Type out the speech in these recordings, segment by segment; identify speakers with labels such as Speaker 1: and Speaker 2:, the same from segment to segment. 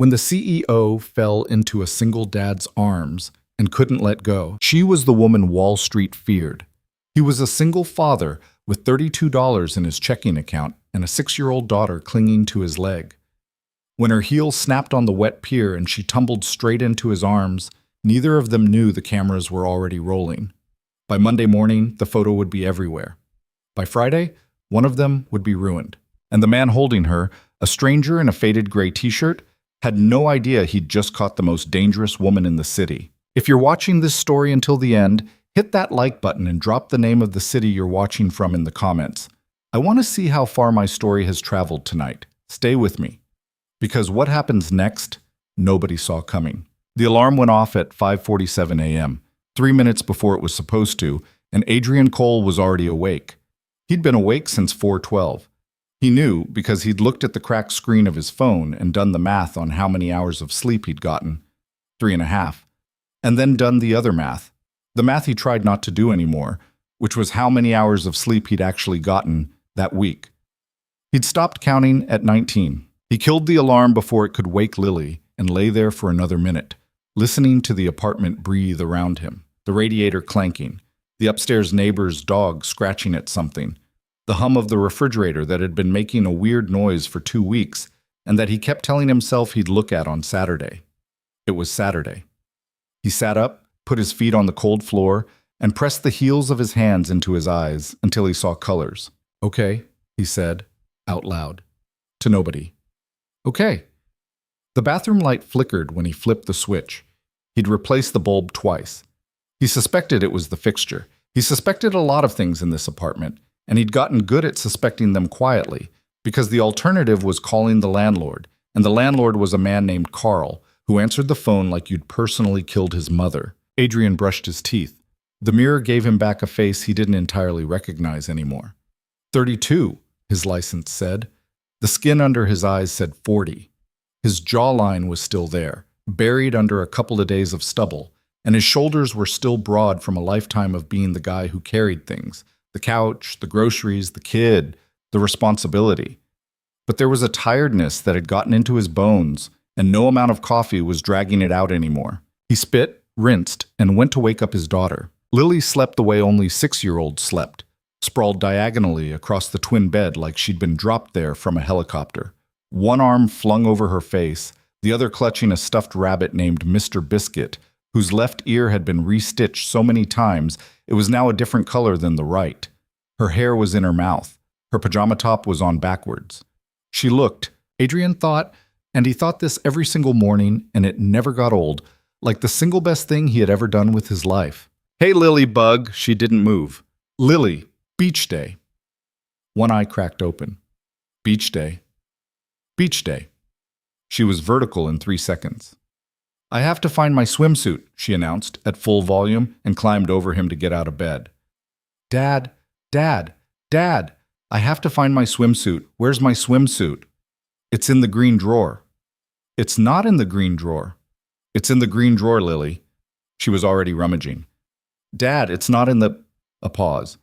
Speaker 1: When the CEO fell into a single dad's arms and couldn't let go, she was the woman Wall Street feared. He was a single father with $32 in his checking account and a 6-year-old daughter clinging to his leg. When her heel snapped on the wet pier and she tumbled straight into his arms, neither of them knew the cameras were already rolling. By Monday morning, the photo would be everywhere. By Friday, one of them would be ruined. And the man holding her, a stranger in a faded gray t-shirt, had no idea he'd just caught the most dangerous woman in the city. If you're watching this story until the end, hit that like button and drop the name of the city you're watching from in the comments. I want to see how far my story has traveled tonight. Stay with me. Because what happens next, nobody saw coming. The alarm went off at 5:47 a.m., 3 minutes before it was supposed to, and Adrian Cole was already awake. He'd been awake since 4:12. He knew because he'd looked at the cracked screen of his phone and done the math on how many hours of sleep he'd gotten. 3.5. And then done the other math. The math he tried not to do anymore, which was how many hours of sleep he'd actually gotten that week. He'd stopped counting at 19. He killed the alarm before it could wake Lily and lay there for another minute, listening to the apartment breathe around him, the radiator clanking, the upstairs neighbor's dog scratching at something, the hum of the refrigerator that had been making a weird noise for 2 weeks and that he kept telling himself he'd look at on Saturday. It was Saturday. He sat up, put his feet on the cold floor, and pressed the heels of his hands into his eyes until he saw colors. "Okay," he said, out loud, to nobody. "Okay." The bathroom light flickered when he flipped the switch. He'd replaced the bulb twice. He suspected it was the fixture. He suspected a lot of things in this apartment, and he'd gotten good at suspecting them quietly, because the alternative was calling the landlord, and the landlord was a man named Carl, who answered the phone like you'd personally killed his mother. Adrian brushed his teeth. The mirror gave him back a face he didn't entirely recognize anymore. 32, his license said. The skin under his eyes said 40. His jawline was still there, buried under a couple of days of stubble, and his shoulders were still broad from a lifetime of being the guy who carried things. The couch, the groceries, the kid, the responsibility. But there was a tiredness that had gotten into his bones, and no amount of coffee was dragging it out anymore. He spit, rinsed, and went to wake up his daughter. Lily slept the way only 6-year-olds slept, sprawled diagonally across the twin bed like she'd been dropped there from a helicopter. One arm flung over her face, the other clutching a stuffed rabbit named Mr. Biscuit, whose left ear had been restitched so many times it was now a different color than the right. Her hair was in her mouth. Her pajama top was on backwards. She looked, Adrian thought, and he thought this every single morning, and it never got old, like the single best thing he had ever done with his life. "Hey, Lily Bug," she didn't move. "Lily, beach day." One eye cracked open. Beach day. Beach day. She was vertical in 3 seconds. "I have to find my swimsuit," she announced at full volume and climbed over him to get out of bed. "Dad, Dad, Dad, I have to find my swimsuit. Where's my swimsuit?" "It's in the green drawer." "It's not in the green drawer." "It's in the green drawer, Lily." She was already rummaging. "Dad, it's not in the—" A pause.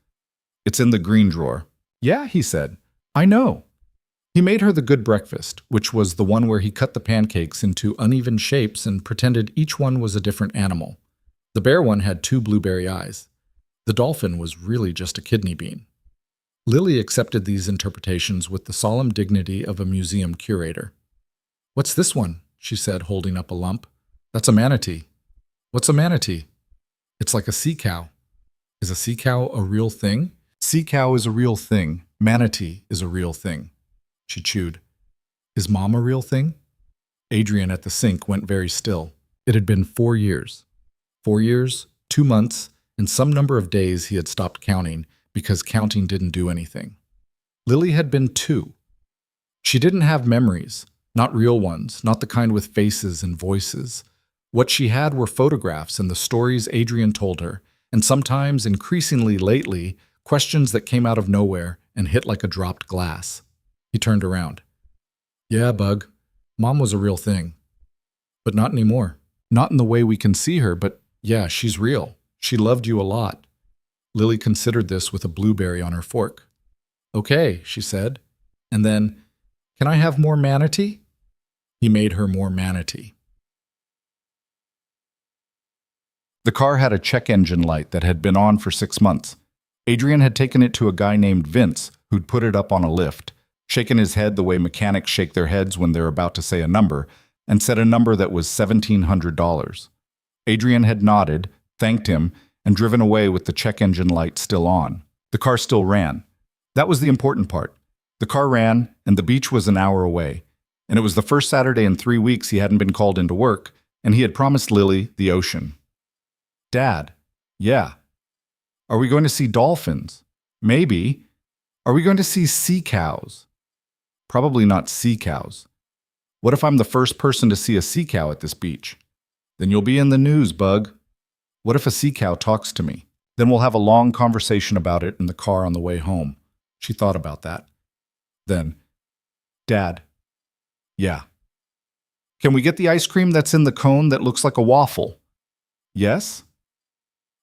Speaker 1: "It's in the green drawer." "Yeah," he said. "I know." He made her the good breakfast, which was the one where he cut the pancakes into uneven shapes and pretended each one was a different animal. The bear one had 2 blueberry eyes. The dolphin was really just a kidney bean. Lily accepted these interpretations with the solemn dignity of a museum curator. "What's this one?" she said, holding up a lump. "That's a manatee." "What's a manatee?" "It's like a sea cow." "Is a sea cow a real thing?" "Sea cow is a real thing. Manatee is a real thing." She chewed. "Is Mom a real thing?" Adrian at the sink went very still. It had been 4 years. 4 years, 2 months, and some number of days he had stopped counting because counting didn't do anything. Lily had been 2. She didn't have memories, not real ones, not the kind with faces and voices. What she had were photographs and the stories Adrian told her, and sometimes, increasingly lately, questions that came out of nowhere and hit like a dropped glass. He turned around. "Yeah, Bug, Mom was a real thing. But not anymore. Not in the way we can see her, but yeah, she's real. She loved you a lot." Lily considered this with a blueberry on her fork. "Okay," she said. And then, "Can I have more manatee?" He made her more manatee. The car had a check engine light that had been on for 6 months. Adrian had taken it to a guy named Vince, who'd put it up on a lift, shaken his head the way mechanics shake their heads when they're about to say a number, and said a number that was $1,700. Adrian had nodded, thanked him, and driven away with the check engine light still on. The car still ran. That was the important part. The car ran, and the beach was an hour away. And it was the first Saturday in 3 weeks he hadn't been called into work, and he had promised Lily the ocean. Dad, yeah. Are we going to see dolphins? Maybe. Are we going to see sea cows? Probably not sea cows. What if I'm the first person to see a sea cow at this beach? Then you'll be in the news, Bug. What if a sea cow talks to me? Then we'll have a long conversation about it in the car on the way home. She thought about that. Then, Dad, yeah. Can we get the ice cream that's in the cone that looks like a waffle? Yes?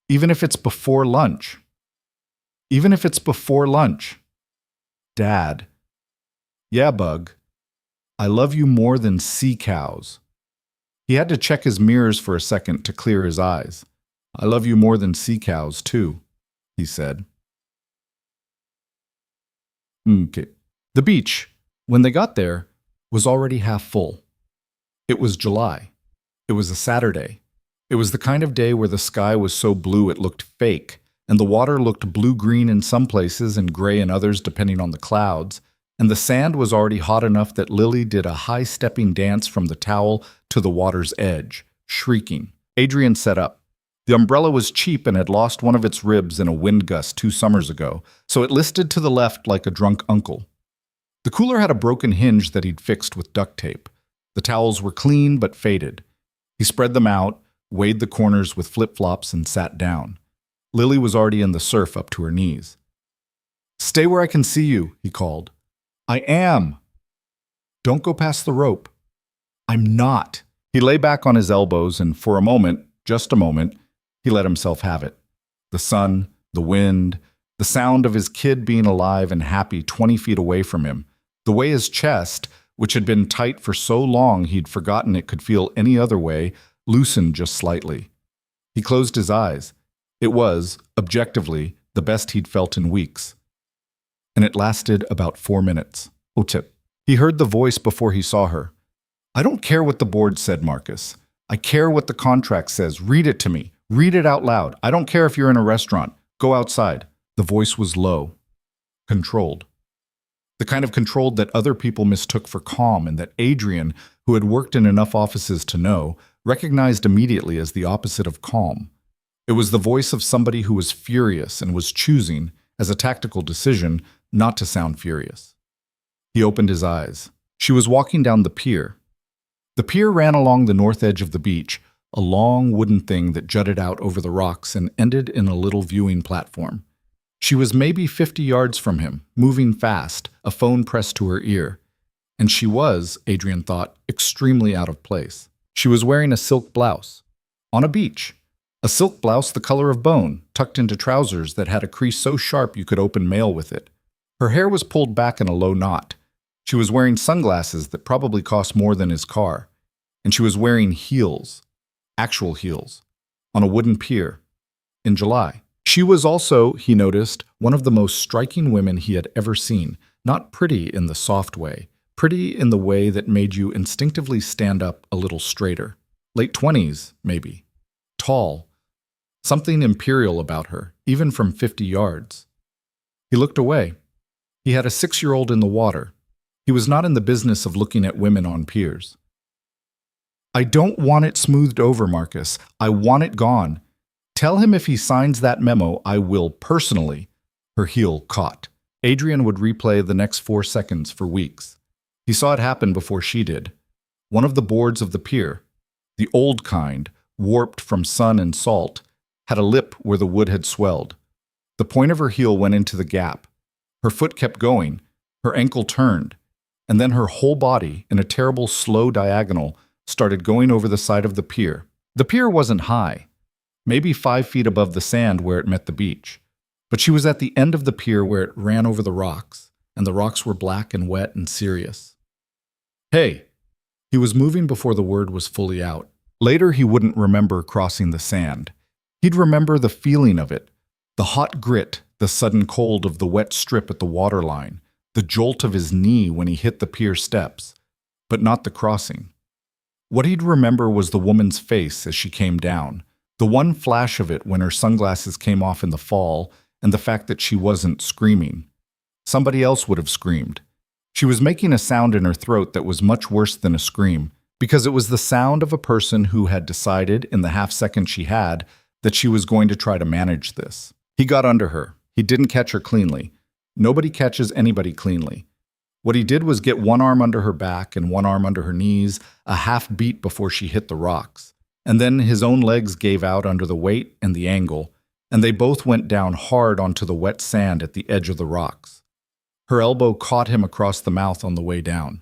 Speaker 1: Even if it's before lunch. Even if it's before lunch. Dad. Yeah, Bug. I love you more than sea cows. He had to check his mirrors for a second to clear his eyes. I love you more than sea cows, too, he said. Okay. The beach, when they got there, was already half full. It was July. It was a Saturday. It was the kind of day where the sky was so blue it looked fake, and the water looked blue-green in some places and gray in others depending on the clouds, and the sand was already hot enough that Lily did a high-stepping dance from the towel to the water's edge, shrieking. Adrian sat up. The umbrella was cheap and had lost one of its ribs in a wind gust 2 summers ago, so it listed to the left like a drunk uncle. The cooler had a broken hinge that he'd fixed with duct tape. The towels were clean but faded. He spread them out, weighed the corners with flip-flops, and sat down. Lily was already in the surf up to her knees. Stay where I can see you, he called. I am. Don't go past the rope. I'm not. He lay back on his elbows, and for a moment, just a moment, he let himself have it. The sun, the wind, the sound of his kid being alive and happy 20 feet away from him, the way his chest, which had been tight for so long he'd forgotten it could feel any other way, loosened just slightly. He closed his eyes. It was, objectively, the best he'd felt in weeks. And it lasted about 4 minutes. Otip. He heard the voice before he saw her. I don't care what the board said, Marcus. I care what the contract says. Read it to me. Read it out loud. I don't care if you're in a restaurant. Go outside. The voice was low, controlled. The kind of controlled that other people mistook for calm and that Adrian, who had worked in enough offices to know, recognized immediately as the opposite of calm. It was the voice of somebody who was furious and was choosing, as a tactical decision, not to sound furious. He opened his eyes. She was walking down the pier. The pier ran along the north edge of the beach, a long wooden thing that jutted out over the rocks and ended in a little viewing platform. She was maybe 50 yards from him, moving fast, a phone pressed to her ear. And she was, Adrian thought, extremely out of place. She was wearing a silk blouse. On a beach. A silk blouse the color of bone, tucked into trousers that had a crease so sharp you could open mail with it. Her hair was pulled back in a low knot. She was wearing sunglasses that probably cost more than his car. And she was wearing heels. Actual heels. On a wooden pier. In July. She was also, he noticed, one of the most striking women he had ever seen, not pretty in the soft way, pretty in the way that made you instinctively stand up a little straighter. Late 20s, maybe. Tall. Something imperial about her, even from 50 yards. He looked away. He had a 6-year-old in the water. He was not in the business of looking at women on piers. I don't want it smoothed over, Marcus. I want it gone. Tell him if he signs that memo, I will personally. Her heel caught. Adrian would replay the next 4 seconds for weeks. He saw it happen before she did. One of the boards of the pier, the old kind, warped from sun and salt, had a lip where the wood had swelled. The point of her heel went into the gap. Her foot kept going. Her ankle turned. And then her whole body, in a terrible slow diagonal, started going over the side of the pier. The pier wasn't high. Maybe 5 feet above the sand where it met the beach. But she was at the end of the pier where it ran over the rocks, and the rocks were black and wet and serious. Hey! He was moving before the word was fully out. Later, he wouldn't remember crossing the sand. He'd remember the feeling of it, the hot grit, the sudden cold of the wet strip at the waterline, the jolt of his knee when he hit the pier steps, but not the crossing. What he'd remember was the woman's face as she came down, the one flash of it when her sunglasses came off in the fall, and the fact that she wasn't screaming. Somebody else would have screamed. She was making a sound in her throat that was much worse than a scream, because it was the sound of a person who had decided, in the half second she had, that she was going to try to manage this. He got under her. He didn't catch her cleanly. Nobody catches anybody cleanly. What he did was get one arm under her back and one arm under her knees, a half beat before she hit the rocks. And then his own legs gave out under the weight and the angle, and they both went down hard onto the wet sand at the edge of the rocks. Her elbow caught him across the mouth on the way down.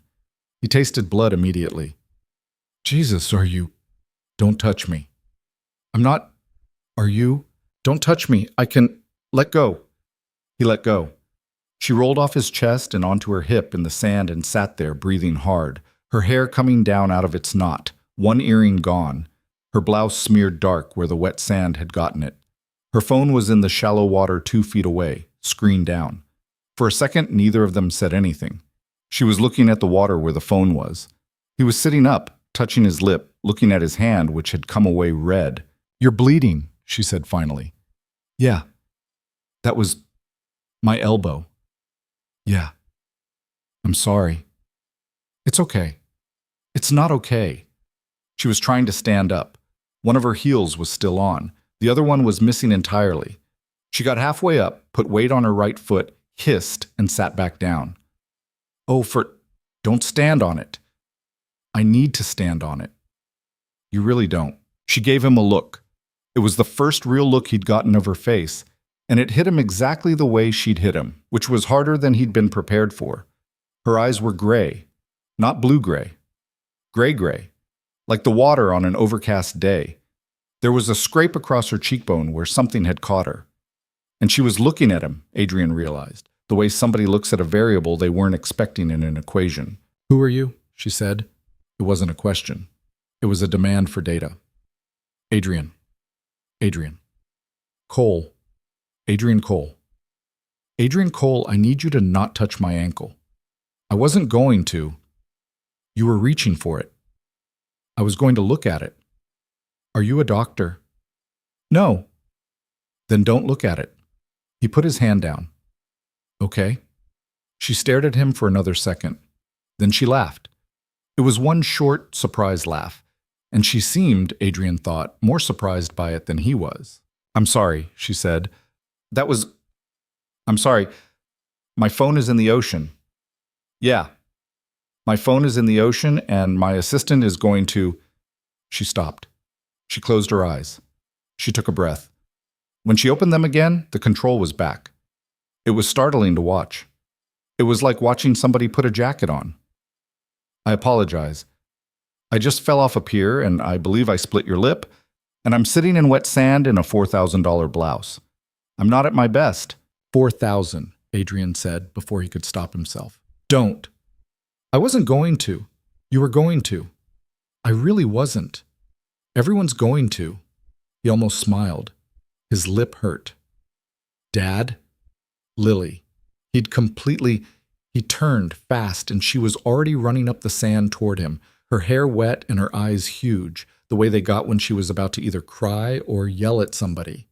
Speaker 1: He tasted blood immediately. "Jesus, are you? Don't touch me." "I'm not. Are you? Don't touch me. I can. Let go." He let go. She rolled off his chest and onto her hip in the sand and sat there, breathing hard, her hair coming down out of its knot, one earring gone, her blouse smeared dark where the wet sand had gotten it. Her phone was in the shallow water 2 feet away, screen down. For a second, neither of them said anything. She was looking at the water where the phone was. He was sitting up, touching his lip, looking at his hand, which had come away red. "You're bleeding," she said finally. "Yeah. That was my elbow." "Yeah. I'm sorry." "It's okay." "It's not okay." She was trying to stand up. One of her heels was still on. The other one was missing entirely. She got halfway up, put weight on her right foot, hissed, and sat back down. Don't stand on it." "I need to stand on it." "You really don't." She gave him a look. It was the first real look he'd gotten of her face, and it hit him exactly the way she'd hit him, which was harder than he'd been prepared for. Her eyes were gray, not blue-gray, gray-gray, like the water on an overcast day. There was a scrape across her cheekbone where something had caught her. And she was looking at him, Adrian realized, the way somebody looks at a variable they weren't expecting in an equation. "Who are you?" she said. It wasn't a question. It was a demand for data. "Adrian. Adrian. Cole. Adrian Cole. Adrian Cole, I need you to not touch my ankle." "I wasn't going to." "You were reaching for it." "I was going to look at it." "Are you a doctor?" "No." "Then don't look at it." He put his hand down. "Okay." She stared at him for another second. Then she laughed. It was one short, surprised laugh, and she seemed, Adrian thought, more surprised by it than he was. "I'm sorry," she said. "I'm sorry. My phone is in the ocean." "Yeah. My phone is in the ocean, and my assistant is going to—" She stopped. She closed her eyes. She took a breath. When she opened them again, the control was back. It was startling to watch. It was like watching somebody put a jacket on. "I apologize. I just fell off a pier, and I believe I split your lip, and I'm sitting in wet sand in a $4,000 blouse. I'm not at my best." "4,000, Adrian said before he could stop himself. "Don't." "I wasn't going to." "You were going to." "I really wasn't." "Everyone's going to." He almost smiled. His lip hurt. "Dad?" "Lily." He turned fast, and she was already running up the sand toward him, her hair wet and her eyes huge, the way they got when she was about to either cry or yell at somebody.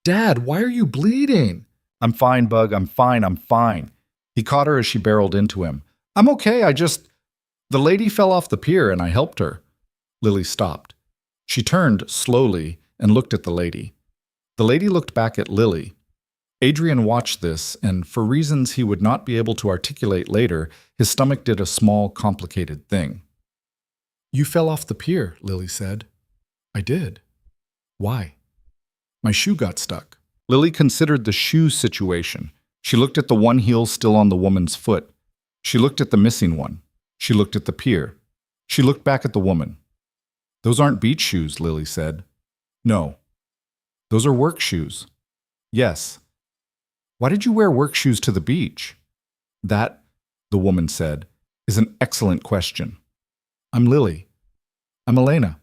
Speaker 1: "Dad, why are you bleeding?" "I'm fine, Bug. I'm fine. He caught her as she barreled into him. "I'm okay, The lady fell off the pier and I helped her." Lily stopped. She turned slowly and looked at the lady. The lady looked back at Lily. Adrian watched this, and for reasons he would not be able to articulate later, his stomach did a small, complicated thing. "You fell off the pier," Lily said. "I did." "Why?" "My shoe got stuck." Lily considered the shoe situation. She looked at the one heel still on the woman's foot. She looked at the missing one. She looked at the pier. She looked back at the woman. "Those aren't beach shoes," Lily said. "No." "Those are work shoes." "Yes." "Why did you wear work shoes to the beach?" "That," the woman said, "is an excellent question." I'm Lily. I'm Elena.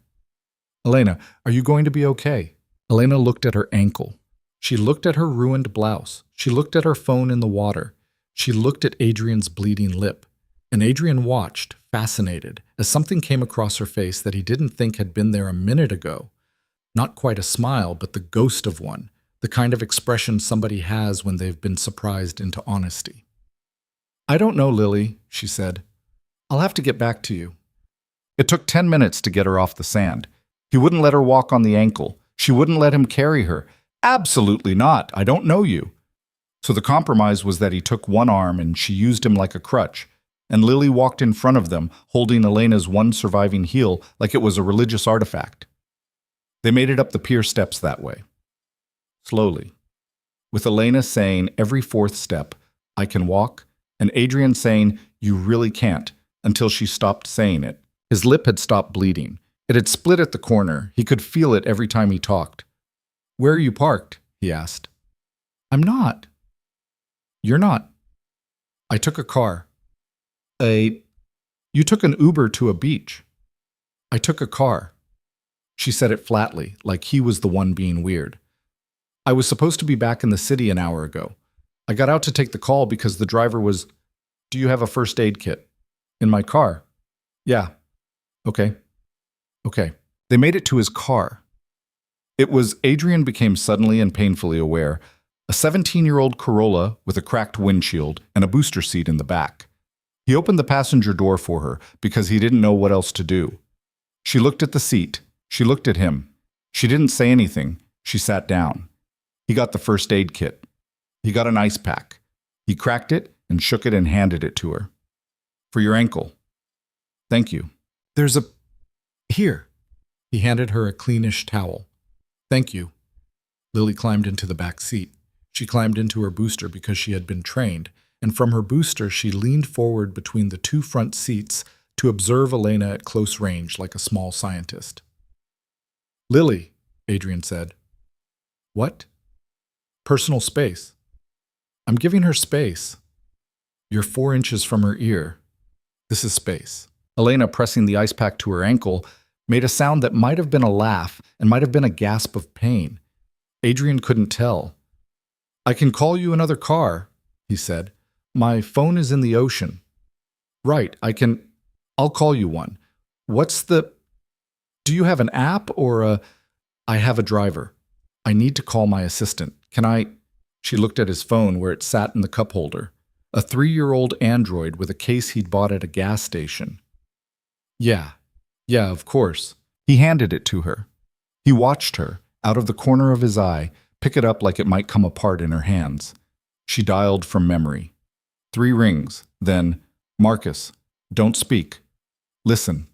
Speaker 1: Elena, are you going to be okay? Elena looked at her ankle. She looked at her ruined blouse. She looked at her phone in the water. She looked at Adrian's bleeding lip. And Adrian watched, fascinated, as something came across her face that he didn't think had been there a minute ago. Not quite a smile, but the ghost of one, the kind of expression somebody has when they've been surprised into honesty. I don't know, Lily, she said. I'll have to get back to you. It took 10 minutes to get her off the sand. He wouldn't let her walk on the ankle. She wouldn't let him carry her. Absolutely not. I don't know you. So the compromise was that he took one arm and she used him like a crutch, and Lily walked in front of them, holding Elena's one surviving heel like it was a religious artifact. They made it up the pier steps that way. Slowly. With Elena saying every fourth step, I can walk, and Adrian saying, you really can't, until she stopped saying it. His lip had stopped bleeding. It had split at the corner. He could feel it every time he talked. Where are you parked? He asked. I'm not. You're not. I took a car. You took an Uber to a beach. I took a car. She said it flatly, like he was the one being weird. I was supposed to be back in the city an hour ago. I got out to take the call because the driver was, do you have a first aid kit? In my car. Yeah. Okay. They made it to his car. It was, Adrian became suddenly and painfully aware, a 17-year-old Corolla with a cracked windshield and a booster seat in the back. He opened the passenger door for her because he didn't know what else to do. She looked at the seat. She looked at him. She didn't say anything. She sat down. He got the first aid kit. He got an ice pack. He cracked it and shook it and handed it to her. For your ankle. Thank you. Here. He handed her a cleanish towel. Thank you. Lily climbed into the back seat. She climbed into her booster because she had been trained, and from her booster she leaned forward between the two front seats to observe Elena at close range like a small scientist. Lily, Adrian said. What? Personal space. I'm giving her space. You're 4 inches from her ear. This is space. Elena, pressing the ice pack to her ankle, made a sound that might have been a laugh and might have been a gasp of pain. Adrian couldn't tell. I can call you another car, he said. My phone is in the ocean. Right, I'll call you one. Do you have an app or I have a driver. I need to call my assistant. Can I? She looked at his phone where it sat in the cup holder. A 3-year-old Android with a case he'd bought at a gas station. Yeah, of course. He handed it to her. He watched her, out of the corner of his eye, pick it up like it might come apart in her hands. She dialed from memory. 3 rings, then, Marcus, don't speak. Listen,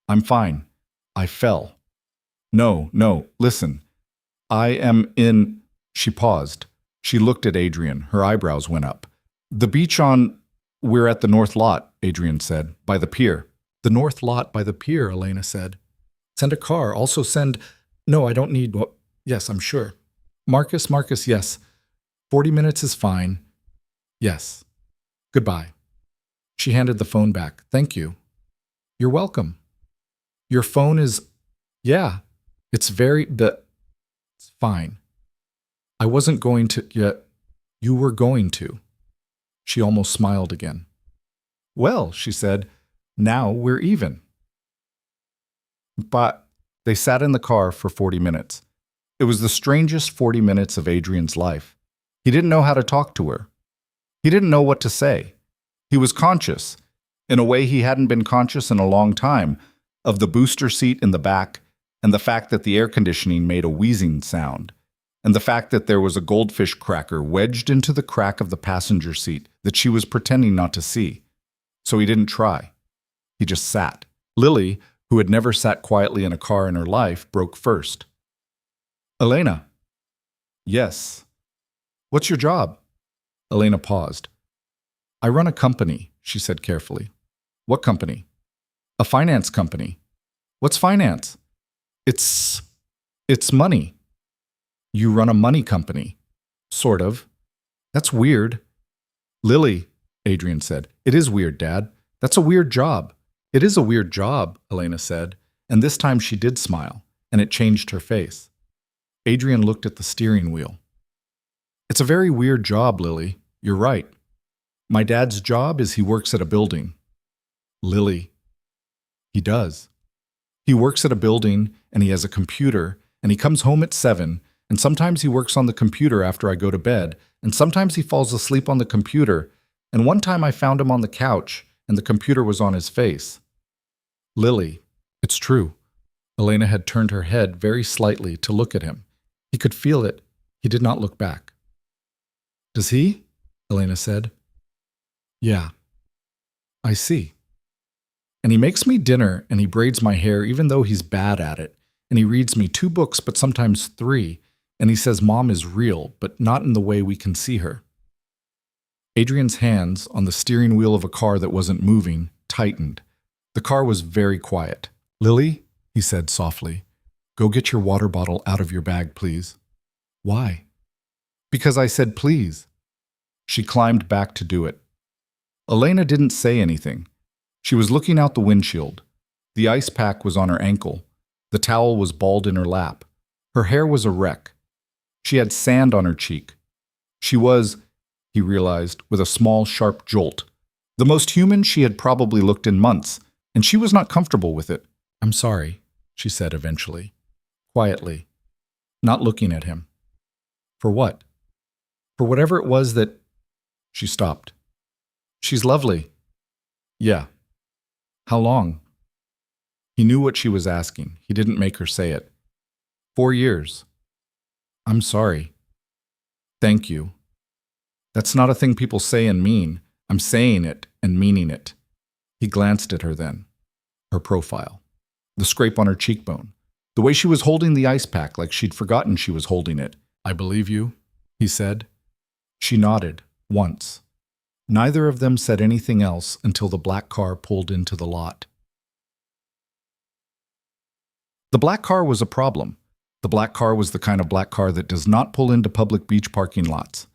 Speaker 1: I'm fine. I fell. No, listen. I am in... She paused. She looked at Adrian. Her eyebrows went up. The beach on... We're at the north lot, Adrian said, by the pier. The north lot by the pier, Elena said. Send a car. Also send... No, I don't need... Yes, I'm sure. Marcus, yes. 40 minutes is fine. Yes. Goodbye. She handed the phone back. Thank you. You're welcome. Your phone is... Yeah. It's It's fine. I wasn't going to... Yet. You were going to. She almost smiled again. Well, she said, now we're even. But they sat in the car for 40 minutes. It was the strangest 40 minutes of Adrian's life. He didn't know how to talk to her. He didn't know what to say. He was conscious, in a way he hadn't been conscious in a long time, of the booster seat in the back, and the fact that the air conditioning made a wheezing sound, and the fact that there was a goldfish cracker wedged into the crack of the passenger seat that she was pretending not to see. So he didn't try. He just sat. Lily, who had never sat quietly in a car in her life, broke first. Elena. Yes. What's your job? Elena paused. I run a company, she said carefully. What company? A finance company. What's finance? It's money. You run a money company. Sort of. That's weird. Lily, Adrian said. It is weird, Dad. That's a weird job. It is a weird job, Elena said, and this time she did smile, and it changed her face. Adrian looked at the steering wheel. It's a very weird job, Lily. You're right. My dad's job is he works at a building. Lily. He does. He works at a building, and he has a computer, and he comes home at 7, and sometimes he works on the computer after I go to bed, and sometimes he falls asleep on the computer, and one time I found him on the couch, and the computer was on his face. Lily. It's true. Elena had turned her head very slightly to look at him. He could feel it. He did not look back. Does he? Elena said. Yeah. I see. And he makes me dinner and he braids my hair even though he's bad at it. And he reads me 2 books but sometimes 3. And he says Mom is real, but not in the way we can see her. Adrian's hands on the steering wheel of a car that wasn't moving tightened. The car was very quiet. Lily, he said softly, go get your water bottle out of your bag, please. Why? Because I said please. She climbed back to do it. Elena didn't say anything. She was looking out the windshield. The ice pack was on her ankle. The towel was balled in her lap. Her hair was a wreck. She had sand on her cheek. She was, he realized, with a small, sharp jolt, the most human she had probably looked in months, and she was not comfortable with it. I'm sorry, she said eventually, quietly, not looking at him. For what? For whatever it was that... She stopped. She's lovely. Yeah. How long? He knew what she was asking. He didn't make her say it. 4 years. I'm sorry. Thank you. That's not a thing people say and mean. I'm saying it and meaning it. He glanced at her then. Her profile. The scrape on her cheekbone. The way she was holding the ice pack like she'd forgotten she was holding it. I believe you, he said. She nodded, once. Neither of them said anything else until the black car pulled into the lot. The black car was a problem. The black car was the kind of black car that does not pull into public beach parking lots.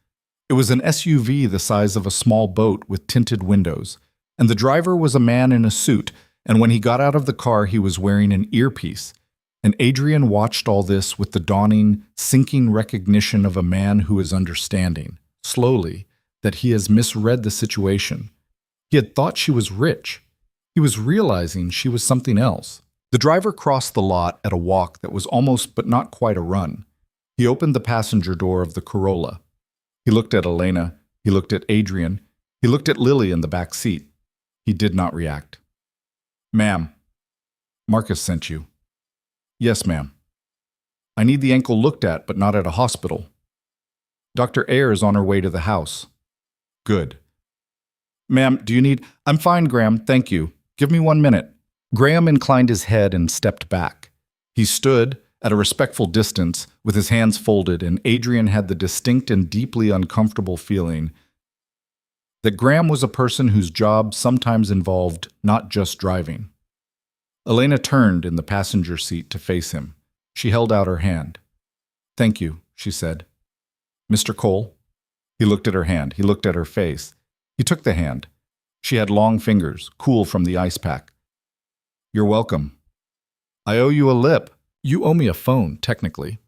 Speaker 1: It was an SUV the size of a small boat with tinted windows, and the driver was a man in a suit, and when he got out of the car he was wearing an earpiece. And Adrian watched all this with the dawning, sinking recognition of a man who is understanding, slowly, that he has misread the situation. He had thought she was rich. He was realizing she was something else. The driver crossed the lot at a walk that was almost but not quite a run. He opened the passenger door of the Corolla. He looked at Elena. He looked at Adrian. He looked at Lily in the back seat. He did not react. Ma'am, Marcus sent you. Yes, ma'am. I need the ankle looked at, but not at a hospital. Dr. Ayer is on her way to the house. Good. Ma'am, do you need... I'm fine, Graham, thank you. Give me 1 minute. Graham inclined his head and stepped back. He stood at a respectful distance with his hands folded, and Adrian had the distinct and deeply uncomfortable feeling that Graham was a person whose job sometimes involved not just driving. Elena turned in the passenger seat to face him. She held out her hand. Thank you, she said. Mr. Cole? He looked at her hand. He looked at her face. He took the hand. She had long fingers, cool from the ice pack. You're welcome. I owe you a lip. You owe me a phone, technically.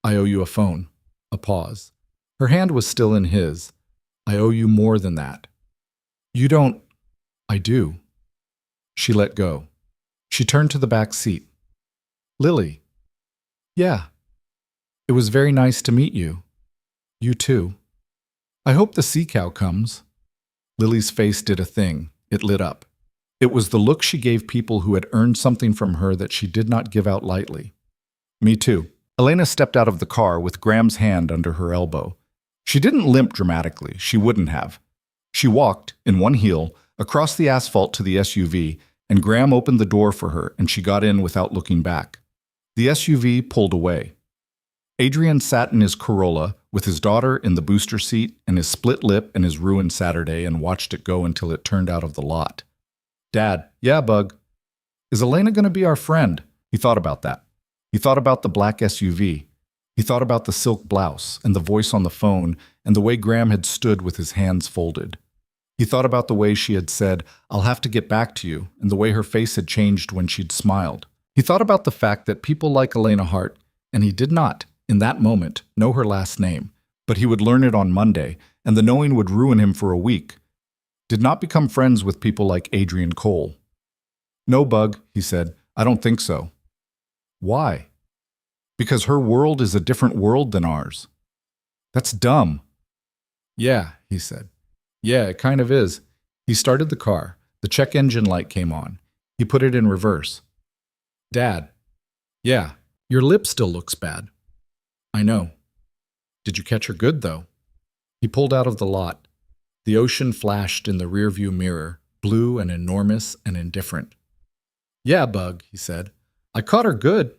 Speaker 1: I owe you a phone. A pause. Her hand was still in his. I owe you more than that. You don't... I do. She let go. She turned to the back seat. Lily. Yeah. It was very nice to meet you. You too. I hope the sea cow comes. Lily's face did a thing. It lit up. It was the look she gave people who had earned something from her that she did not give out lightly. Me too. Elena stepped out of the car with Graham's hand under her elbow. She didn't limp dramatically. She wouldn't have. She walked, in one heel, across the asphalt to the SUV, and Graham opened the door for her, and she got in without looking back. The SUV pulled away. Adrian sat in his Corolla, with his daughter in the booster seat and his split lip and his ruined Saturday, and watched it go until it turned out of the lot. Dad, yeah, Bug. Is Elena going to be our friend? He thought about that. He thought about the black SUV. He thought about the silk blouse and the voice on the phone and the way Graham had stood with his hands folded. He thought about the way she had said, "I'll have to get back to you," and the way her face had changed when she'd smiled. He thought about the fact that people like Elena Hart, and he did not, in that moment, know her last name, but he would learn it on Monday, and the knowing would ruin him for a week, did not become friends with people like Adrian Cole. "No, Bug," he said, "I don't think so." "Why?" "Because her world is a different world than ours." "That's dumb." "Yeah," he said. "Yeah, it kind of is." He started the car. The check engine light came on. He put it in reverse. "Dad." "Yeah, your lip still looks bad." "I know." "Did you catch her good, though?" He pulled out of the lot. The ocean flashed in the rearview mirror, blue and enormous and indifferent. "Yeah, Bug," he said. "I caught her good."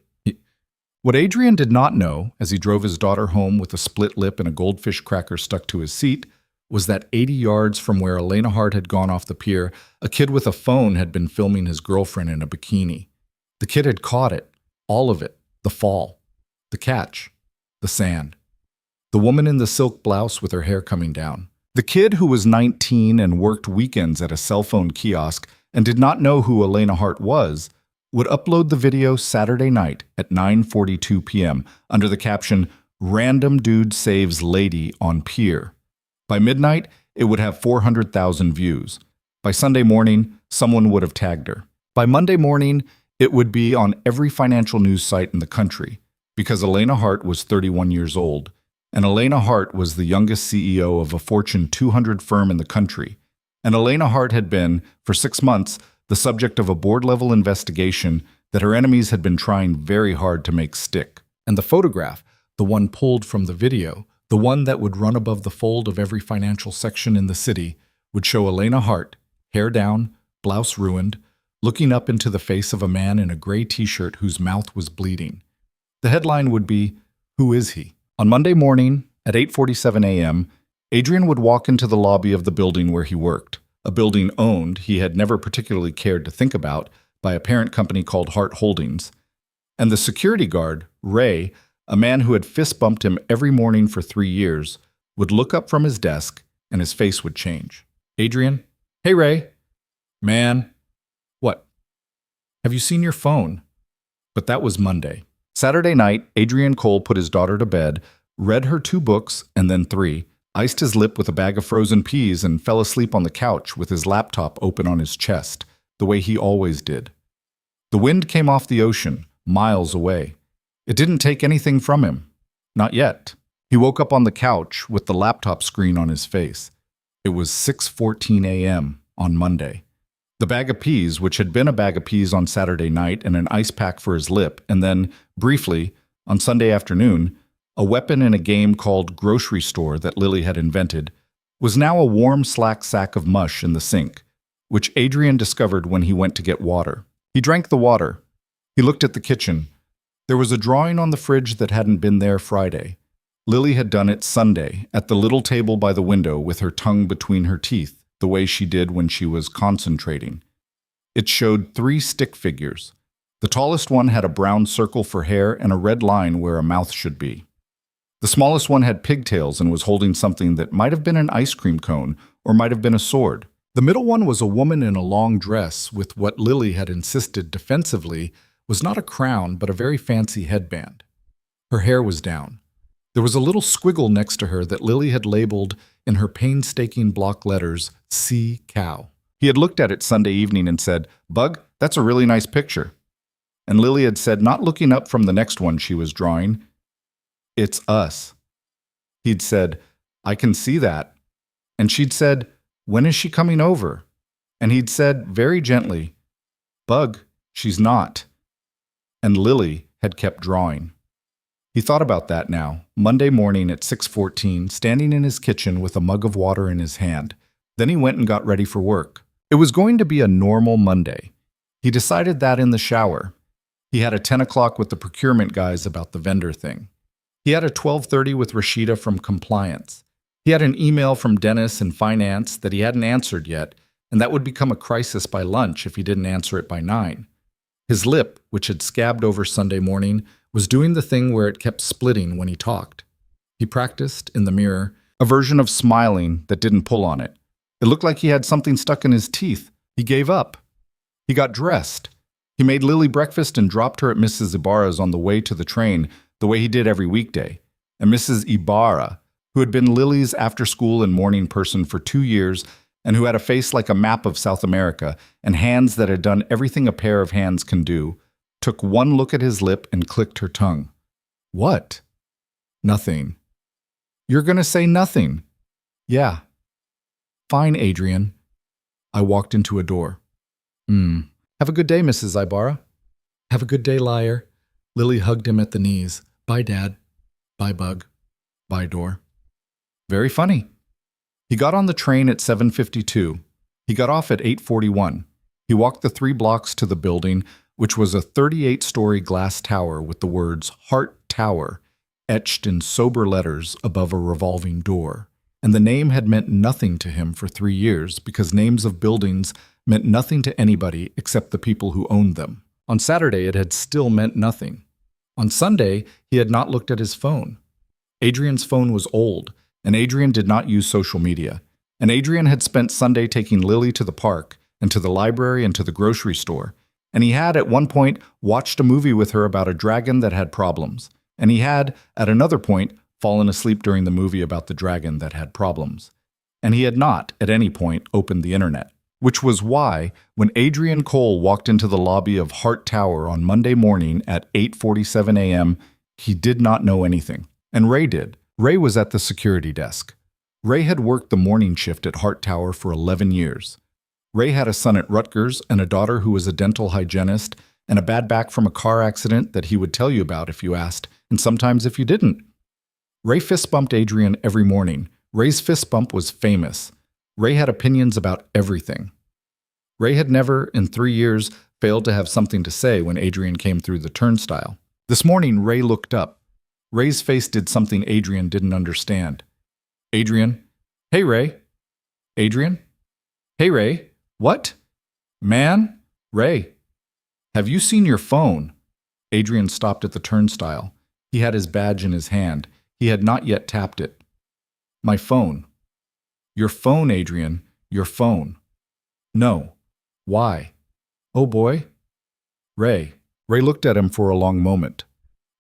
Speaker 1: What Adrian did not know, as he drove his daughter home with a split lip and a goldfish cracker stuck to his seat, was that 80 yards from where Elena Hart had gone off the pier, a kid with a phone had been filming his girlfriend in a bikini. The kid had caught it, all of it, the fall, the catch, the sand. The woman in the silk blouse with her hair coming down. The kid who was 19 and worked weekends at a cell phone kiosk and did not know who Elena Hart was, would upload the video Saturday night at 9:42 p.m. under the caption, "Random Dude Saves Lady on Pier." By midnight, it would have 400,000 views. By Sunday morning, someone would have tagged her. By Monday morning, it would be on every financial news site in the country, because Elena Hart was 31 years old, and Elena Hart was the youngest CEO of a Fortune 200 firm in the country. And Elena Hart had been, for 6 months, the subject of a board-level investigation that her enemies had been trying very hard to make stick. And the photograph, the one pulled from the video, the one that would run above the fold of every financial section in the city, would show Elena Hart, hair down, blouse ruined, looking up into the face of a man in a gray t-shirt whose mouth was bleeding. The headline would be, "Who is he?" On Monday morning, at 8:47 a.m., Adrian would walk into the lobby of the building where he worked, a building owned, he had never particularly cared to think about, by a parent company called Hart Holdings. And the security guard, Ray, a man who had fist-bumped him every morning for 3 years, would look up from his desk and his face would change. "Adrian?" "Hey, Ray." "Man." "What?" "Have you seen your phone?" But that was Monday. Saturday night, Adrian Cole put his daughter to bed, read her 2 books and then 3, iced his lip with a bag of frozen peas, and fell asleep on the couch with his laptop open on his chest, the way he always did. The wind came off the ocean, miles away. It didn't take anything from him. Not yet. He woke up on the couch with the laptop screen on his face. It was 6:14 a.m. on Monday. The bag of peas, which had been a bag of peas on Saturday night and an ice pack for his lip, and then, briefly, on Sunday afternoon, a weapon in a game called Grocery Store that Lily had invented, was now a warm slack sack of mush in the sink, which Adrian discovered when he went to get water. He drank the water. He looked at the kitchen. There was a drawing on the fridge that hadn't been there Friday. Lily had done it Sunday, at the little table by the window with her tongue between her teeth, the way she did when she was concentrating. It showed 3 stick figures. The tallest one had a brown circle for hair and a red line where a mouth should be. The smallest one had pigtails and was holding something that might have been an ice cream cone or might have been a sword. The middle one was a woman in a long dress with what Lily had insisted defensively was not a crown but a very fancy headband. Her hair was down. There was a little squiggle next to her that Lily had labeled in her painstaking block letters, "C Cow." He had looked at it Sunday evening and said, "Bug, that's a really nice picture." And Lily had said, not looking up from the next one she was drawing, "It's us." He'd said, "I can see that." And she'd said, "When is she coming over?" And he'd said, very gently, "Bug, she's not." And Lily had kept drawing. He thought about that now, Monday morning at 6:14, standing in his kitchen with a mug of water in his hand. Then he went and got ready for work. It was going to be a normal Monday. He decided that in the shower. He had a 10 o'clock with the procurement guys about the vendor thing. He had a 12:30 with Rashida from compliance. He had an email from Dennis in finance that he hadn't answered yet, and that would become a crisis by lunch if he didn't answer it by 9. His lip, which had scabbed over Sunday morning, was doing the thing where it kept splitting when he talked. He practiced, in the mirror, a version of smiling that didn't pull on it. It looked like he had something stuck in his teeth. He gave up. He got dressed. He made Lily breakfast and dropped her at Mrs. Ibarra's on the way to the train, the way he did every weekday. And Mrs. Ibarra, who had been Lily's after-school and morning person for 2 years and who had a face like a map of South America and hands that had done everything a pair of hands can do, took one look at his lip and clicked her tongue. What? Nothing. You're going to say nothing. Yeah. Fine, Adrian. I walked into a door. Have a good day, Mrs. Ibarra. Have a good day, liar. Lily hugged him at the knees. Bye, Dad. Bye, Bug. Bye, door. Very funny. He got on the train at 7:52. He got off at 8:41. He walked the 3 blocks to the building, which was a 38-story glass tower with the words Heart Tower etched in sober letters above a revolving door. And the name had meant nothing to him for 3 years because names of buildings meant nothing to anybody except the people who owned them. On Saturday, it had still meant nothing. On Sunday, he had not looked at his phone. Adrian's phone was old, and Adrian did not use social media. And Adrian had spent Sunday taking Lily to the park and to the library and to the grocery store. And he had, at one point, watched a movie with her about a dragon that had problems. And he had, at another point, fallen asleep during the movie about the dragon that had problems. And he had not, at any point, opened the internet. Which was why, when Adrian Cole walked into the lobby of Hart Tower on Monday morning at 8:47 a.m., he did not know anything. And Ray did. Ray was at the security desk. Ray had worked the morning shift at Hart Tower for 11 years. Ray had a son at Rutgers and a daughter who was a dental hygienist and a bad back from a car accident that he would tell you about if you asked, and sometimes if you didn't. Ray fist bumped Adrian every morning. Ray's fist bump was famous. Ray had opinions about everything. Ray had never, in 3 years, failed to have something to say when Adrian came through the turnstile. This morning, Ray looked up. Ray's face did something Adrian didn't understand. Adrian. Hey, Ray. Adrian. Hey, Ray. What? Man? Ray. Have you seen your phone? Adrian stopped at the turnstile. He had his badge in his hand. He had not yet tapped it. My phone. Your phone, Adrian. Your phone. No. Why? Oh, boy. Ray. Ray looked at him for a long moment.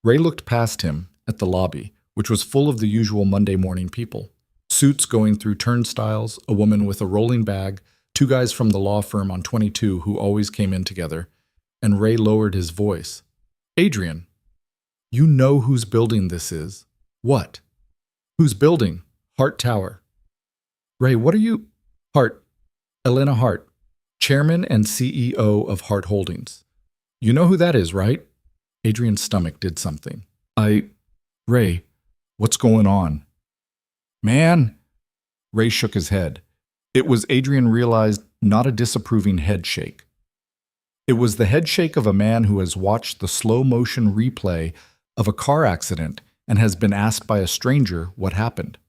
Speaker 1: Ray looked past him at the lobby, which was full of the usual Monday morning people. Suits going through turnstiles, a woman with a rolling bag, 2 guys from the law firm on 22 who always came in together, and Ray lowered his voice. Adrian, you know whose building this is. What? Whose building? Hart Tower. Ray, what are you? Hart. Elena Hart, chairman and CEO of Hart Holdings. You know who that is, right? Adrian's stomach did something. Ray, what's going on? Man! Ray shook his head. It was, Adrian realized, not a disapproving head shake. It was the head shake of a man who has watched the slow-motion replay of a car accident and has been asked by a stranger what happened.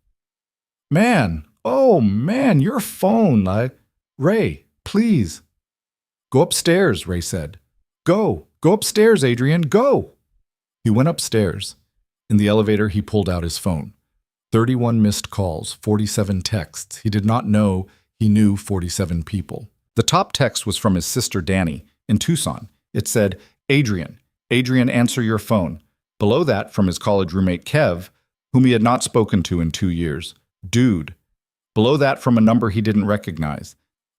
Speaker 1: Man! Oh, man, your phone! Ray, please. Go upstairs, Ray said. Go upstairs, Adrian, go! He went upstairs. In the elevator, he pulled out his phone. 31 missed calls, 47 texts. He did not know he knew 47 people. The top text was from his sister Danny in Tucson. It said, Adrian, answer your phone. Below that, from his college roommate Kev, whom he had not spoken to in 2 years. Dude. Below that, from a number he didn't recognize.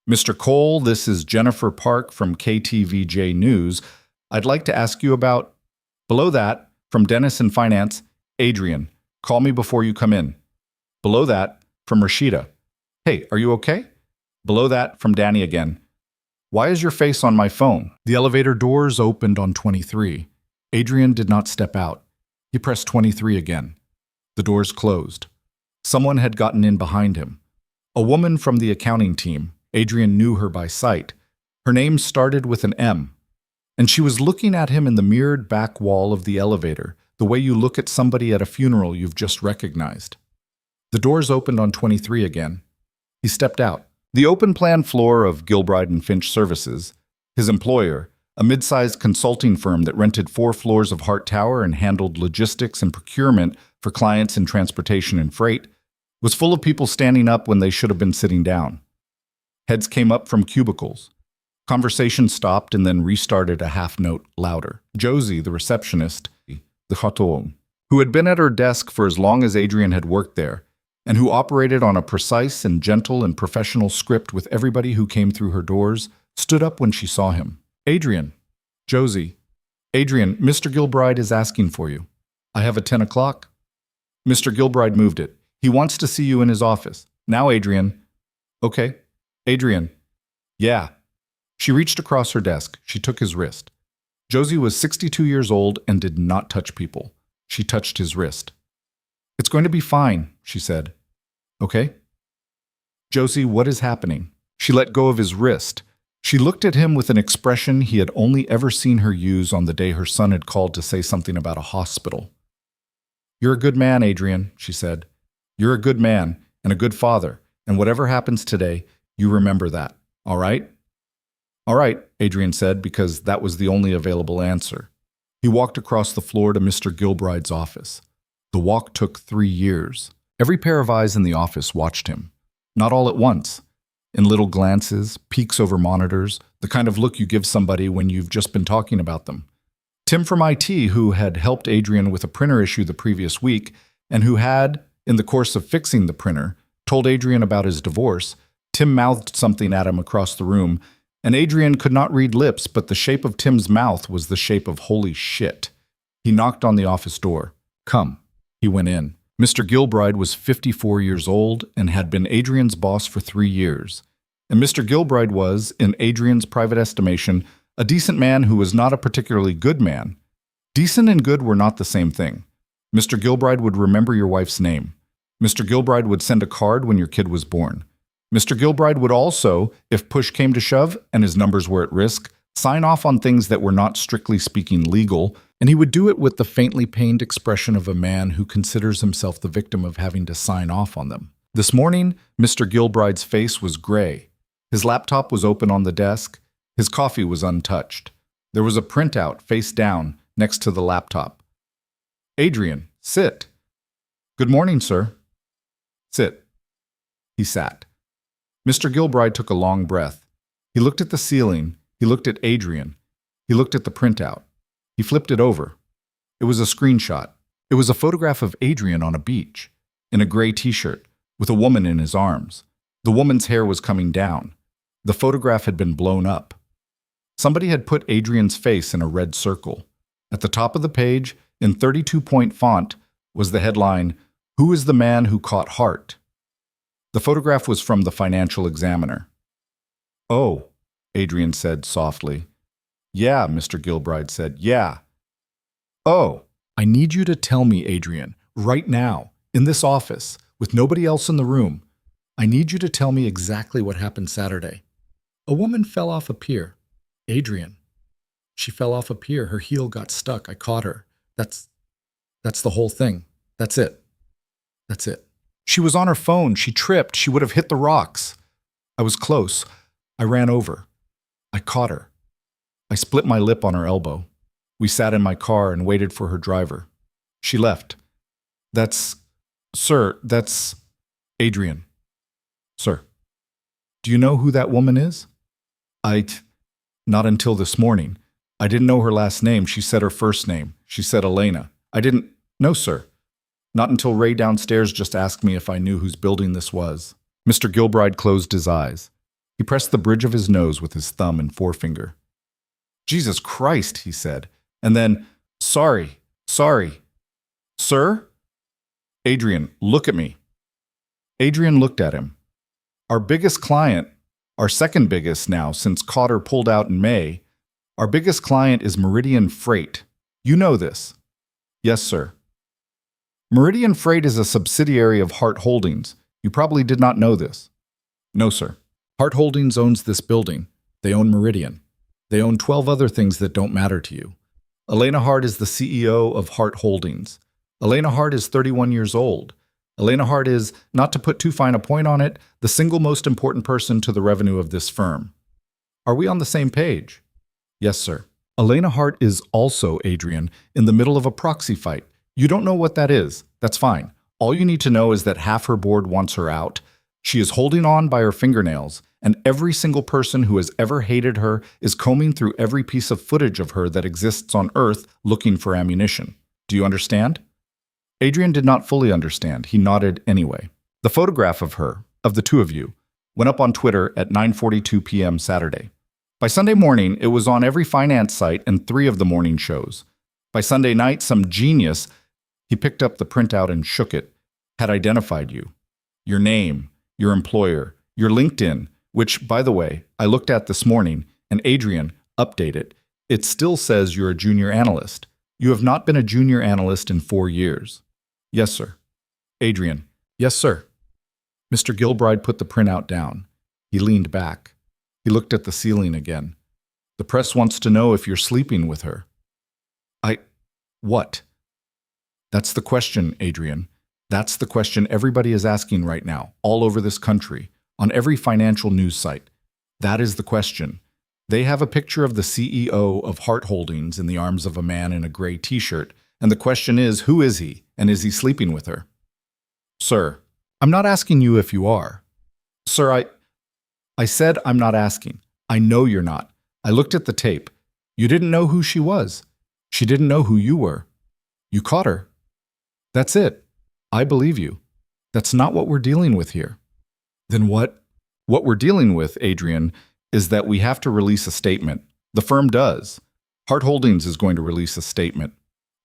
Speaker 1: Mr. Cole, this is Jennifer Park from KTVJ News. I'd like to ask you about... Below that, from Dennis in Finance, Adrian, call me before you come in. Below that, from Rashida, hey, are you okay? Below that, from Danny again, why is your face on my phone? The elevator doors opened on 23. Adrian did not step out. He pressed 23 again. The doors closed. Someone had gotten in behind him. A woman from the accounting team. Adrian knew her by sight. Her name started with an M. And she was looking at him in the mirrored back wall of the elevator, the way you look at somebody at a funeral you've just recognized. The doors opened on 23 again. He stepped out. The open-plan floor of Gilbride and Finch Services, his employer, a mid-sized consulting firm that rented 4 floors of Hart Tower and handled logistics and procurement for clients in transportation and freight, was full of people standing up when they should have been sitting down. Heads came up from cubicles. Conversation stopped and then restarted a half note louder. Josie, the receptionist, the chateau, who had been at her desk for as long as Adrian had worked there, and who operated on a precise and gentle and professional script with everybody who came through her doors, stood up when she saw him. Adrian. Josie. Adrian, Mr. Gilbride is asking for you. I have a 10 o'clock. Mr. Gilbride moved it. He wants to see you in his office. Now, Adrian. Okay. Adrian. Yeah. She reached across her desk. She took his wrist. Josie was 62 years old and did not touch people. She touched his wrist. It's going to be fine, she said. Okay? Josie, what is happening? She let go of his wrist. She looked at him with an expression he had only ever seen her use on the day her son had called to say something about a hospital. You're a good man, Adrian, she said. You're a good man and a good father, and whatever happens today, you remember that, all right? All right, Adrian said, because that was the only available answer. He walked across the floor to Mr. Gilbride's office. The walk took 3 years. Every pair of eyes in the office watched him. Not all at once. In little glances, peeks over monitors, the kind of look you give somebody when you've just been talking about them. Tim from IT, who had helped Adrian with a printer issue the previous week, and who had, in the course of fixing the printer, told Adrian about his divorce, Tim mouthed something at him across the room, and Adrian could not read lips, but the shape of Tim's mouth was the shape of holy shit. He knocked on the office door. Come. He went in. Mr. Gilbride was 54 years old and had been Adrian's boss for 3 years. And Mr. Gilbride was, in Adrian's private estimation, a decent man who was not a particularly good man. Decent and good were not the same thing. Mr. Gilbride would remember your wife's name. Mr. Gilbride would send a card when your kid was born. Mr. Gilbride would also, if push came to shove and his numbers were at risk, sign off on things that were not strictly speaking legal, and he would do it with the faintly pained expression of a man who considers himself the victim of having to sign off on them. This morning, Mr. Gilbride's face was gray. His laptop was open on the desk. His coffee was untouched. There was a printout face down next to the laptop. Adrian, sit. Good morning, sir. Sit. He sat. Mr. Gilbride took a long breath. He looked at the ceiling. He looked at Adrian. He looked at the printout. He flipped it over. It was a screenshot. It was a photograph of Adrian on a beach, in a gray t-shirt, with a woman in his arms. The woman's hair was coming down. The photograph had been blown up. Somebody had put Adrian's face in a red circle. At the top of the page, in 32-point font, was the headline, "Who is the man who caught Hart?" The photograph was from the Financial Examiner. Oh, Adrian said softly. Yeah, Mr. Gilbride said, yeah. Oh, I need you to tell me, Adrian, right now, in this office, with nobody else in the room. I need you to tell me exactly what happened Saturday. A woman fell off a pier. Adrian. She fell off a pier. Her heel got stuck. I caught her. That's the whole thing. That's it. That's it. She was on her phone. She tripped. She would have hit the rocks. I was close. I ran over. I caught her. I split my lip on her elbow. We sat in my car and waited for her driver. She left. Sir, that's Adrian. Sir. Do you know who that woman is? Not until this morning. I didn't know her last name. She said her first name. She said Elena. No, sir. Not until Ray downstairs just asked me if I knew whose building this was. Mr. Gilbride closed his eyes. He pressed the bridge of his nose with his thumb and forefinger. Jesus Christ, he said. And then, sorry. Sir? Adrian, look at me. Adrian looked at him. Our biggest client, our second biggest now since Cotter pulled out in May, our biggest client is Meridian Freight. You know this. Yes, sir. Meridian Freight is a subsidiary of Hart Holdings. You probably did not know this. No, sir. Hart Holdings owns this building. They own Meridian. They own 12 other things that don't matter to you. Elena Hart is the CEO of Hart Holdings. Elena Hart is 31 years old. Elena Hart is, not to put too fine a point on it, the single most important person to the revenue of this firm. Are we on the same page? Yes, sir. Elena Hart is also, Adrian, in the middle of a proxy fight. You don't know what that is. That's fine. All you need to know is that half her board wants her out. She is holding on by her fingernails, and every single person who has ever hated her is combing through every piece of footage of her that exists on Earth looking for ammunition. Do you understand? Adrian did not fully understand. He nodded anyway. The photograph of her, of the two of you, went up on Twitter at 9:42 p.m. Saturday. By Sunday morning, it was on every finance site and 3 of the morning shows. By Sunday night, some genius, he picked up the printout and shook it, had identified you. Your name, your employer, your LinkedIn, which, by the way, I looked at this morning, and Adrian, update it. It still says you're a junior analyst. You have not been a junior analyst in 4 years. Yes, sir. Adrian, yes, sir. Mr. Gilbride put the printout down. He leaned back. He looked at the ceiling again. The press wants to know if you're sleeping with her. What? That's the question, Adrian. That's the question everybody is asking right now, all over this country, on every financial news site. That is the question. They have a picture of the CEO of Hart Holdings in the arms of a man in a gray t-shirt, and the question is, who is he, and is he sleeping with her? Sir, I'm not asking you if you are. Sir, I said I'm not asking. I know you're not. I looked at the tape. You didn't know who she was. She didn't know who you were. You caught her. That's it. I believe you. That's not what we're dealing with here. Then what? What we're dealing with, Adrian, is that we have to release a statement. The firm does. Hart Holdings is going to release a statement.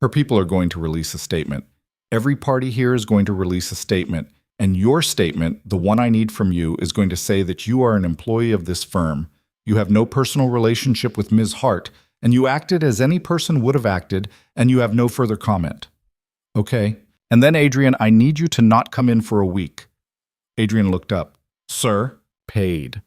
Speaker 1: Her people are going to release a statement. Every party here is going to release a statement. And your statement, the one I need from you, is going to say that you are an employee of this firm. You have no personal relationship with Ms. Hart, and you acted as any person would have acted, and you have no further comment. Okay. And then, Adrian, I need you to not come in for a week. Adrian looked up. Sir, paid.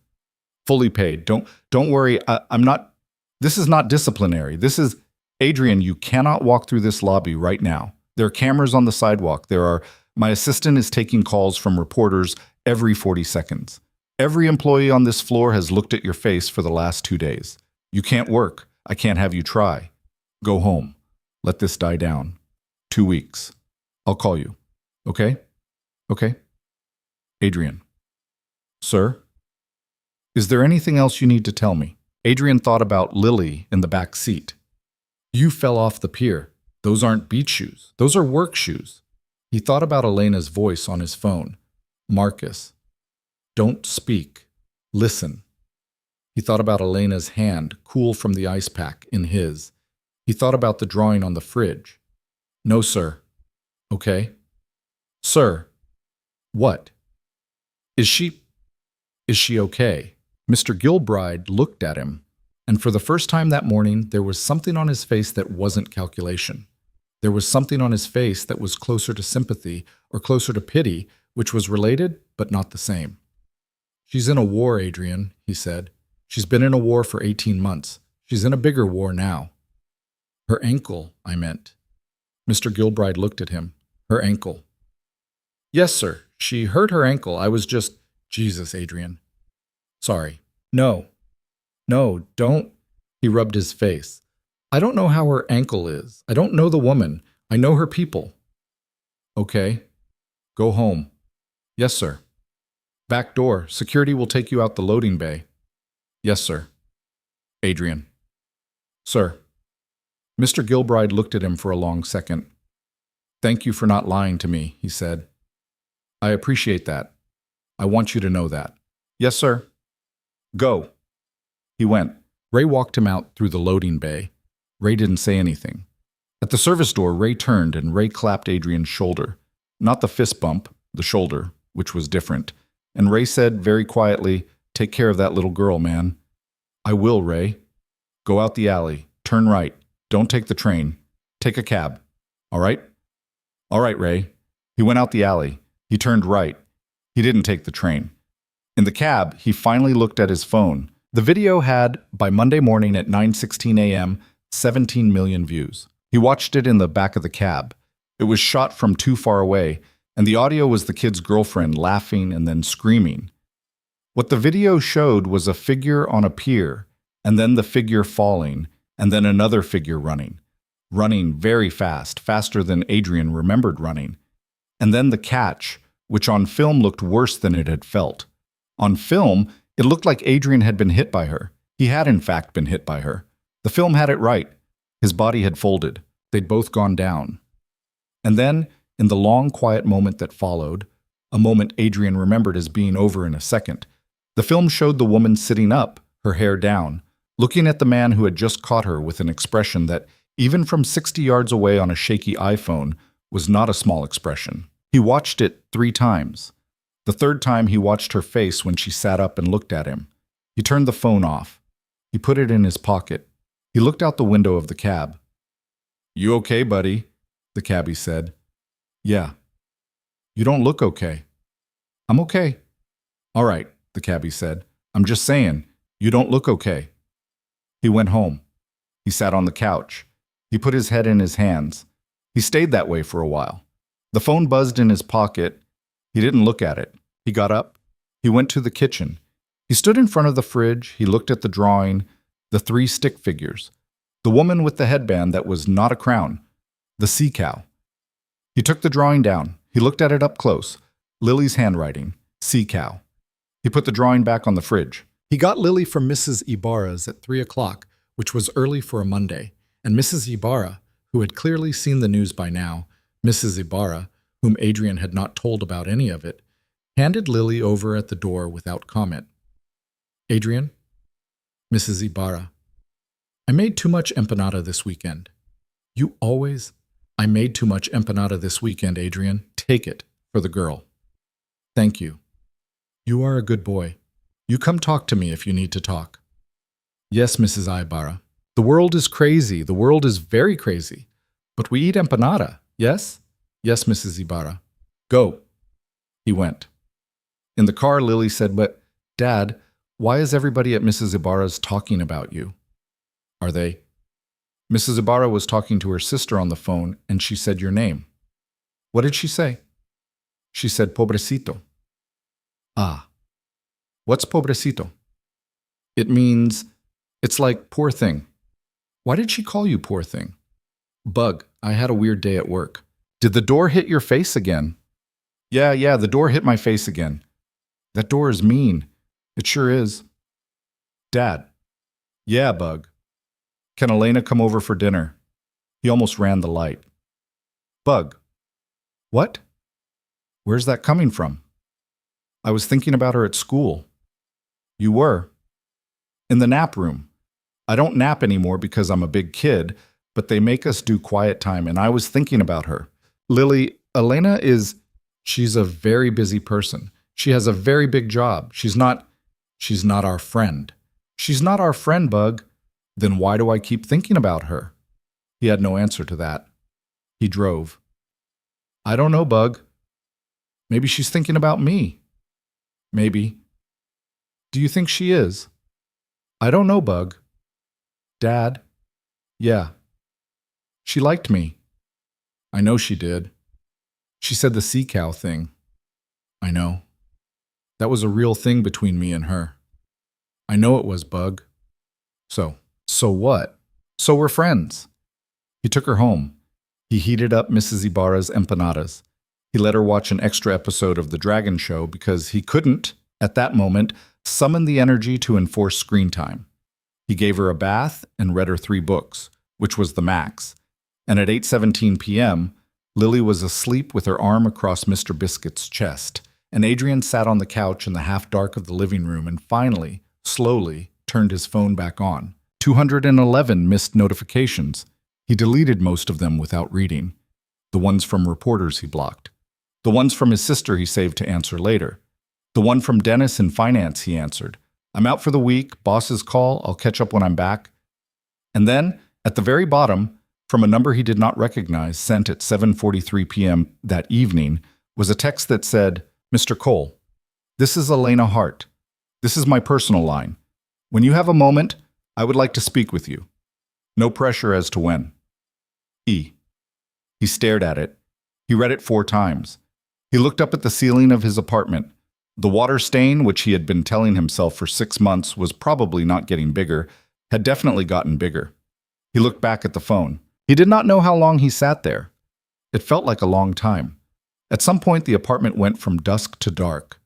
Speaker 1: Fully paid. Don't worry. I'm not. This is not disciplinary. This is, Adrian, you cannot walk through this lobby right now. There are cameras on the sidewalk. My assistant is taking calls from reporters every 40 seconds. Every employee on this floor has looked at your face for the last 2 days. You can't work. I can't have you try. Go home. Let this die down. 2 weeks. I'll call you. Okay? Okay? Adrian. Sir? Is there anything else you need to tell me? Adrian thought about Lily in the back seat. You fell off the pier. Those aren't beach shoes. Those are work shoes. He thought about Elena's voice on his phone. Marcus. Don't speak. Listen. He thought about Elena's hand, cool from the ice pack, in his. He thought about the drawing on the fridge. No, sir. Okay. Sir. What? Is she okay? Mr. Gilbride looked at him, and for the first time that morning, there was something on his face that wasn't calculation. There was something on his face that was closer to sympathy or closer to pity, which was related but not the same. She's in a war, Adrian, he said. She's been in a war for 18 months. She's in a bigger war now. Her ankle, I meant. Mr. Gilbride looked at him. Her ankle. Yes, sir. She hurt her ankle. I was just... Jesus, Adrian. Sorry. No, don't. He rubbed his face. I don't know how her ankle is. I don't know the woman. I know her people. Okay. Go home. Yes, sir. Back door. Security will take you out the loading bay. Yes, sir. Adrian. Sir. Mr. Gilbride looked at him for a long second. Thank you for not lying to me, he said. I appreciate that. I want you to know that. Yes, sir. Go. He went. Ray walked him out through the loading bay. Ray didn't say anything. At the service door, Ray turned and Ray clapped Adrian's shoulder. Not the fist bump, the shoulder, which was different. And Ray said very quietly, take care of that little girl, man. I will, Ray. Go out the alley. Turn right. Don't take the train. Take a cab. All right? All right, Ray. He went out the alley. He turned right. He didn't take the train. In the cab, he finally looked at his phone. The video had, by Monday morning at 9:16 a.m., 17 million views. He watched it in the back of the cab. It was shot from too far away, and the audio was the kid's girlfriend laughing and then screaming. What the video showed was a figure on a pier, and then the figure falling, and then another figure running very fast, faster than Adrian remembered running. And then the catch, which on film looked worse than it had felt. On film, It looked like Adrian had been hit by her. He had, in fact, been hit by her. The film had it right. His body had folded. They'd both gone down. And then, in the long, quiet moment that followed, a moment Adrian remembered as being over in a second, the film showed the woman sitting up, her hair down, looking at the man who had just caught her with an expression that, even from 60 yards away on a shaky iPhone, was not a small expression. He watched it 3 times. The third time he watched her face when she sat up and looked at him. He turned the phone off. He put it in his pocket. He looked out the window of the cab. "You okay, buddy?" the cabbie said. "Yeah." "You don't look okay." "I'm okay." "All right," the cabbie said. "I'm just saying, you don't look okay." He went home. He sat on the couch. He put his head in his hands. He stayed that way for a while. The phone buzzed in his pocket. He didn't look at it. He got up. He went to the kitchen. He stood in front of the fridge. He looked at the drawing, the 3 stick figures, the woman with the headband that was not a crown, the sea cow. He took the drawing down. He looked at it up close. Lily's handwriting, sea cow. He put the drawing back on the fridge. He got Lily from Mrs. Ibarra's at 3 o'clock, which was early for a Monday, and Mrs. Ibarra, who had clearly seen the news by now, Mrs. Ibarra, whom Adrian had not told about any of it, handed Lily over at the door without comment. "Adrian?" "Mrs. Ibarra." "I made too much empanada this weekend." "You always—" "I made too much empanada this weekend, Adrian. Take it, for the girl." "Thank you." "You are a good boy. You come talk to me if you need to talk." "Yes, Mrs. Ibarra. The world is crazy. The world is very crazy. But we eat empanada, yes?" "Yes, Mrs. Ibarra." "Go." He went. In the car, Lily said, "But, Dad, why is everybody at Mrs. Ibarra's talking about you?" "Are they?" "Mrs. Ibarra was talking to her sister on the phone, and she said your name." "What did she say?" "She said pobrecito." "Ah. What's pobrecito?" "It means, it's like poor thing." "Why did she call you poor thing?" "Bug, I had a weird day at work." "Did the door hit your face again?" Yeah, the door hit my face again." "That door is mean." "It sure is." "Dad." "Yeah, Bug." "Can Elena come over for dinner?" He almost ran the light. "Bug." "What?" "Where's that coming from?" "I was thinking about her at school." "You were?" "In the nap room. I don't nap anymore because I'm a big kid, but they make us do quiet time, and I was thinking about her. Lily, Elena she's a very busy person. She has a very big job. She's not our friend." "She's not our friend, Bug." "Then why do I keep thinking about her?" He had no answer to that. He drove. "I don't know, Bug. Maybe she's thinking about me." "Maybe." "Do you think she is?" "I don't know, Bug." "Dad?" "Yeah." "She liked me." "I know she did." "She said the sea cow thing." "I know. That was a real thing between me and her." "I know it was, Bug." So what? So we're friends." He took her home. He heated up Mrs. Ibarra's empanadas. He let her watch an extra episode of The Dragon Show because he couldn't, at that moment, summon the energy to enforce screen time. He gave her a bath and read her 3 books, which was the max. And at 8:17 p.m., Lily was asleep with her arm across Mr. Biscuit's chest, and Adrian sat on the couch in the half-dark of the living room and finally, slowly, turned his phone back on. 211 missed notifications. He deleted most of them without reading. The ones from reporters he blocked. The ones from his sister he saved to answer later. The one from Dennis in finance he answered. "I'm out for the week, boss's call, I'll catch up when I'm back." And then, at the very bottom, from a number he did not recognize, sent at 7:43 p.m. that evening, was a text that said, "Mr. Cole, this is Elena Hart. This is my personal line. When you have a moment, I would like to speak with you. No pressure as to when. E." He stared at it. He read it 4 times. He looked up at the ceiling of his apartment. The water stain, which he had been telling himself for 6 months was probably not getting bigger, had definitely gotten bigger. He looked back at the phone. He did not know how long he sat there. It felt like a long time. At some point, the apartment went from dusk to dark.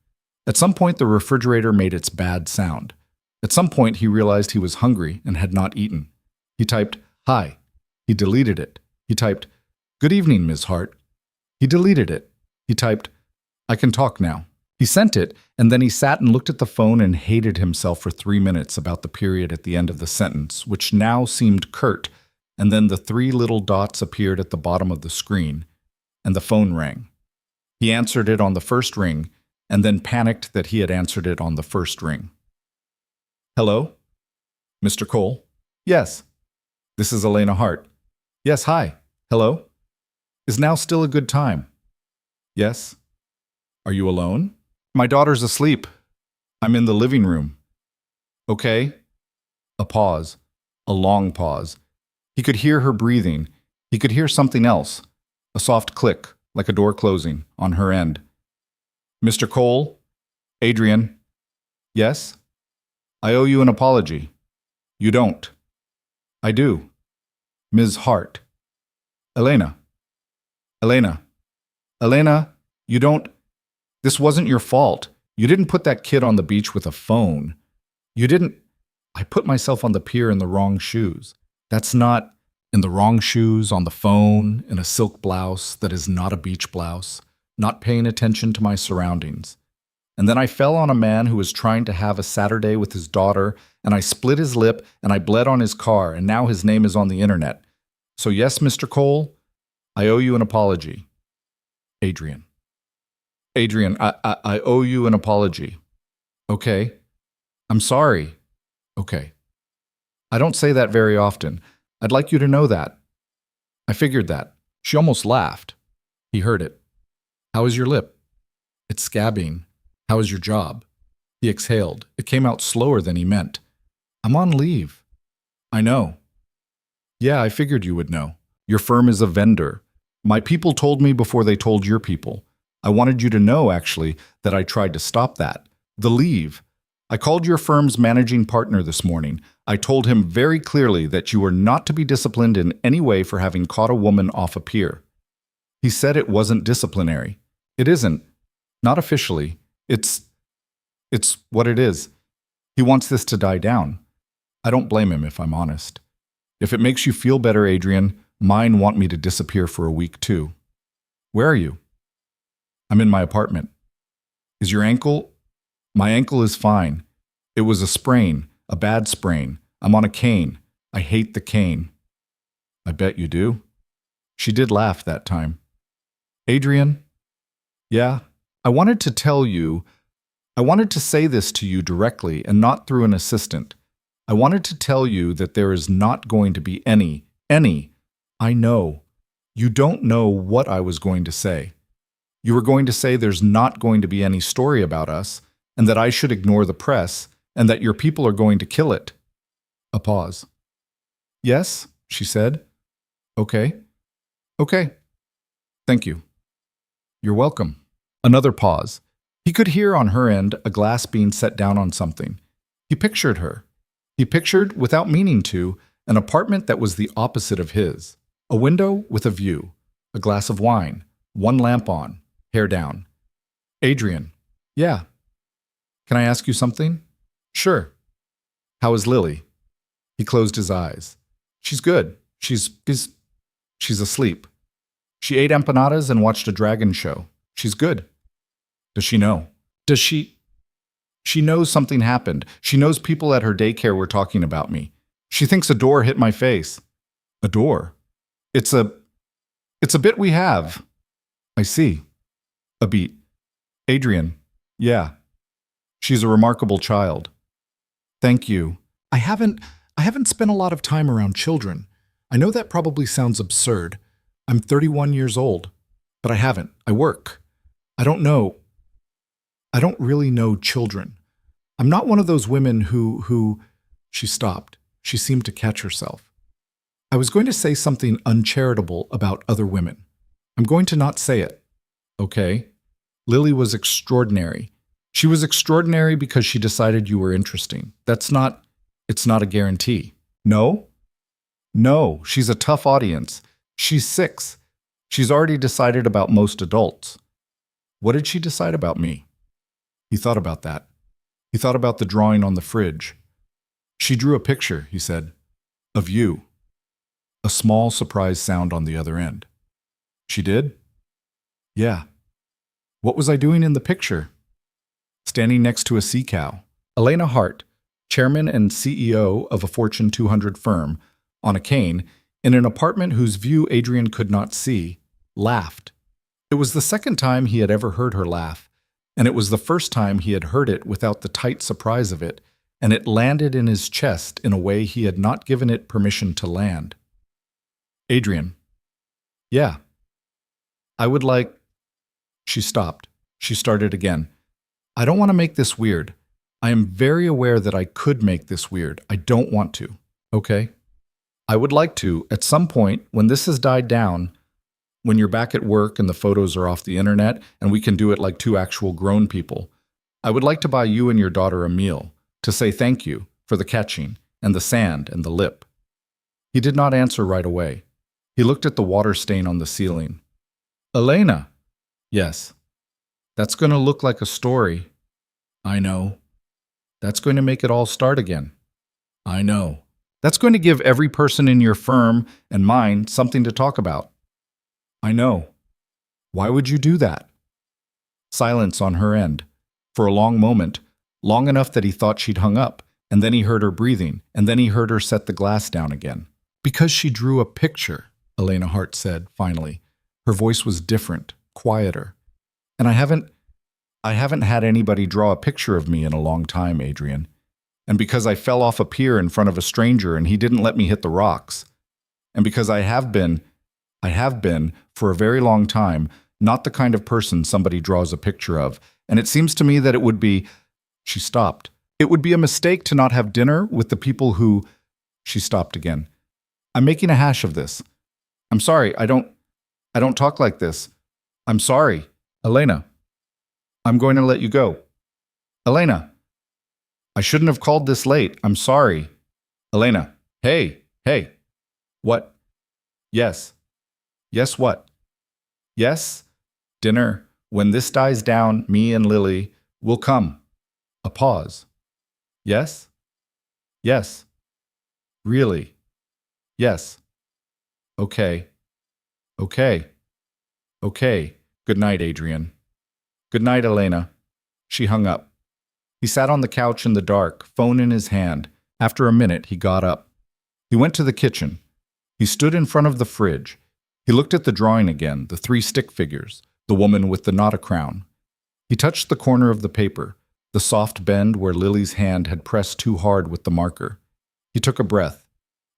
Speaker 1: At some point, the refrigerator made its bad sound. At some point, he realized he was hungry and had not eaten. He typed, "Hi." He deleted it. He typed, "Good evening, Ms. Hart." He deleted it. He typed, "I can talk now." He sent it, and then he sat and looked at the phone and hated himself for 3 minutes about the period at the end of the sentence, which now seemed curt, and then the 3 little dots appeared at the bottom of the screen, and the phone rang. He answered it on the first ring, and then panicked that he had answered it on the first ring. "Hello? Mr. Cole?" "Yes." "This is Elena Hart." "Yes, hi. Hello? Is now still a good time?" "Yes." "Are you alone?" "My daughter's asleep. I'm in the living room." "Okay." A pause. A long pause. He could hear her breathing. He could hear something else. A soft click, like a door closing, on her end. "Mr. Cole? Adrian?" "Yes?" "I owe you an apology." "You don't." "I do." "Ms. Hart." "Elena." "Elena. Elena, you don't. This wasn't your fault. You didn't put that kid on the beach with a phone. You didn't. I put myself on the pier in the wrong shoes. That's not in the wrong shoes, on the phone, in a silk blouse that is not a beach blouse, not paying attention to my surroundings. And then I fell on a man who was trying to have a Saturday with his daughter, and I split his lip, and I bled on his car, and now his name is on the internet. So yes, Mr. Cole, I owe you an apology. Adrian. "Adrian, I owe you an apology." "Okay. I'm sorry." "Okay. I don't say that very often. I'd like you to know that." "I figured that." She almost laughed. He heard it. "How is your lip?" "It's scabbing." "How is your job?" He exhaled. It came out slower than he meant. "I'm on leave." "I know." "Yeah, I figured you would know. Your firm is a vendor. My people told me before they told your people. I wanted you to know, actually, that I tried to stop that. The leave. I called your firm's managing partner this morning. I told him very clearly that you were not to be disciplined in any way for having caught a woman off a pier. He said it wasn't disciplinary. It isn't. Not officially. It's what it is. He wants this to die down. I don't blame him, if I'm honest. If it makes you feel better, Adrian, mine want me to disappear for a week too. Where are you? I'm in my apartment. Is your ankle? My ankle is fine. It was a sprain, a bad sprain. I'm on a cane. I hate the cane. I bet you do. She did laugh that time. Adrian? Yeah, I wanted to say this to you directly and not through an assistant. I wanted to tell you that there is not going to be any. I know. You don't know what I was going to say. You were going to say there's not going to be any story about us, and that I should ignore the press, and that your people are going to kill it. A pause. Yes, she said. Okay. Okay. Thank you. You're welcome. Another pause. He could hear on her end a glass being set down on something. He pictured her. He pictured, without meaning to, an apartment that was the opposite of his. A window with a view, a glass of wine, one lamp on, hair down. Adrian. Yeah. Can I ask you something? Sure. How is Lily? He closed his eyes. She's good. She's asleep. She ate empanadas and watched a dragon show. She's good. Does she know? She knows something happened. She knows people at her daycare were talking about me. She thinks a door hit my face. A door? It's a bit we have. I see. A beat. Adrian. Yeah. She's a remarkable child. Thank you. I haven't spent a lot of time around children. I know that probably sounds absurd. I'm 31 years old, but I haven't. I work. I don't really know children. I'm not one of those women who... She stopped. She seemed to catch herself. I was going to say something uncharitable about other women. I'm going to not say it. Okay? Lily was extraordinary. She was extraordinary because she decided you were interesting. It's not a guarantee. No? No, she's a tough audience. She's 6. She's already decided about most adults. What did she decide about me? He thought about that. He thought about the drawing on the fridge. She drew a picture, he said, of you. A small surprised sound on the other end. She did? Yeah. What was I doing in the picture? Standing next to a sea cow. Elena Hart, chairman and CEO of a Fortune 200 firm, on a cane, in an apartment whose view Adrian could not see, laughed. It was the second time he had ever heard her laugh, and it was the first time he had heard it without the tight surprise of it, and it landed in his chest in a way he had not given it permission to land. Adrian. Yeah. I would like... She stopped. She started again. I don't want to make this weird. I am very aware that I could make this weird. I don't want to. Okay? I would like to, at some point, when this has died down, when you're back at work and the photos are off the internet and we can do it like two actual grown people, I would like to buy you and your daughter a meal, to say thank you for the catching and the sand and the lip. He did not answer right away. He looked at the water stain on the ceiling. Elena. Yes. That's going to look like a story. I know. That's going to make it all start again. I know. That's going to give every person in your firm and mine something to talk about. I know. Why would you do that? Silence on her end. For a long moment, long enough that he thought she'd hung up, and then he heard her breathing, and then he heard her set the glass down again. Because she drew a picture, Elena Hart said, finally. Her voice was different, quieter. And I haven't had anybody draw a picture of me in a long time, Adrian. And because I fell off a pier in front of a stranger and he didn't let me hit the rocks. And because I have been, for a very long time, not the kind of person somebody draws a picture of. And it seems to me that it would be... She stopped. It would be a mistake to not have dinner with the people who... She stopped again. I'm making a hash of this. I'm sorry, I don't talk like this. I'm sorry. Elena. I'm going to let you go. Elena. I shouldn't have called this late. I'm sorry. Elena. Hey. What? Yes. Yes, what? Yes. Dinner. When this dies down, me and Lily will come. A pause. Yes? Yes. Really? Yes. Okay. Okay. Good night, Adrian. Good night, Elena. She hung up. He sat on the couch in the dark, phone in his hand. After a minute, he got up. He went to the kitchen. He stood in front of the fridge. He looked at the drawing again, the 3 stick figures, the woman with the not a crown. He touched the corner of the paper, the soft bend where Lily's hand had pressed too hard with the marker. He took a breath.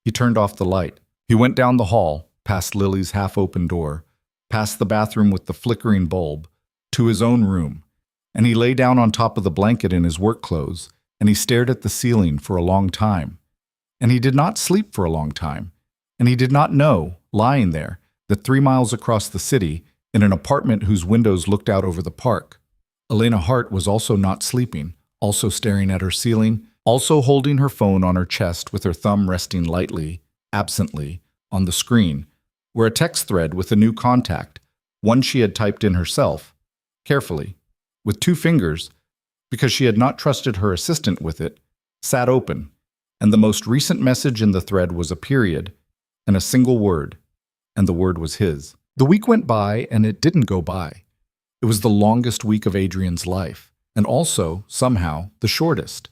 Speaker 1: He turned off the light. He went down the hall, past Lily's half-open door, past the bathroom with the flickering bulb, to his own room, and he lay down on top of the blanket in his work clothes, and he stared at the ceiling for a long time. And he did not sleep for a long time, and he did not know, lying there, that 3 miles across the city, in an apartment whose windows looked out over the park, Elena Hart was also not sleeping, also staring at her ceiling, also holding her phone on her chest with her thumb resting lightly, absently, on the screen, where a text thread with a new contact, one she had typed in herself, carefully, with 2 fingers, because she had not trusted her assistant with it, sat open, and the most recent message in the thread was a period and a single word, and the word was his. The week went by, and it didn't go by. It was the longest week of Adrian's life, and also, somehow, the shortest.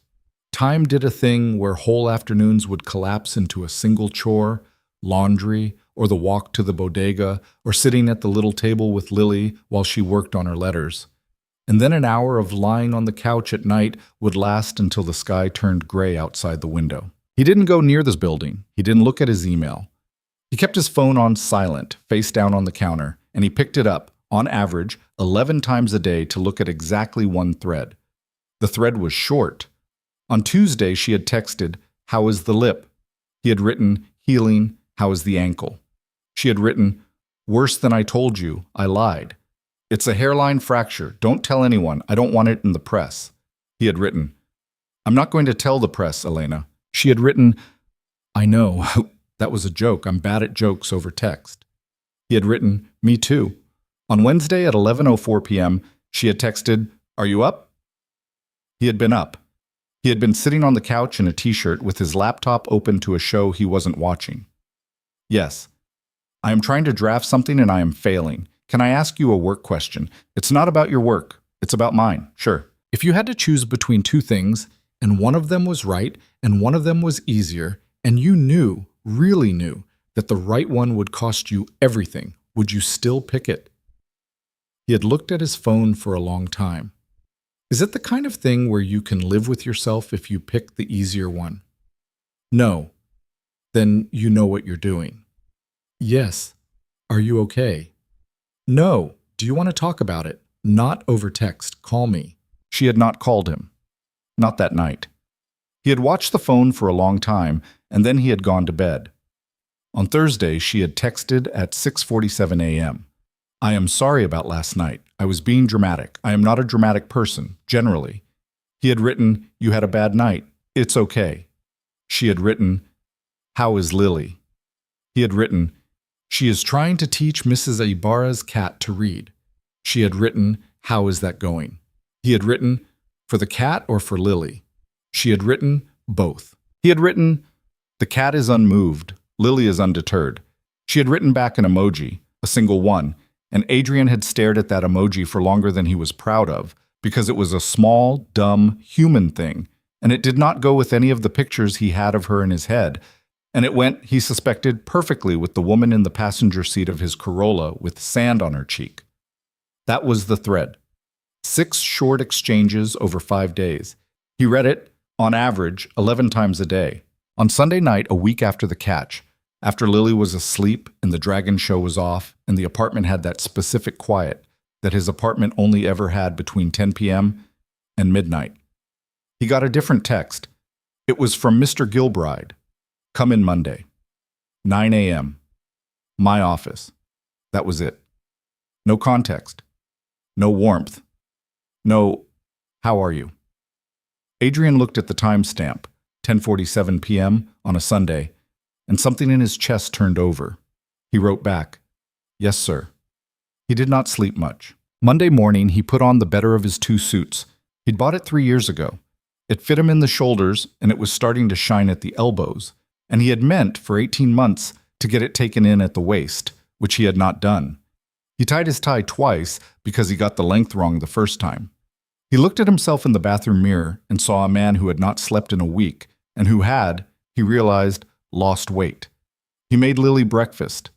Speaker 1: Time did a thing where whole afternoons would collapse into a single chore, laundry, or the walk to the bodega, or sitting at the little table with Lily while she worked on her letters. And then an hour of lying on the couch at night would last until the sky turned gray outside the window. He didn't go near this building. He didn't look at his email. He kept his phone on silent, face down on the counter, and he picked it up, on average, 11 times a day to look at exactly one thread. The thread was short. On Tuesday, she had texted, "How is the lip?" He had written, "Healing, how is the ankle?" She had written, "Worse than I told you, I lied. It's a hairline fracture. Don't tell anyone. I don't want it in the press." He had written, "I'm not going to tell the press, Elena." She had written, "I know. That was a joke. I'm bad at jokes over text." He had written, "Me too." On Wednesday at 11:04 p.m., she had texted, "Are you up?" He had been up. He had been sitting on the couch in a t-shirt with his laptop open to a show he wasn't watching. Yes. I am trying to draft something and I am failing. Can I ask you a work question? It's not about your work. It's about mine. Sure. If you had to choose between two things, and one of them was right and one of them was easier, and you knew, really knew, that the right one would cost you everything, would you still pick it? He had looked at his phone for a long time. Is it the kind of thing where you can live with yourself if you pick the easier one? No. Then you know what you're doing. Yes. Are you okay? No. Do you want to talk about it? Not over text. Call me. She had not called him. Not that night. He had watched the phone for a long time, and then he had gone to bed. On Thursday, she had texted at 6:47 a.m. I am sorry about last night. I was being dramatic. I am not a dramatic person, generally. He had written, you had a bad night. It's okay. She had written, how is Lily? He had written, she is trying to teach Mrs. Ibarra's cat to read. She had written, how is that going? He had written, for the cat or for Lily? She had written, both. He had written, the cat is unmoved. Lily is undeterred. She had written back an emoji, a single one, and Adrian had stared at that emoji for longer than he was proud of, because it was a small, dumb, human thing, and it did not go with any of the pictures he had of her in his head, and it went, he suspected, perfectly with the woman in the passenger seat of his Corolla with sand on her cheek. That was the thread. 6 short exchanges over 5 days. He read it, on average, 11 times a day. On Sunday night, a week after the catch, after Lily was asleep and the dragon show was off and the apartment had that specific quiet that his apartment only ever had between 10 p.m. and midnight, he got a different text. It was from Mr. Gilbride. Come in Monday. 9 a.m. My office. That was it. No context. No warmth. No, how are you? Adrian looked at the timestamp, 10:47 p.m. on a Sunday, and something in his chest turned over. He wrote back, yes, sir. He did not sleep much. Monday morning, he put on the better of his 2 suits. He'd bought it 3 years ago. It fit him in the shoulders, and it was starting to shine at the elbows, and he had meant for 18 months to get it taken in at the waist, which he had not done. He tied his tie twice because he got the length wrong the first time. He looked at himself in the bathroom mirror and saw a man who had not slept in a week and who had, he realized, lost weight. He made Lily breakfast.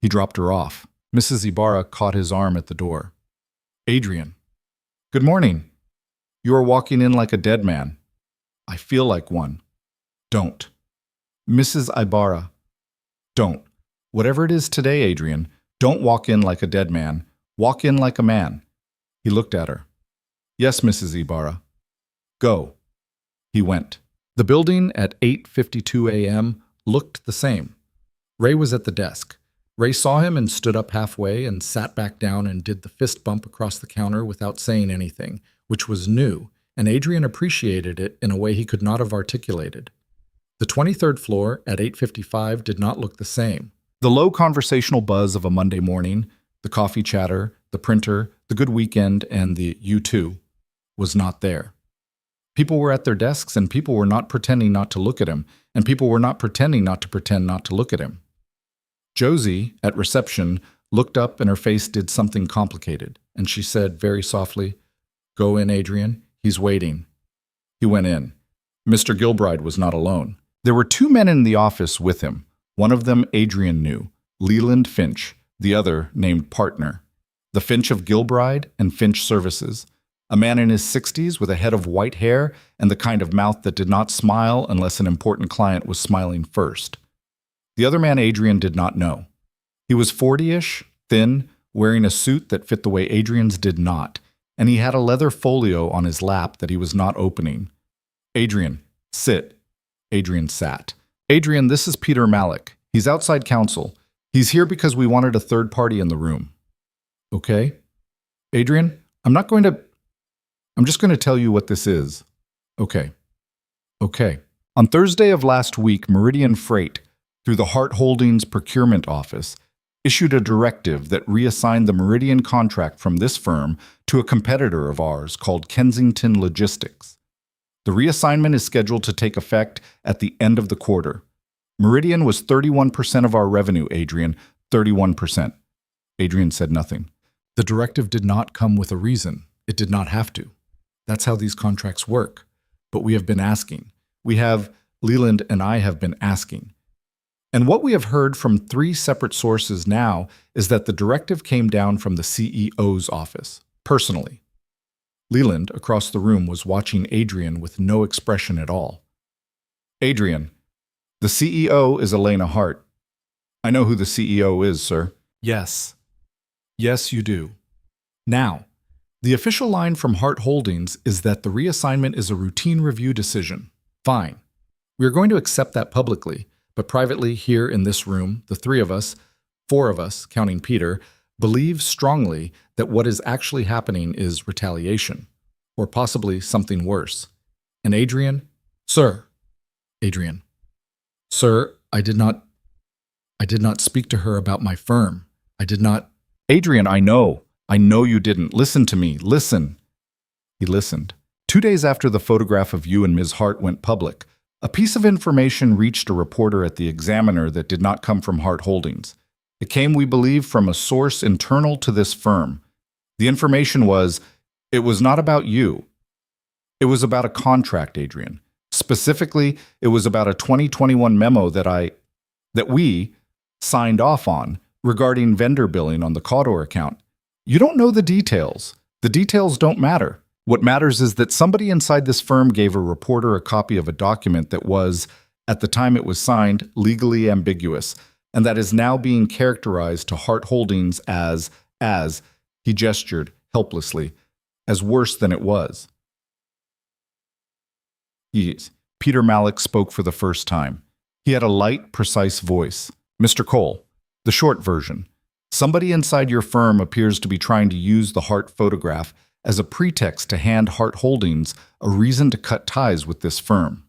Speaker 1: He dropped her off. Mrs. Ibarra caught his arm at the door. Adrian. Good morning. You are walking in like a dead man. I feel like one. Don't. Mrs. Ibarra. Don't. Whatever it is today, Adrian, don't walk in like a dead man. Walk in like a man. He looked at her. Yes, Mrs. Ibarra. Go. He went. The building at 8:52 a.m. looked the same. Ray was at the desk. Ray saw him and stood up halfway and sat back down and did the fist bump across the counter without saying anything, which was new, and Adrian appreciated it in a way he could not have articulated. The 23rd floor at 8:55 did not look the same. The low conversational buzz of a Monday morning, the coffee chatter, the printer, the good weekend, and the you too was not there. People were at their desks, and people were not pretending not to look at him, and people were not pretending not to pretend not to look at him. Josie, at reception, looked up and her face did something complicated, and she said very softly, Go in, Adrian. He's waiting. He went in. Mr. Gilbride was not alone. There were 2 men in the office with him. One of them Adrian knew, Leland Finch, the other named Partner. The Finch of Gilbride and Finch Services, a man in his 60s with a head of white hair and the kind of mouth that did not smile unless an important client was smiling first. The other man Adrian did not know. He was 40-ish, thin, wearing a suit that fit the way Adrian's did not, and he had a leather folio on his lap that he was not opening. Adrian, sit. Adrian sat. Adrian, this is Peter Malik. He's outside counsel. He's here because we wanted a third party in the room. Okay? Adrian, I'm just going to tell you what this is. Okay. Okay. On Thursday of last week, Meridian Freight, through the Hart Holdings procurement office, issued a directive that reassigned the Meridian contract from this firm to a competitor of ours called Kensington Logistics. The reassignment is scheduled to take effect at the end of the quarter. Meridian was 31% of our revenue, Adrian. 31%. Adrian said nothing. The directive did not come with a reason. It did not have to. That's how these contracts work. But we have been asking. Leland and I have been asking. And what we have heard from 3 separate sources now is that the directive came down from the CEO's office, personally. Leland, across the room, was watching Adrian with no expression at all. Adrian, the CEO is Elena Hart. I know who the CEO is, sir. Yes. Yes, you do. Now, the official line from Hart Holdings is that the reassignment is a routine review decision. Fine. We are going to accept that publicly, but privately here in this room, the 3 of us, 4 of us, counting Peter, believe strongly that what is actually happening is retaliation, or possibly something worse. And Adrian? Sir. Adrian. Sir, I did not speak to her about my firm. I did not. Adrian, I know you didn't. Listen to me. Listen. He listened. 2 days after the photograph of you and Ms. Hart went public, a piece of information reached a reporter at the Examiner that did not come from Hart Holdings. It came, we believe, from a source internal to this firm. The information was, it was not about you. It was about a contract, Adrian. Specifically, it was about a 2021 memo that we signed off on regarding vendor billing on the Cawdor account. You don't know the details. The details don't matter. What matters is that somebody inside this firm gave a reporter a copy of a document that was, at the time it was signed, legally ambiguous, and that is now being characterized to Hart Holdings as, he gestured helplessly, as worse than it was. Peter Malik spoke for the first time. He had a light, precise voice. Mr. Cole, the short version. Somebody inside your firm appears to be trying to use the Hart photograph as a pretext to hand Hart Holdings a reason to cut ties with this firm.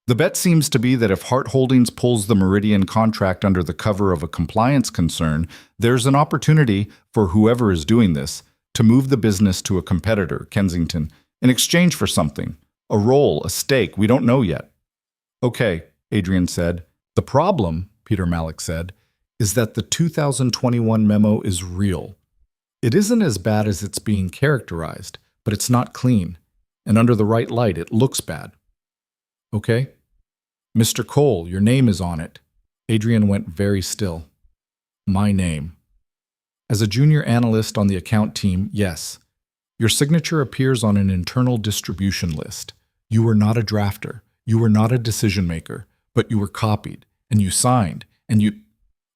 Speaker 1: The bet seems to be that if Hart Holdings pulls the Meridian contract under the cover of a compliance concern, there's an opportunity for whoever is doing this to move the business to a competitor, Kensington, in exchange for something. A role, a stake, we don't know yet. Okay, Adrian said. The problem, Peter Malik said, is that the 2021 memo is real. It isn't as bad as it's being characterized, but it's not clean. And under the right light, it looks bad. Okay? Mr. Cole, your name is on it. Adrian went very still. My name. As a junior analyst on the account team, yes. Your signature appears on an internal distribution list. You were not a drafter. You were not a decision maker, but you were copied, and you signed, and you...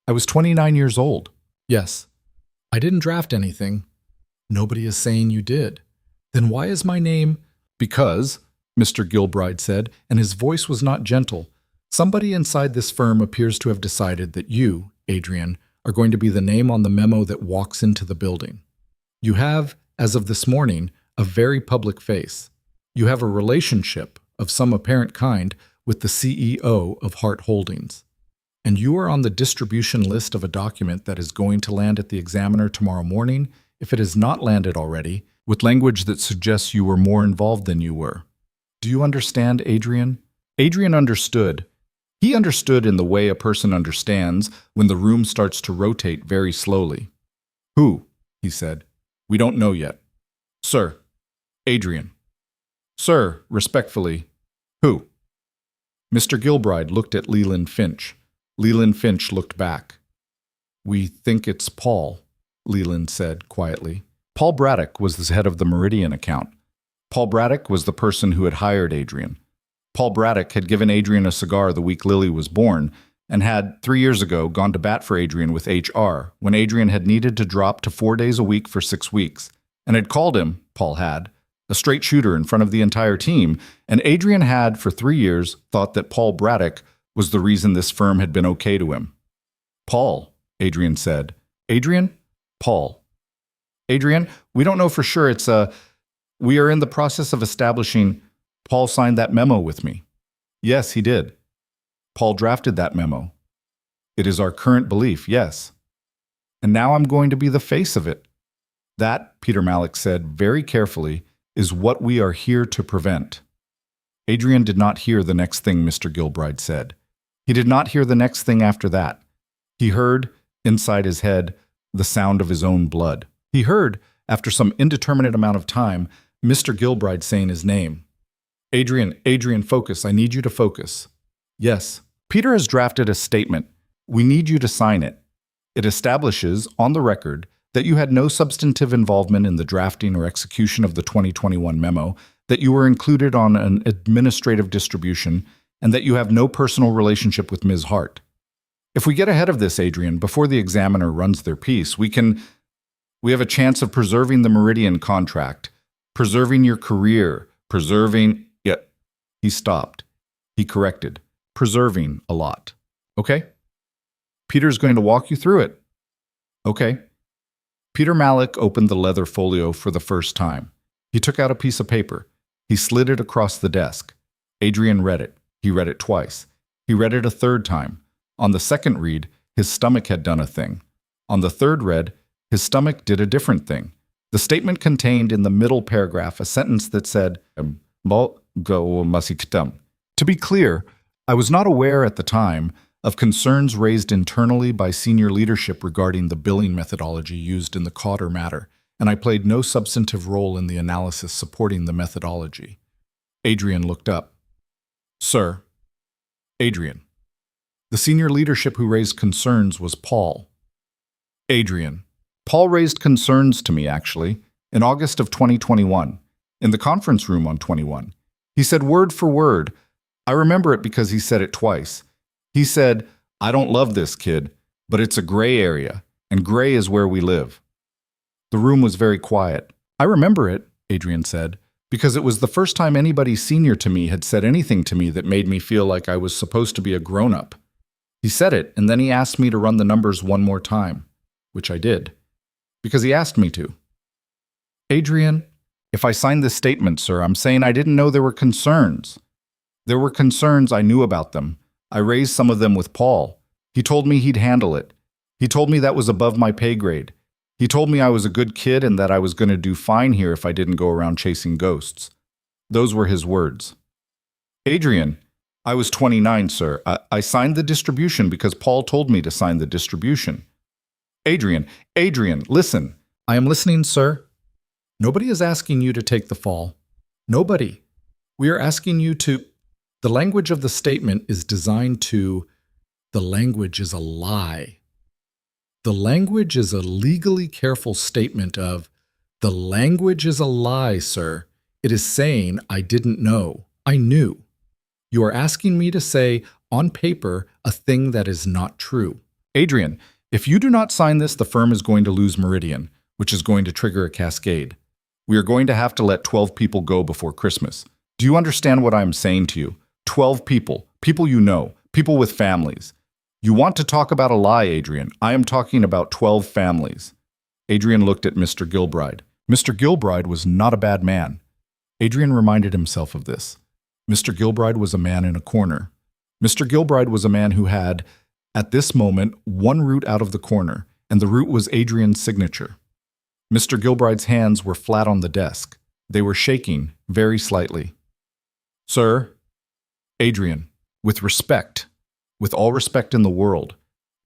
Speaker 1: I was 29 years old. Yes. I didn't draft anything. Nobody is saying you did. Then why is my name? Because, Mr. Gilbride said, and his voice was not gentle, somebody inside this firm appears to have decided that you, Adrian, are going to be the name on the memo that walks into the building. You have, as of this morning, a very public face. You have a relationship of some apparent kind with the CEO of Hart Holdings. And you are on the distribution list of a document that is going to land at the Examiner tomorrow morning, if it has not landed already, with language that suggests you were more involved than you were. Do you understand, Adrian? Adrian understood. He understood in the way a person understands when the room starts to rotate very slowly. Who? He said. We don't know yet. Sir. Adrian. Sir, respectfully. Who? Mr. Gilbride looked at Leland Finch. Leland Finch looked back. We think it's Paul, Leland said quietly. Paul Braddock was the head of the Meridian account. Paul Braddock was the person who had hired Adrian. Paul Braddock had given Adrian a cigar the week Lily was born and had, 3 years ago, gone to bat for Adrian with HR when Adrian had needed to drop to 4 days a week for 6 weeks, and had called him, Paul had, a straight shooter in front of the entire team, and Adrian had, for 3 years, thought that Paul Braddock was the reason this firm had been okay to him. Paul, Adrian said. Adrian? Paul. Adrian, we don't know for sure. We are in the process of establishing. Paul signed that memo with me. Yes, he did. Paul drafted that memo. It is our current belief, yes. And now I'm going to be the face of it. That, Peter Malik said very carefully, is what we are here to prevent. Adrian did not hear the next thing Mr. Gilbride said. He did not hear the next thing after that. He heard, inside his head, the sound of his own blood. He heard, after some indeterminate amount of time, Mr. Gilbride saying his name. Adrian, Adrian, focus. I need you to focus. Yes. Peter has drafted a statement. We need you to sign it. It establishes, on the record, that you had no substantive involvement in the drafting or execution of the 2021 memo, that you were included on an administrative distribution, and that you have no personal relationship with Ms. Hart. If we get ahead of this, Adrian, before the examiner runs their piece, we have a chance of preserving the Meridian contract, preserving your career, preserving... Yet, he stopped. He corrected. Preserving a lot. Okay? Peter's going to walk you through it. Okay. Peter Malik opened the leather folio for the first time. He took out a piece of paper. He slid it across the desk. Adrian read it. He read it twice. He read it a third time. On the second read, his stomach had done a thing. On the third read, his stomach did a different thing. The statement contained in the middle paragraph a sentence that said, To be clear, I was not aware at the time of concerns raised internally by senior leadership regarding the billing methodology used in the Cotter matter, and I played no substantive role in the analysis supporting the methodology. Adrian looked up. Sir, Adrian. The senior leadership who raised concerns was Paul. Adrian. Paul raised concerns to me, actually, in August of 2021, in the conference room on 21. He said word for word. I remember it because he said it twice. He said, I don't love this kid, but it's a gray area, and gray is where we live. The room was very quiet. I remember it, Adrian said, because it was the first time anybody senior to me had said anything to me that made me feel like I was supposed to be a grown-up. He said it, and then he asked me to run the numbers one more time, which I did, because he asked me to. Adrian, if I signed this statement, sir, I'm saying I didn't know there were concerns. There were concerns, I knew about them. I raised some of them with Paul. He told me he'd handle it. He told me that was above my pay grade. He told me I was a good kid and that I was going to do fine here if I didn't go around chasing ghosts. Those were his words. Adrian, I was 29, sir. I signed the distribution because Paul told me to sign the distribution. Adrian, listen. I am listening, sir. Nobody is asking you to take the fall. Nobody. We are asking you to... The language of the statement is designed to... The language is a lie. The language is a legally careful statement of, the language is a lie, sir. It is saying, I didn't know. I knew. You are asking me to say, on paper, a thing that is not true. Adrian, if you do not sign this, the firm is going to lose Meridian, which is going to trigger a cascade. We are going to have to let 12 people go before Christmas. Do you understand what I am saying to you? 12 people. People you know. People with families. You want to talk about a lie, Adrian. I am talking about 12 families. Adrian looked at Mr. Gilbride. Mr. Gilbride was not a bad man. Adrian reminded himself of this. Mr. Gilbride was a man in a corner. Mr. Gilbride was a man who had, at this moment, one root out of the corner, and the root was Adrian's signature. Mr. Gilbride's hands were flat on the desk. They were shaking, very slightly. Sir, Adrian, with respect, with all respect in the world,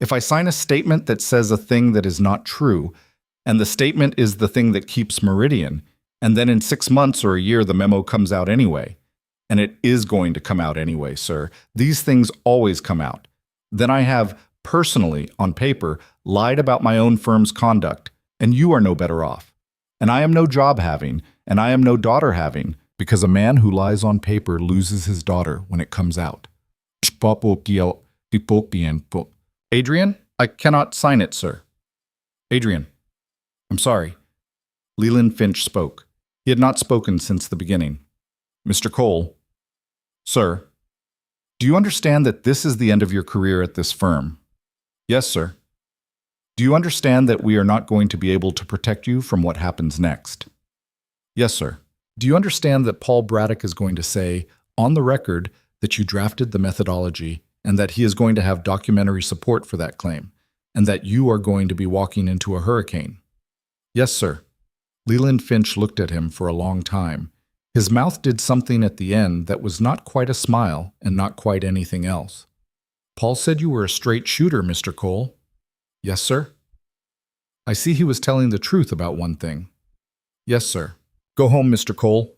Speaker 1: if I sign a statement that says a thing that is not true, and the statement is the thing that keeps Meridian, and then in 6 months or a year the memo comes out anyway, and it is going to come out anyway, sir, these things always come out, then I have, personally, on paper, lied about my own firm's conduct, and you are no better off. And I am no job having, and I am no daughter having, because a man who lies on paper loses his daughter when it comes out. Adrian, I cannot sign it, sir. Adrian, I'm sorry. Leland Finch spoke. He had not spoken since the beginning. Mr. Cole, sir, do you understand that this is the end of your career at this firm? Yes, sir. Do you understand that we are not going to be able to protect you from what happens next? Yes, sir. Do you understand that Paul Braddock is going to say, on the record, that you drafted the methodology and that he is going to have documentary support for that claim, and that you are going to be walking into a hurricane? Yes, sir. Leland Finch looked at him for a long time. His mouth did something at the end that was not quite a smile and not quite anything else. Paul said you were a straight shooter, Mr. Cole. Yes, sir. I see he was telling the truth about one thing. Yes, sir. Go home, Mr. Cole.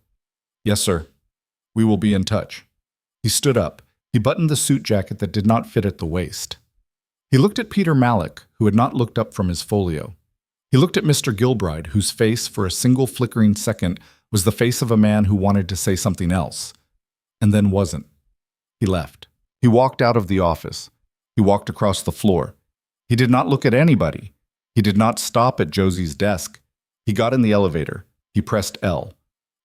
Speaker 1: Yes, sir. We will be in touch. He stood up. He buttoned the suit jacket that did not fit at the waist. He looked at Peter Malik, who had not looked up from his folio. He looked at Mr. Gilbride, whose face, for a single flickering second, was the face of a man who wanted to say something else, and then wasn't. He left. He walked out of the office. He walked across the floor. He did not look at anybody. He did not stop at Josie's desk. He got in the elevator. He pressed L.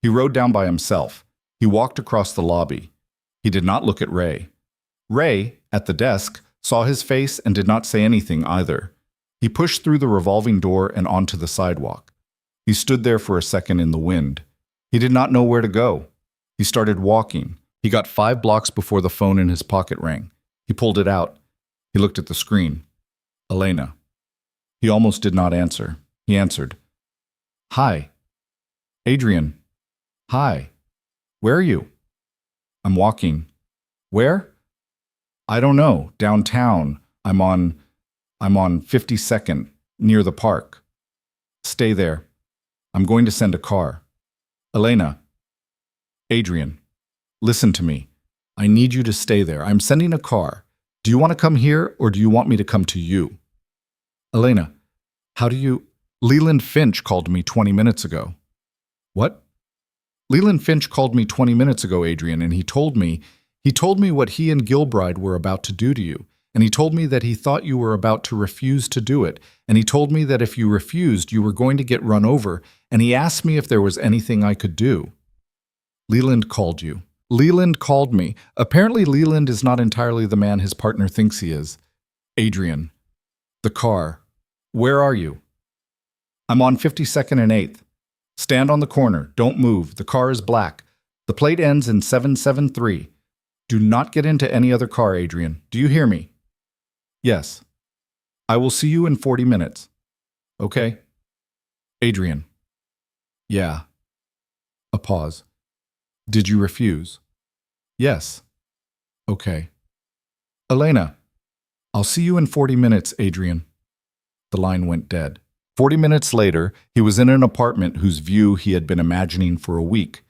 Speaker 1: He rode down by himself. He walked across the lobby. He did not look at Ray. Ray, at the desk, saw his face and did not say anything either. He pushed through the revolving door and onto the sidewalk. He stood there for a second in the wind. He did not know where to go. He started walking. He got 5 blocks before the phone in his pocket rang. He pulled it out. He looked at the screen. Elena. He almost did not answer. He answered. Hi. Adrian. Hi. Where are you? I'm walking. Where? I don't know. Downtown. I'm on 52nd, near the park. Stay there. I'm going to send a car. Elena. Adrian. Listen to me. I need you to stay there. I'm sending a car. Do you want to come here or do you want me to come to you? Elena. How do you... Leland Finch called me 20 minutes ago. What? Leland Finch called me 20 minutes ago, Adrian, and he told me what he and Gilbride were about to do to you. And he told me that he thought you were about to refuse to do it. And he told me that if you refused, you were going to get run over. And he asked me if there was anything I could do. Leland called you. Leland called me. Apparently Leland is not entirely the man his partner thinks he is. Adrian. The car. Where are you? I'm on 52nd and 8th. Stand on the corner. Don't move. The car is black. The plate ends in 773. Do not get into any other car, Adrian. Do you hear me? Yes. I will see you in 40 minutes. Okay. Adrian. Yeah. A pause. Did you refuse? Yes. Okay. Elena. I'll see you in 40 minutes, Adrian. The line went dead. 40 minutes later, he was in an apartment whose view he had been imagining for a week,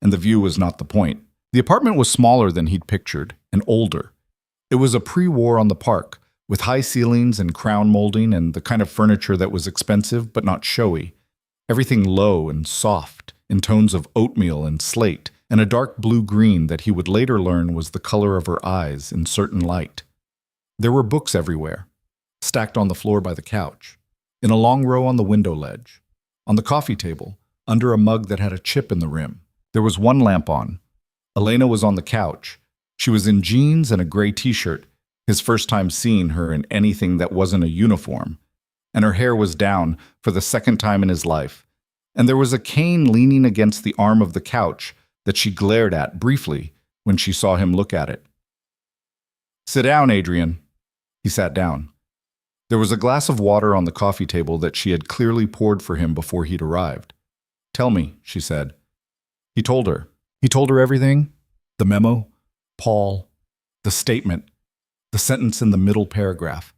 Speaker 1: and the view was not the point. The apartment was smaller than he'd pictured, and older. It was a pre-war on the park, with high ceilings and crown molding and the kind of furniture that was expensive but not showy. Everything low and soft, in tones of oatmeal and slate, and a dark blue-green that he would later learn was the color of her eyes in certain light. There were books everywhere, stacked on the floor by the couch, in a long row on the window ledge, on the coffee table, under a mug that had a chip in the rim. There was one lamp on. Elena was on the couch. She was in jeans and a gray t-shirt, his first time seeing her in anything that wasn't a uniform, and her hair was down for the second time in his life, and there was a cane leaning against the arm of the couch that she glared at briefly when she saw him look at it. Sit down, Adrian. He sat down. There was a glass of water on the coffee table that she had clearly poured for him before he'd arrived. Tell me, she said. He told her. He told her everything. The memo, Paul, the statement, the sentence in the middle paragraph,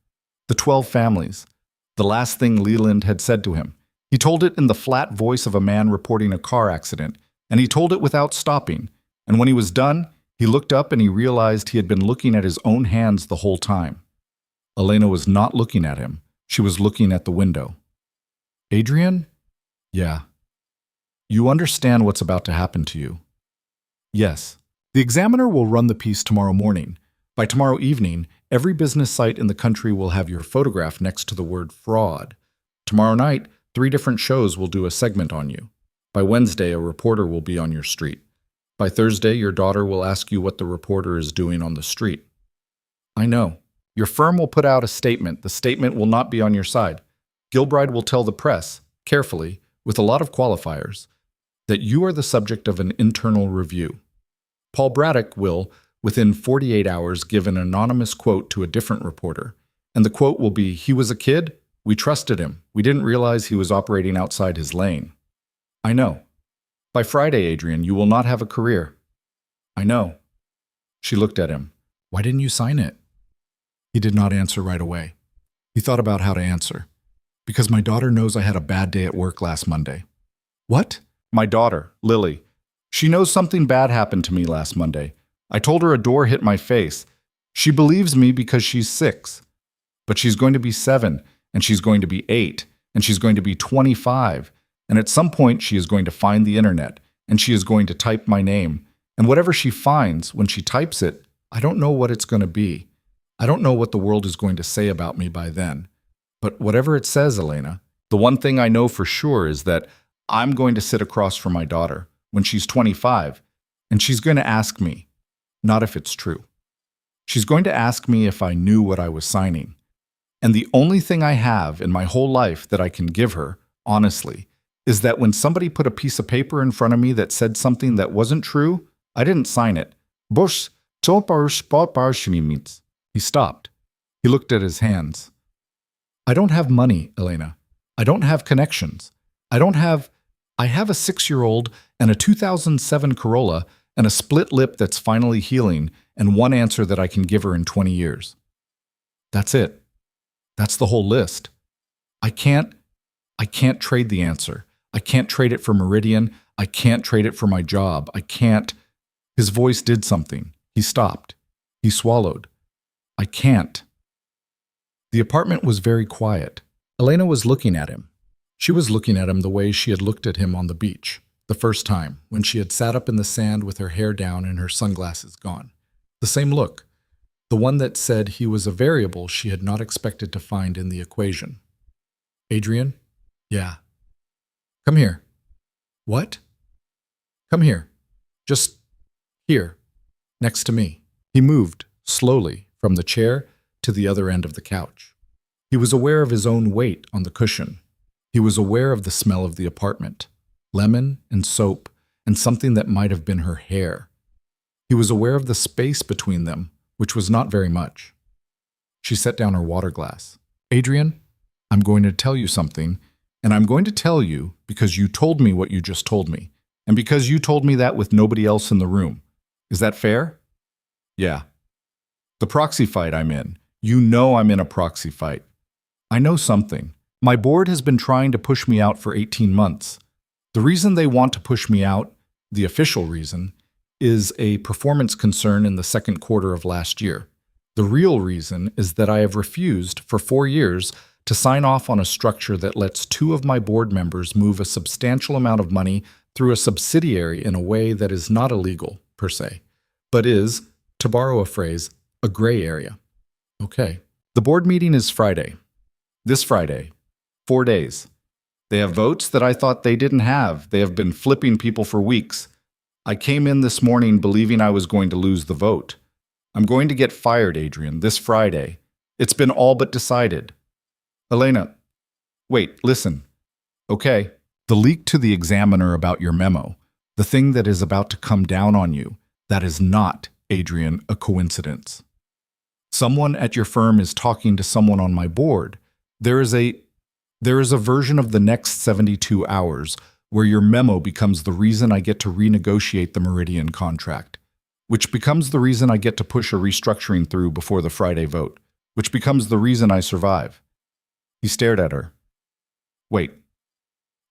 Speaker 1: the 12 families, the last thing Leland had said to him. He told it in the flat voice of a man reporting a car accident, and he told it without stopping. And when he was done, he looked up and he realized he had been looking at his own hands the whole time. Elena was not looking at him. She was looking at the window. Adrian? Yeah. You understand what's about to happen to you? Yes. The Examiner will run the piece tomorrow morning. By tomorrow evening, every business site in the country will have your photograph next to the word fraud. Tomorrow night, 3 different shows will do a segment on you. By Wednesday, a reporter will be on your street. By Thursday, your daughter will ask you what the reporter is doing on the street. I know. Your firm will put out a statement. The statement will not be on your side. Gilbride will tell the press, carefully, with a lot of qualifiers, that you are the subject of an internal review. Paul Braddock will, within 48 hours, give an anonymous quote to a different reporter, and the quote will be, "He was a kid. We trusted him. We didn't realize he was operating outside his lane." I know. By Friday, Adrian, you will not have a career. I know. She looked at him. Why didn't you sign it? He did not answer right away. He thought about how to answer. Because my daughter knows I had a bad day at work last Monday. What? My daughter, Lily. She knows something bad happened to me last Monday. I told her a door hit my face. She believes me because she's 6. But she's going to be 7, and she's going to be 8, and she's going to be 25. And at some point she is going to find the internet, and she is going to type my name. And whatever she finds, when she types it, I don't know what it's going to be. I don't know what the world is going to say about me by then. But whatever it says, Elena, the one thing I know for sure is that I'm going to sit across from my daughter when she's 25, and she's going to ask me, not if it's true. She's going to ask me if I knew what I was signing. And the only thing I have in my whole life that I can give her, honestly, is that when somebody put a piece of paper in front of me that said something that wasn't true, I didn't sign it. He stopped. He looked at his hands. I don't have money, Elena. I don't have connections. I have a 6-year-old and a 2007 Corolla and a split lip that's finally healing and one answer that I can give her in 20 years. That's it. That's the whole list. I can't trade the answer. I can't trade it for Meridian. I can't trade it for my job. I can't. His voice did something. He stopped. He swallowed. I can't. The apartment was very quiet. Elena was looking at him. She was looking at him the way she had looked at him on the beach, the first time, when she had sat up in the sand with her hair down and her sunglasses gone. The same look. The one that said he was a variable she had not expected to find in the equation. Adrian? Yeah. Come here. What? Come here. Just here, next to me. He moved, slowly, from the chair to the other end of the couch. He was aware of his own weight on the cushion. He was aware of the smell of the apartment, lemon and soap, and something that might have been her hair. He was aware of the space between them, which was not very much. She set down her water glass. Adrian, I'm going to tell you something, and I'm going to tell you because you told me what you just told me, and because you told me that with nobody else in the room. Is that fair? Yeah. The proxy fight I'm in. You know I'm in a proxy fight. I know something. My board has been trying to push me out for 18 months. The reason they want to push me out, the official reason, is a performance concern in the second quarter of last year. The real reason is that I have refused for 4 years to sign off on a structure that lets 2 of my board members move a substantial amount of money through a subsidiary in a way that is not illegal, per se, but is, to borrow a phrase, a gray area. Okay. The board meeting is Friday. This Friday. 4 days. They have votes that I thought they didn't have. They have been flipping people for weeks. I came in this morning believing I was going to lose the vote. I'm going to get fired, Adrian, this Friday. It's been all but decided. Elena, wait, listen. Okay. The leak to the examiner about your memo, the thing that is about to come down on you, that is not, Adrian, a coincidence. Someone at your firm is talking to someone on my board. There is a version of the next 72 hours where your memo becomes the reason I get to renegotiate the Meridian contract, which becomes the reason I get to push a restructuring through before the Friday vote, which becomes the reason I survive. He stared at her. Wait.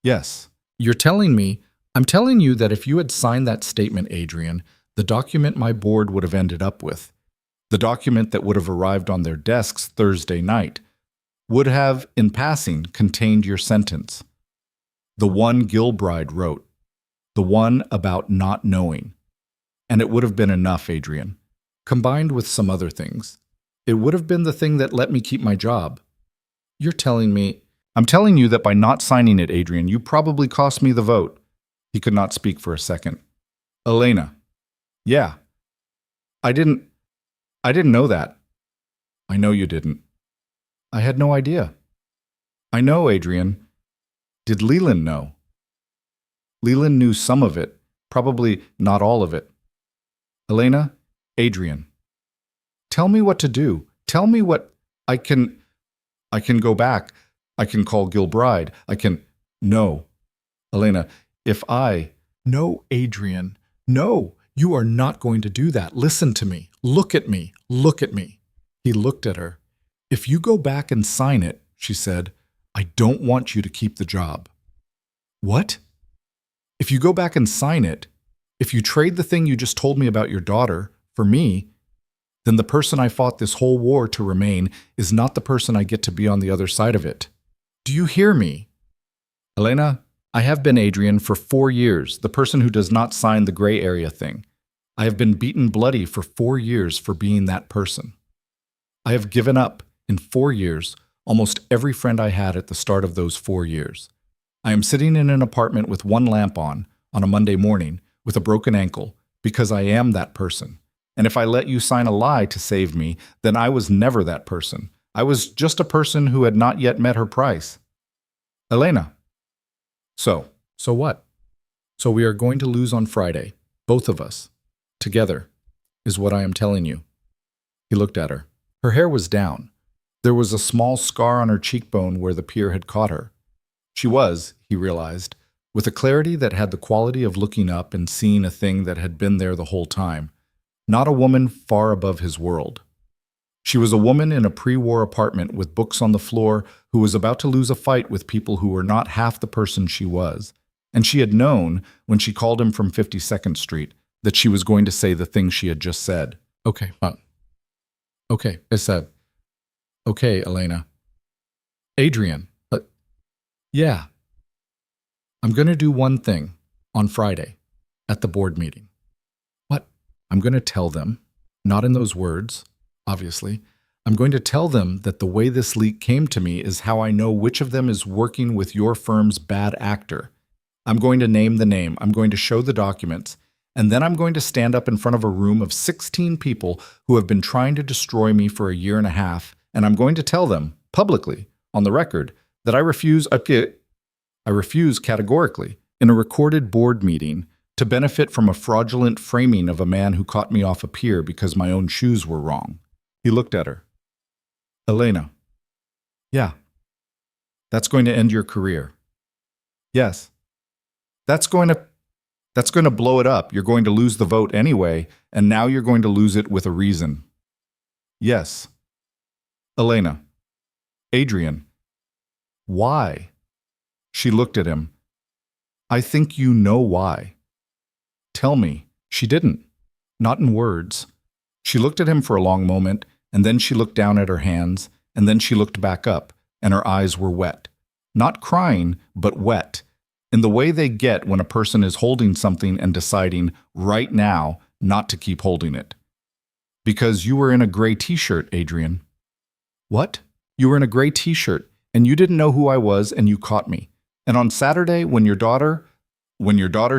Speaker 1: Yes. I'm telling you that if you had signed that statement, Adrian, the document my board would have ended up with, the document that would have arrived on their desks Thursday night, would have, in passing, contained your sentence. The one Gilbride wrote. The one about not knowing. And it would have been enough, Adrian. Combined with some other things. It would have been the thing that let me keep my job. You're telling me... I'm telling you that by not signing it, Adrian, you probably cost me the vote. He could not speak for a second. Elena. Yeah. I didn't know that. I know you didn't. I had no idea. I know, Adrian. Did Leland know? Leland knew some of it, probably not all of it. Elena, Adrian. Tell me what to do. Tell me what I can go back. I can call Gilbride. No. Elena, if I No, Adrian. No, you are not going to do that. Listen to me. Look at me. Look at me. He looked at her. If you go back and sign it, she said, I don't want you to keep the job. What? If you go back and sign it, if you trade the thing you just told me about your daughter for me, then the person I fought this whole war to remain is not the person I get to be on the other side of it. Do you hear me? Elena, I have been Adrian for 4 years, the person who does not sign the gray area thing. I have been beaten bloody for 4 years for being that person. I have given up, in 4 years, almost every friend I had at the start of those 4 years. I am sitting in an apartment with one lamp on a Monday morning, with a broken ankle, because I am that person. And if I let you sign a lie to save me, then I was never that person. I was just a person who had not yet met her price. Elena. So what? So we are going to lose on Friday, both of us, together, is what I am telling you. He looked at her. Her hair was down. There was a small scar on her cheekbone where the pier had caught her. She was, he realized, with a clarity that had the quality of looking up and seeing a thing that had been there the whole time, not a woman far above his world. She was a woman in a pre-war apartment with books on the floor who was about to lose a fight with people who were not half the person she was. And she had known, when she called him from 52nd Street, that she was going to say the thing she had just said. Okay, I said. Okay, Elena. Adrian. Yeah. I'm going to do one thing on Friday at the board meeting. What? I'm going to tell them, not in those words, obviously. I'm going to tell them that the way this leak came to me is how I know which of them is working with your firm's bad actor. I'm going to name the name. I'm going to show the documents. And then I'm going to stand up in front of a room of 16 people who have been trying to destroy me for a year and a half. And I'm going to tell them, publicly, on the record, that I refuse categorically, in a recorded board meeting, to benefit from a fraudulent framing of a man who caught me off a pier because my own shoes were wrong. He looked at her. Elena. Yeah. That's going to end your career. Yes. That's going to blow it up. You're going to lose the vote anyway, and now you're going to lose it with a reason. Yes. Elena. Adrian. Why? She looked at him. I think you know why. Tell me. She didn't. Not in words. She looked at him for a long moment, and then she looked down at her hands, and then she looked back up, and her eyes were wet. Not crying, but wet, in the way they get when a person is holding something and deciding right now not to keep holding it. Because you were in a gray t-shirt, Adrian. What? You were in a gray t-shirt, and you didn't know who I was, and you caught me. And on Saturday, when your daughter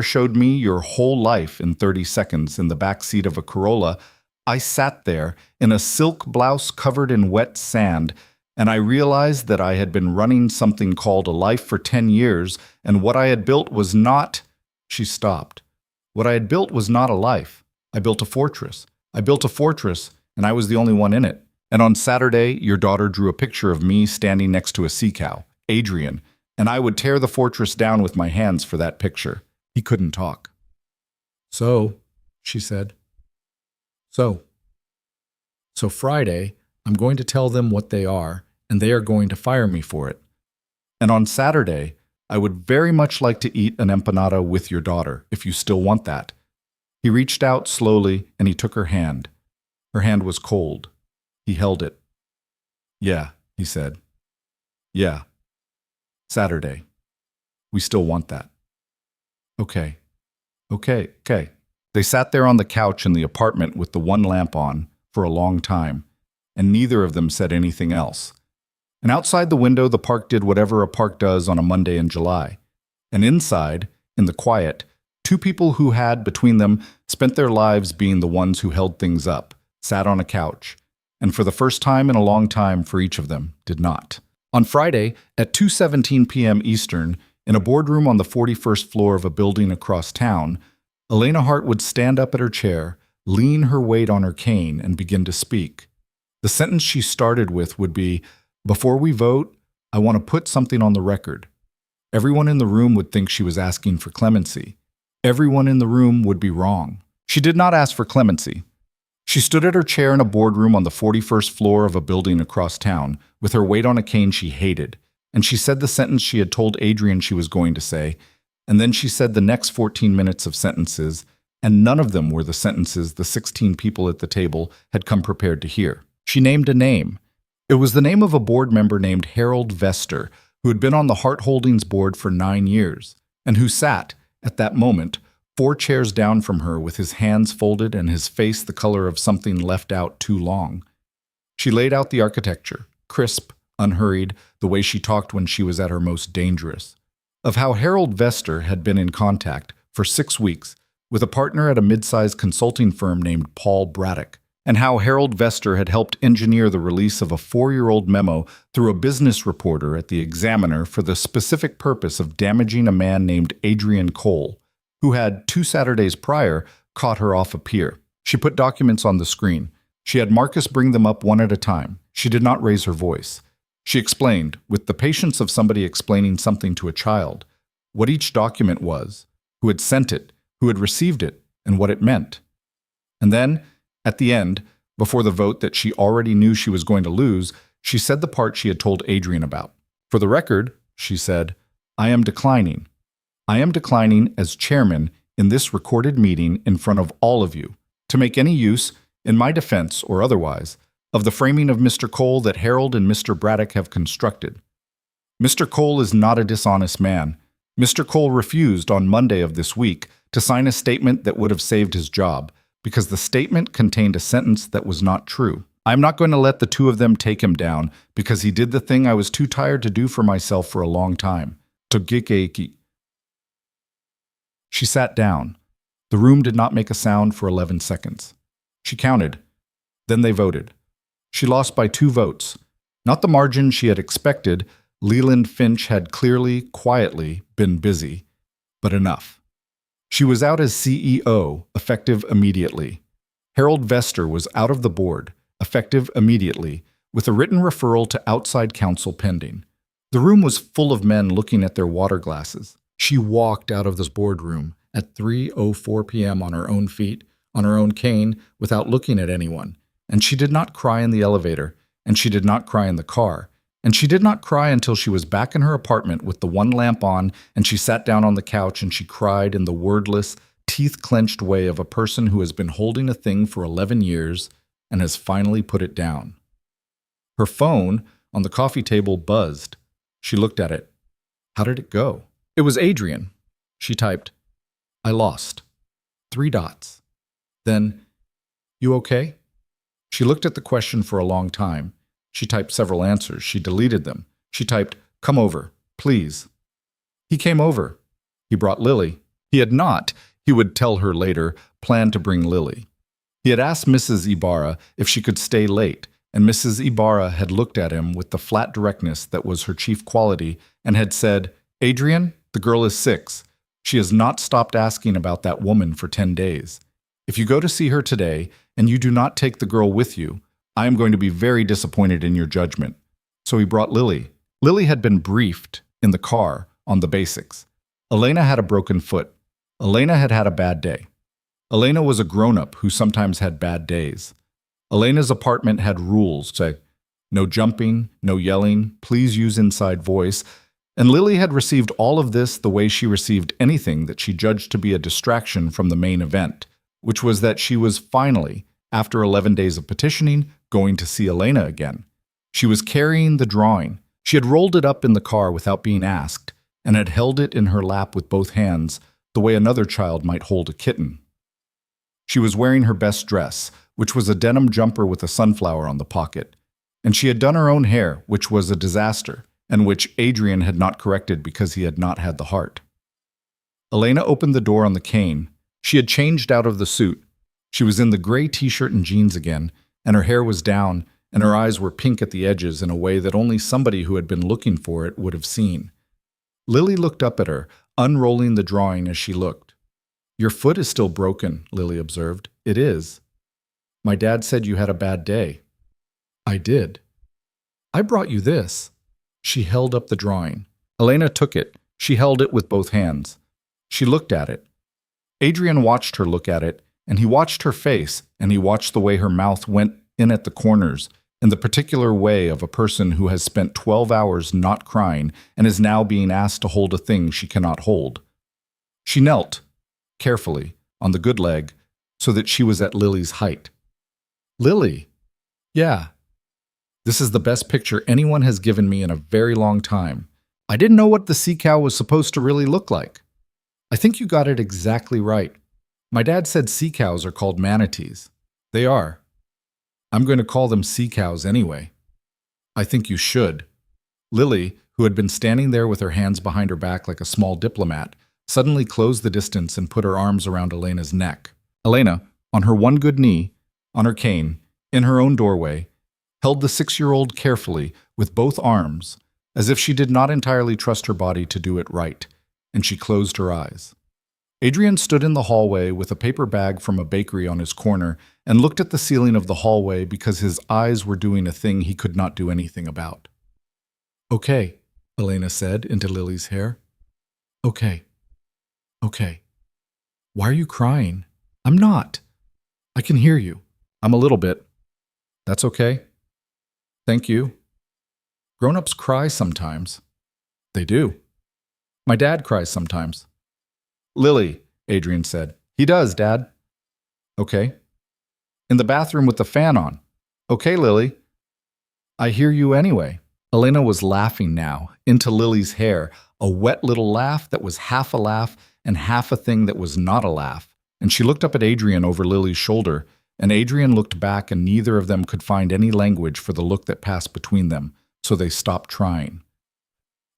Speaker 1: showed me your whole life in 30 seconds in the back seat of a Corolla, I sat there in a silk blouse covered in wet sand, and I realized that I had been running something called a life for 10 years, and what I had built was not... She stopped. What I had built was not a life. I built a fortress. And I was the only one in it. And on Saturday, your daughter drew a picture of me standing next to a sea cow, Adrian, and I would tear the fortress down with my hands for that picture. He couldn't talk. So, she said. So Friday, I'm going to tell them what they are, and they are going to fire me for it. And on Saturday, I would very much like to eat an empanada with your daughter, if you still want that. He reached out slowly, and he took her hand. Her hand was cold. He held it. Yeah, he said. Yeah. Saturday. We still want that. Okay. They sat there on the couch in the apartment with the one lamp on for a long time, and neither of them said anything else. And outside the window, the park did whatever a park does on a Monday in July. And inside, in the quiet, two people who had, between them, spent their lives being the ones who held things up, sat on a couch, and for the first time in a long time for each of them, did not. On Friday, at 2:17 p.m. Eastern, in a boardroom on the 41st floor of a building across town, Elena Hart would stand up at her chair, lean her weight on her cane, and begin to speak. The sentence she started with would be, "Before we vote, I want to put something on the record." Everyone in the room would think she was asking for clemency. Everyone in the room would be wrong. She did not ask for clemency. She stood at her chair in a boardroom on the 41st floor of a building across town, with her weight on a cane she hated, and she said the sentence she had told Adrian she was going to say, and then she said the next 14 minutes of sentences, and none of them were the sentences the 16 people at the table had come prepared to hear. She named a name. It was the name of a board member named Harold Vester, who had been on the Hart Holdings board for 9 years, and who sat, at that moment, 4 chairs down from her with his hands folded and his face the color of something left out too long. She laid out the architecture, crisp, unhurried, the way she talked when she was at her most dangerous, of how Harold Vester had been in contact, for 6 weeks, with a partner at a mid-sized consulting firm named Paul Braddock, and how Harold Vester had helped engineer the release of a 4-year-old memo through a business reporter at the Examiner for the specific purpose of damaging a man named Adrian Cole, who had 2 Saturdays prior caught her off a pier. She put documents on the screen. She had Marcus bring them up one at a time. She did not raise her voice. She explained, with the patience of somebody explaining something to a child, what each document was, who had sent it, who had received it, and what it meant. And then, at the end, before the vote that she already knew she was going to lose, she said the part she had told Adrian about. For the record, she said, I am declining. I am declining as chairman in this recorded meeting in front of all of you to make any use, in my defense or otherwise, of the framing of Mr. Cole that Harold and Mr. Braddock have constructed. Mr. Cole is not a dishonest man. Mr. Cole refused on Monday of this week to sign a statement that would have saved his job because the statement contained a sentence that was not true. I'm not going to let the 2 of them take him down because he did the thing I was too tired to do for myself for a long time. Togikeiki. She sat down. The room did not make a sound for 11 seconds. She counted. Then they voted. She lost by 2 votes. Not the margin she had expected. Leland Finch had clearly, quietly, been busy. But enough. She was out as CEO, effective immediately. Harold Vester was out of the board, effective immediately, with a written referral to outside counsel pending. The room was full of men looking at their water glasses. She walked out of this boardroom at 3:04 p.m. on her own feet, on her own cane, without looking at anyone. And she did not cry in the elevator, and she did not cry in the car, and she did not cry until she was back in her apartment with the one lamp on, and she sat down on the couch and she cried in the wordless, teeth-clenched way of a person who has been holding a thing for 11 years and has finally put it down. Her phone on the coffee table buzzed. She looked at it. How did it go? It was Adrian. She typed, I lost. 3 dots. Then, you okay? She looked at the question for a long time. She typed several answers. She deleted them. She typed, come over, please. He came over. He brought Lily. He had not, he would tell her later, planned to bring Lily. He had asked Mrs. Ibarra if she could stay late, and Mrs. Ibarra had looked at him with the flat directness that was her chief quality and had said, Adrian, the girl is 6. She has not stopped asking about that woman for 10 days. If you go to see her today and you do not take the girl with you, I am going to be very disappointed in your judgment. So he brought Lily. Lily had been briefed in the car on the basics. Elena had a broken foot. Elena had had a bad day. Elena was a grown-up who sometimes had bad days. Elena's apartment had rules, say, no jumping, no yelling, please use inside voice, and Lily had received all of this the way she received anything that she judged to be a distraction from the main event, which was that she was finally, after 11 days of petitioning, going to see Elena again. She was carrying the drawing. She had rolled it up in the car without being asked, and had held it in her lap with both hands, the way another child might hold a kitten. She was wearing her best dress, which was a denim jumper with a sunflower on the pocket, and she had done her own hair, which was a disaster, and which Adrian had not corrected because he had not had the heart. Elena opened the door on the cane. She had changed out of the suit. She was in the gray t-shirt and jeans again, and her hair was down, and her eyes were pink at the edges in a way that only somebody who had been looking for it would have seen. Lily looked up at her, unrolling the drawing as she looked. Your foot is still broken, Lily observed. It is. My dad said you had a bad day. I did. I brought you this. She held up the drawing. Elena took it. She held it with both hands. She looked at it. Adrian watched her look at it, and he watched her face, and he watched the way her mouth went in at the corners, in the particular way of a person who has spent 12 hours not crying and is now being asked to hold a thing she cannot hold. She knelt, carefully, on the good leg, so that she was at Lily's height. Lily. Yeah. This is the best picture anyone has given me in a very long time. I didn't know what the sea cow was supposed to really look like. I think you got it exactly right. My dad said sea cows are called manatees. They are. I'm going to call them sea cows anyway. I think you should. Lily, who had been standing there with her hands behind her back like a small diplomat, suddenly closed the distance and put her arms around Elena's neck. Elena, on her one good knee, on her cane, in her own doorway, held the 6-year-old carefully with both arms, as if she did not entirely trust her body to do it right, and she closed her eyes. Adrian stood in the hallway with a paper bag from a bakery on his corner and looked at the ceiling of the hallway because his eyes were doing a thing he could not do anything about. Okay, Elena said into Lily's hair. Okay. Okay. Why are you crying? I'm not. I can hear you. I'm a little bit. That's okay. Thank you. Grown-ups cry sometimes. They do. My dad cries sometimes. Lily, Adrian said. He does, Dad. Okay. In the bathroom with the fan on. Okay, Lily. I hear you anyway. Elena was laughing now, into Lily's hair, a wet little laugh that was half a laugh and half a thing that was not a laugh. And she looked up at Adrian over Lily's shoulder, and Adrian looked back, and neither of them could find any language for the look that passed between them, so they stopped trying.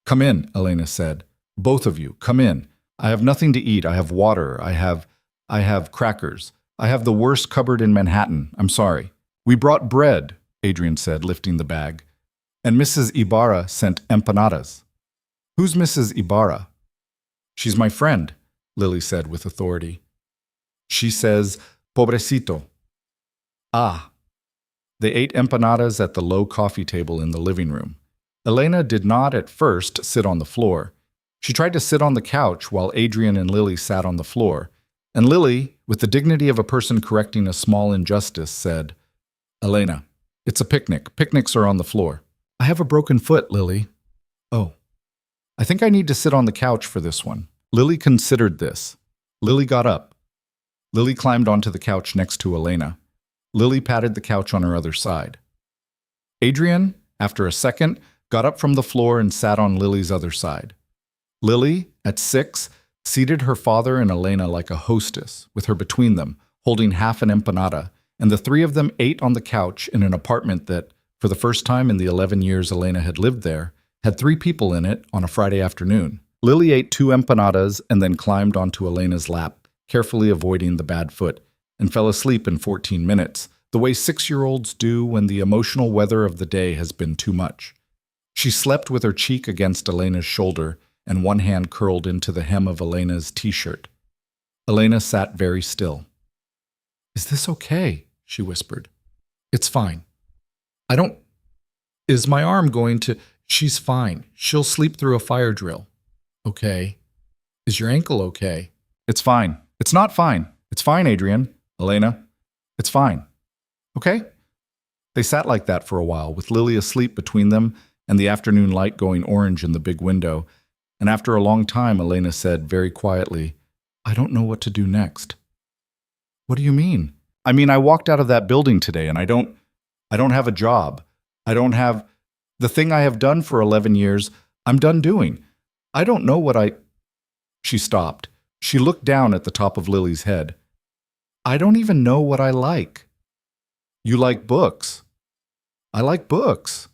Speaker 1: Come in, Elena said. Both of you, come in. I have nothing to eat. I have water. I have crackers. I have the worst cupboard in Manhattan. I'm sorry. We brought bread, Adrian said, lifting the bag. And Mrs. Ibarra sent empanadas. Who's Mrs. Ibarra? She's my friend, Lily said with authority. She says, pobrecito. Ah. They ate empanadas at the low coffee table in the living room. Elena did not at first sit on the floor. She tried to sit on the couch while Adrian and Lily sat on the floor. And Lily, with the dignity of a person correcting a small injustice, said, Elena, it's a picnic. Picnics are on the floor. I have a broken foot, Lily. Oh. I think I need to sit on the couch for this one. Lily considered this. Lily got up. Lily climbed onto the couch next to Elena. Lily patted the couch on her other side. Adrian, after a second, got up from the floor and sat on Lily's other side. Lily, at 6, seated her father and Elena like a hostess, with her between them, holding half an empanada, and the three of them ate on the couch in an apartment that, for the first time in the 11 years Elena had lived there, had 3 people in it on a Friday afternoon. Lily ate 2 empanadas and then climbed onto Elena's lap, carefully avoiding the bad foot, and fell asleep in 14 minutes, the way 6-year-olds do when the emotional weather of the day has been too much. She slept with her cheek against Elena's shoulder and one hand curled into the hem of Elena's t-shirt. Elena sat very still. Is this okay? She whispered. It's fine. I don't... Is my arm going to... She's fine. She'll sleep through a fire drill. Okay. Is your ankle okay? It's fine. It's not fine. It's fine, Adrian. Elena. It's fine. Okay? They sat like that for a while, with Lily asleep between them and the afternoon light going orange in the big window. And after a long time, Elena said very quietly, I don't know what to do next. What do you mean? I mean, I walked out of that building today and I don't have a job. I don't have the thing I have done for 11 years. I'm done doing. I don't know what I... She stopped. She looked down at the top of Lily's head. I don't even know what I like. You like books. I like books.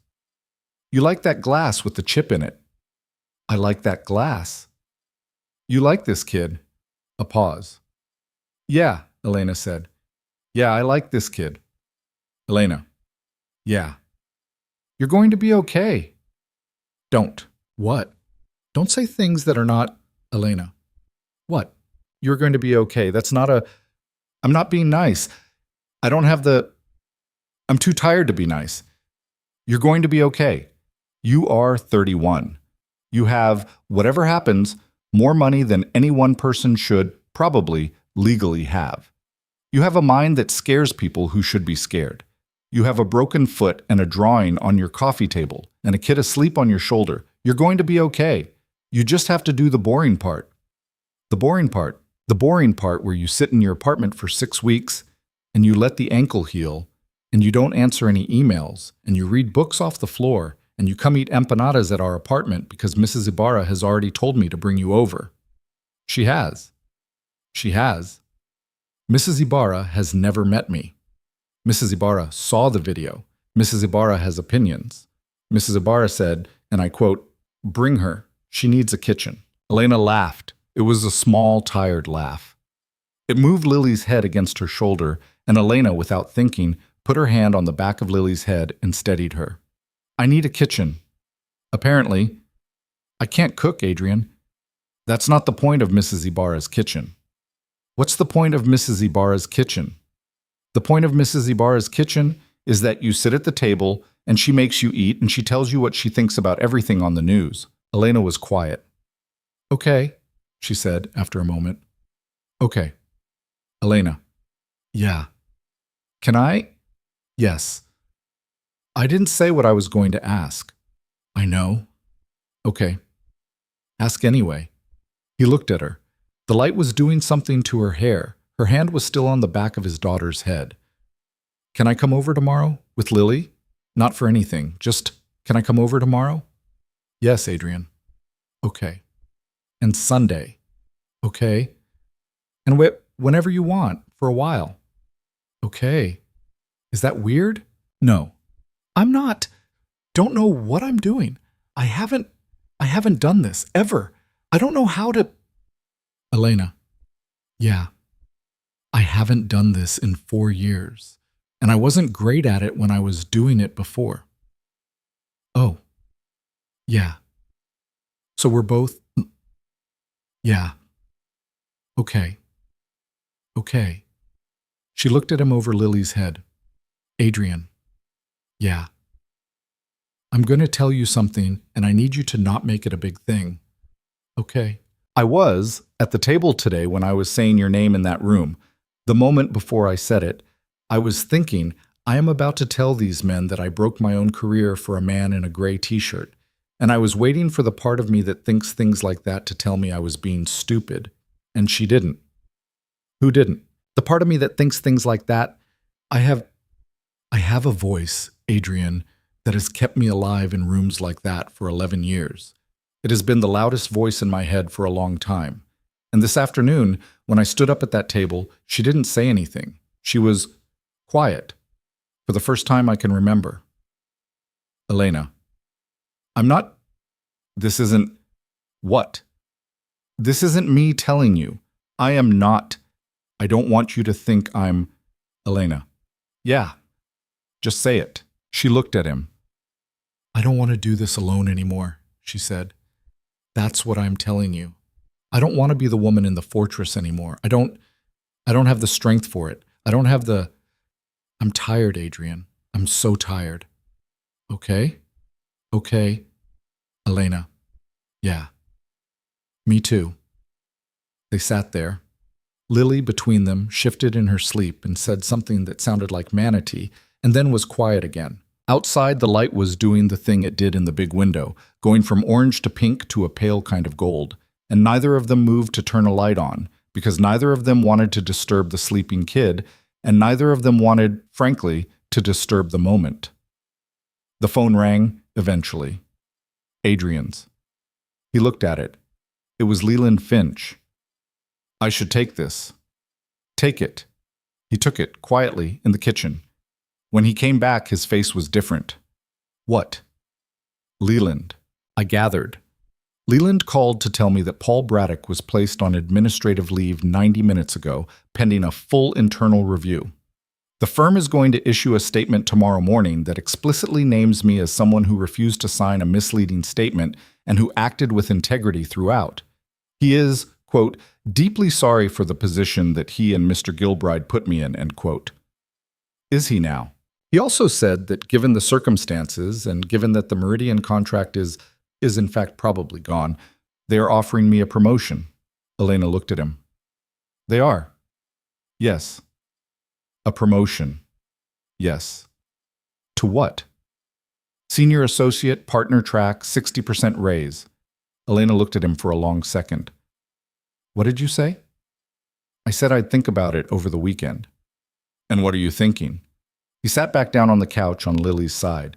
Speaker 1: You like that glass with the chip in it. I like that glass. You like this kid. A pause. Yeah, Elena said. Yeah, I like this kid. Elena. Yeah. You're going to be okay. Don't. What? Don't say things that are not... Elena. What? You're going to be okay. That's not a... I'm not being nice. I don't have the... I'm too tired to be nice. You're going to be okay. You are 31. You have, whatever happens, more money than any one person should. probably legally have. You have a mind that scares people who should be scared. You have a broken foot and a drawing on your coffee table and a kid asleep on your shoulder. You're going to be okay. You just have to do the boring part. The boring part. The boring part where you sit in your apartment for 6 weeks and you let the ankle heal and you don't answer any emails and you read books off the floor and you come eat empanadas at our apartment because Mrs. Ibarra has already told me to bring you over. She has. She has. Mrs. Ibarra has never met me. Mrs. Ibarra saw the video. Mrs. Ibarra has opinions. Mrs. Ibarra said, and I quote, "Bring her. She needs a kitchen." Elena laughed. It was a small, tired laugh. It moved Lily's head against her shoulder, and Elena, without thinking, put her hand on the back of Lily's head and steadied her. "I need a kitchen." "Apparently." "I can't cook, Adrian." "That's not the point of Mrs. Ibarra's kitchen." "What's the point of Mrs. Ibarra's kitchen?" "The point of Mrs. Ibarra's kitchen is that you sit at the table and she makes you eat and she tells you what she thinks about everything on the news." Elena was quiet. "Okay," she said after a moment. "Okay." Elena. "Yeah." "Can I?" "Yes." "I didn't say what I was going to ask." "I know." "Okay. Ask anyway." He looked at her. The light was doing something to her hair. Her hand was still on the back of his daughter's head. "Can I come over tomorrow? With Lily? Not for anything. Just, can I come over tomorrow?" "Yes, Adrian." "Okay." "And Sunday?" "Okay." "And whenever you want, for a while." "Okay." "Is that weird?" "No." "I'm not. Don't know what I'm doing. I haven't done this, ever. I don't know how to... Elena. "Yeah. I haven't done this in 4 years, and I wasn't great at it when I was doing it before." "Oh. Yeah. So we're both... Yeah. Okay. Okay." She looked at him over Lily's head. "Adrian. Yeah. I'm going to tell you something, and I need you to not make it a big thing." "Okay." "I was at the table today when I was saying your name in that room. The moment before I said it, I was thinking, I am about to tell these men that I broke my own career for a man in a gray t-shirt. And I was waiting for the part of me that thinks things like that to tell me I was being stupid. And she didn't." "Who didn't?" "The part of me that thinks things like that. I have a voice, Adrian, that has kept me alive in rooms like that for 11 years. It has been the loudest voice in my head for a long time. And this afternoon, when I stood up at that table, she didn't say anything. She was quiet, for the first time I can remember." Elena. "I'm not... This isn't... What? This isn't me telling you. I am not... I don't want you to think I'm..." Elena. "Yeah. Just say it." She looked at him. "I don't want to do this alone anymore," she said. "That's what I'm telling you. I don't want to be the woman in the fortress anymore. I don't have the strength for it. I don't have the... I'm tired, Adrian. I'm so tired." "Okay? Okay." Elena. "Yeah. Me too." They sat there. Lily, between them, shifted in her sleep and said something that sounded like manatee, and then was quiet again. Outside, the light was doing the thing it did in the big window, going from orange to pink to a pale kind of gold, and neither of them moved to turn a light on, because neither of them wanted to disturb the sleeping kid, and neither of them wanted, frankly, to disturb the moment. The phone rang, eventually. Adrian's. He looked at it. It was Leland Finch. "I should take this." "Take it." He took it, quietly, in the kitchen. When he came back, his face was different. "What?" "Leland." I gathered. Leland called to tell me that Paul Braddock was placed on administrative leave 90 minutes ago, pending a full internal review. The firm is going to issue a statement tomorrow morning that explicitly names me as someone who refused to sign a misleading statement and who acted with integrity throughout. He is, quote, "deeply sorry for the position that he and Mr. Gilbride put me in," end quote. Is he now? He also said that given the circumstances and given that the Meridian contract is in fact probably gone, they are offering me a promotion. Elena looked at him. They are. Yes. A promotion. Yes. To what? Senior associate, partner track, 60% raise. Elena looked at him for a long second. What did you say? I said I'd think about it over the weekend. And what are you thinking? He sat back down on the couch on Lily's side.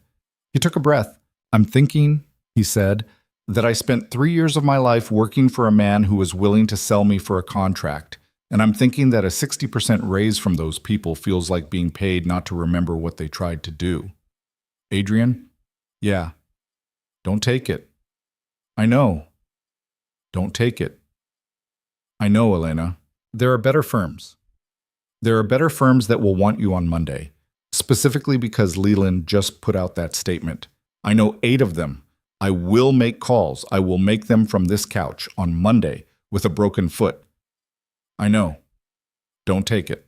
Speaker 1: He took a breath. I'm thinking, he said, that I spent 3 years of my life working for a man who was willing to sell me for a contract. And I'm thinking that a 60% raise from those people feels like being paid not to remember what they tried to do. Adrian? Yeah. Don't take it. I know. Don't take it. I know, Elena. There are better firms. There are better firms that will want you on Monday, specifically because Leland just put out that statement. I know 8 of them. I will make calls. I will make them from this couch on Monday with a broken foot. I know. Don't take it.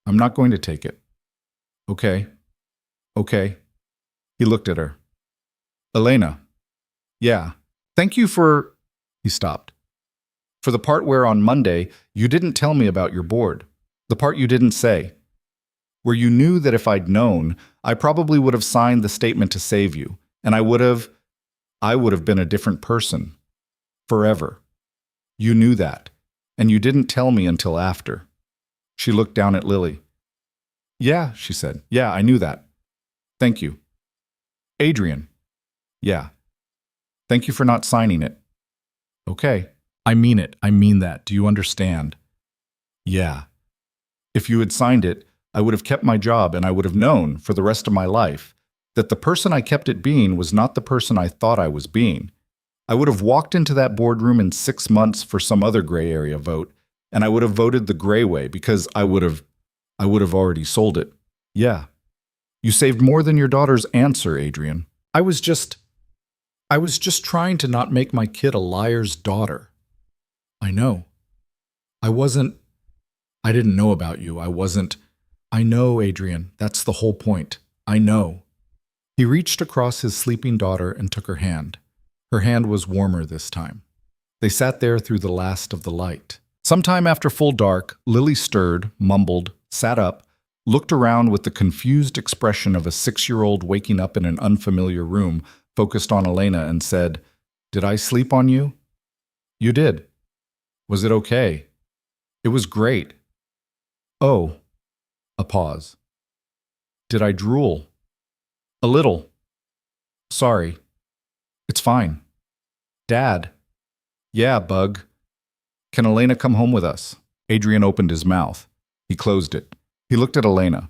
Speaker 1: I'm not going to take it. Okay. Okay. He looked at her. Elena. Yeah. Thank you for... He stopped. For the part where on Monday you didn't tell me about your board. The part you didn't say. Where you knew that if I'd known, I probably would have signed the statement to save you, and I would have been a different person. Forever. You knew that, and you didn't tell me until after. She looked down at Lily. Yeah, she said. Yeah, I knew that. Thank you. Adrian. Yeah. Thank you for not signing it. Okay. I mean it. I mean that. Do you understand? Yeah. If you had signed it, I would have kept my job and I would have known for the rest of my life that the person I kept it being was not the person I thought I was being. I would have walked into that boardroom in 6 months for some other gray area vote, and I would have voted the gray way because I would have already sold it. Yeah. You saved more than your daughter's answer, Adrian. I was just trying to not make my kid a liar's daughter. I know. I didn't know about you. I know, Adrian. That's the whole point. I know. He reached across his sleeping daughter and took her hand. Her hand was warmer this time. They sat there through the last of the light. Sometime after full dark, Lily stirred, mumbled, sat up, looked around with the confused expression of a 6-year-old waking up in an unfamiliar room, focused on Elena and said, Did I sleep on you? You did. Was it okay? It was great. Oh. A pause. Did I drool? A little. Sorry. It's fine. Dad. Yeah, Bug. Can Elena come home with us? Adrian opened his mouth. He closed it. He looked at Elena.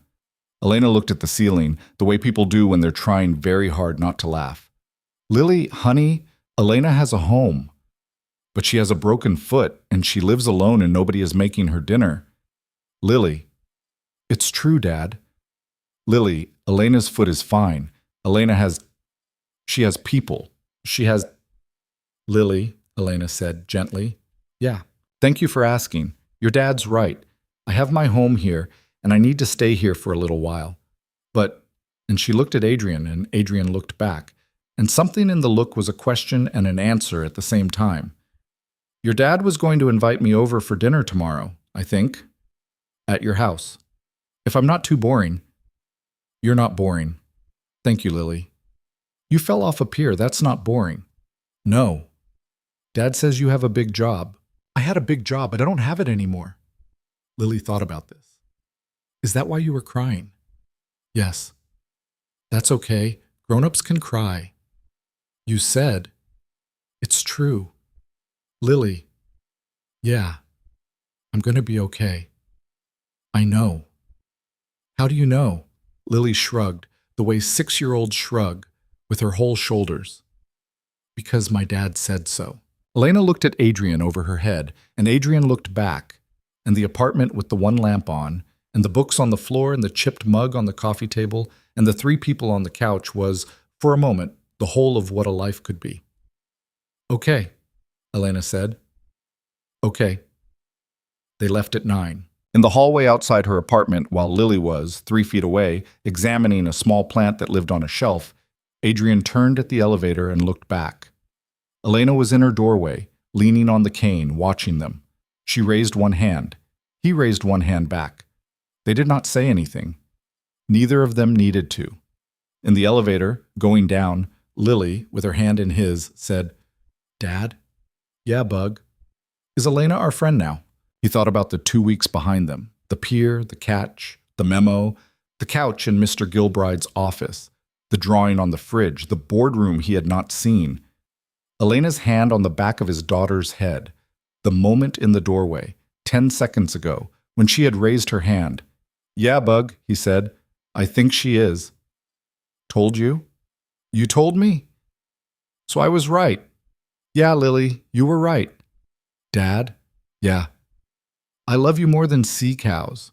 Speaker 1: Elena looked at the ceiling, the way people do when they're trying very hard not to laugh. Lily, honey, Elena has a home. But she has a broken foot, and she lives alone and nobody is making her dinner. Lily. It's true, Dad. Lily, Elena's foot is fine. She has people. She has... Lily, Elena said gently. Yeah. Thank you for asking. Your dad's right. I have my home here, and I need to stay here for a little while. But... And she looked at Adrian, and Adrian looked back. And something in the look was a question and an answer at the same time. Your dad was going to invite me over for dinner tomorrow, I think. At your house. If I'm not too boring. You're not boring. Thank you, Lily. You fell off a pier. That's not boring. No. Dad says you have a big job. I had a big job, but I don't have it anymore. Lily thought about this. Is that why you were crying? Yes. That's okay. Grown-ups can cry. You said. It's true. Lily. Yeah. I'm going to be okay. I know. How do you know? Lily shrugged, the way 6-year-olds shrug, with her whole shoulders. Because my dad said so. Elena looked at Adrian over her head, and Adrian looked back, and the apartment with the one lamp on, and the books on the floor and the chipped mug on the coffee table, and the 3 people on the couch was, for a moment, the whole of what a life could be. Okay, Elena said. Okay. They left at 9. In the hallway outside her apartment, while Lily was, 3 feet away, examining a small plant that lived on a shelf, Adrian turned at the elevator and looked back. Elena was in her doorway, leaning on the cane, watching them. She raised one hand. He raised one hand back. They did not say anything. Neither of them needed to. In the elevator, going down, Lily, with her hand in his, said, "Dad?" "Yeah, Bug." "Is Elena our friend now?" He thought about the 2 weeks behind them, the pier, the catch, the memo, the couch in Mr. Gilbride's office, the drawing on the fridge, the boardroom he had not seen. Elena's hand on the back of his daughter's head, the moment in the doorway, 10 seconds ago, when she had raised her hand. "Yeah, Bug," he said. "I think she is." "Told you?" "You told me." "So I was right." "Yeah, Lily, you were right." "Dad?" "Yeah." "I love you more than sea cows."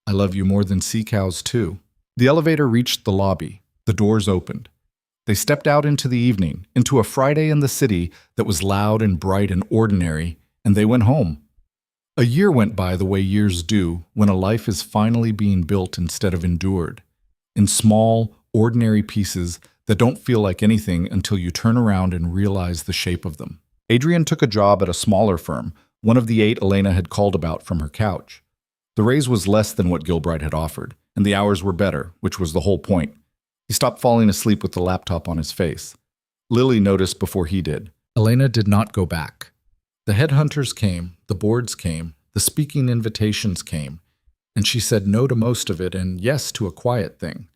Speaker 1: "I love you more than sea cows, too." The elevator reached the lobby. The doors opened. They stepped out into the evening, into a Friday in the city that was loud and bright and ordinary, and they went home. A year went by the way years do when a life is finally being built instead of endured, in small, ordinary pieces that don't feel like anything until you turn around and realize the shape of them. Adrian took a job at a smaller firm, one of the 8 Elena had called about from her couch. The raise was less than what Gilbride had offered, and the hours were better, which was the whole point. He stopped falling asleep with the laptop on his face. Lily noticed before he did. Elena did not go back. The headhunters came, the boards came, the speaking invitations came, and she said no to most of it and yes to a quiet thing.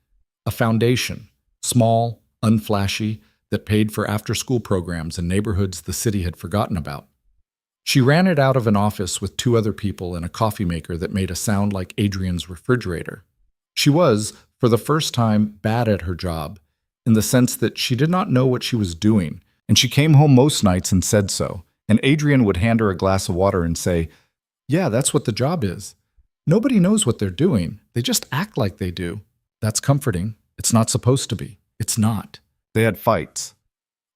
Speaker 1: A foundation, small, unflashy, that paid for after-school programs in neighborhoods the city had forgotten about. She ran it out of an office with 2 other people and a coffee maker that made a sound like Adrian's refrigerator. She was, for the first time, bad at her job, in the sense that she did not know what she was doing, and she came home most nights and said so, and Adrian would hand her a glass of water and say, "Yeah, that's what the job is. Nobody knows what they're doing. They just act like they do. That's comforting. It's not supposed to be. It's not." They had fights.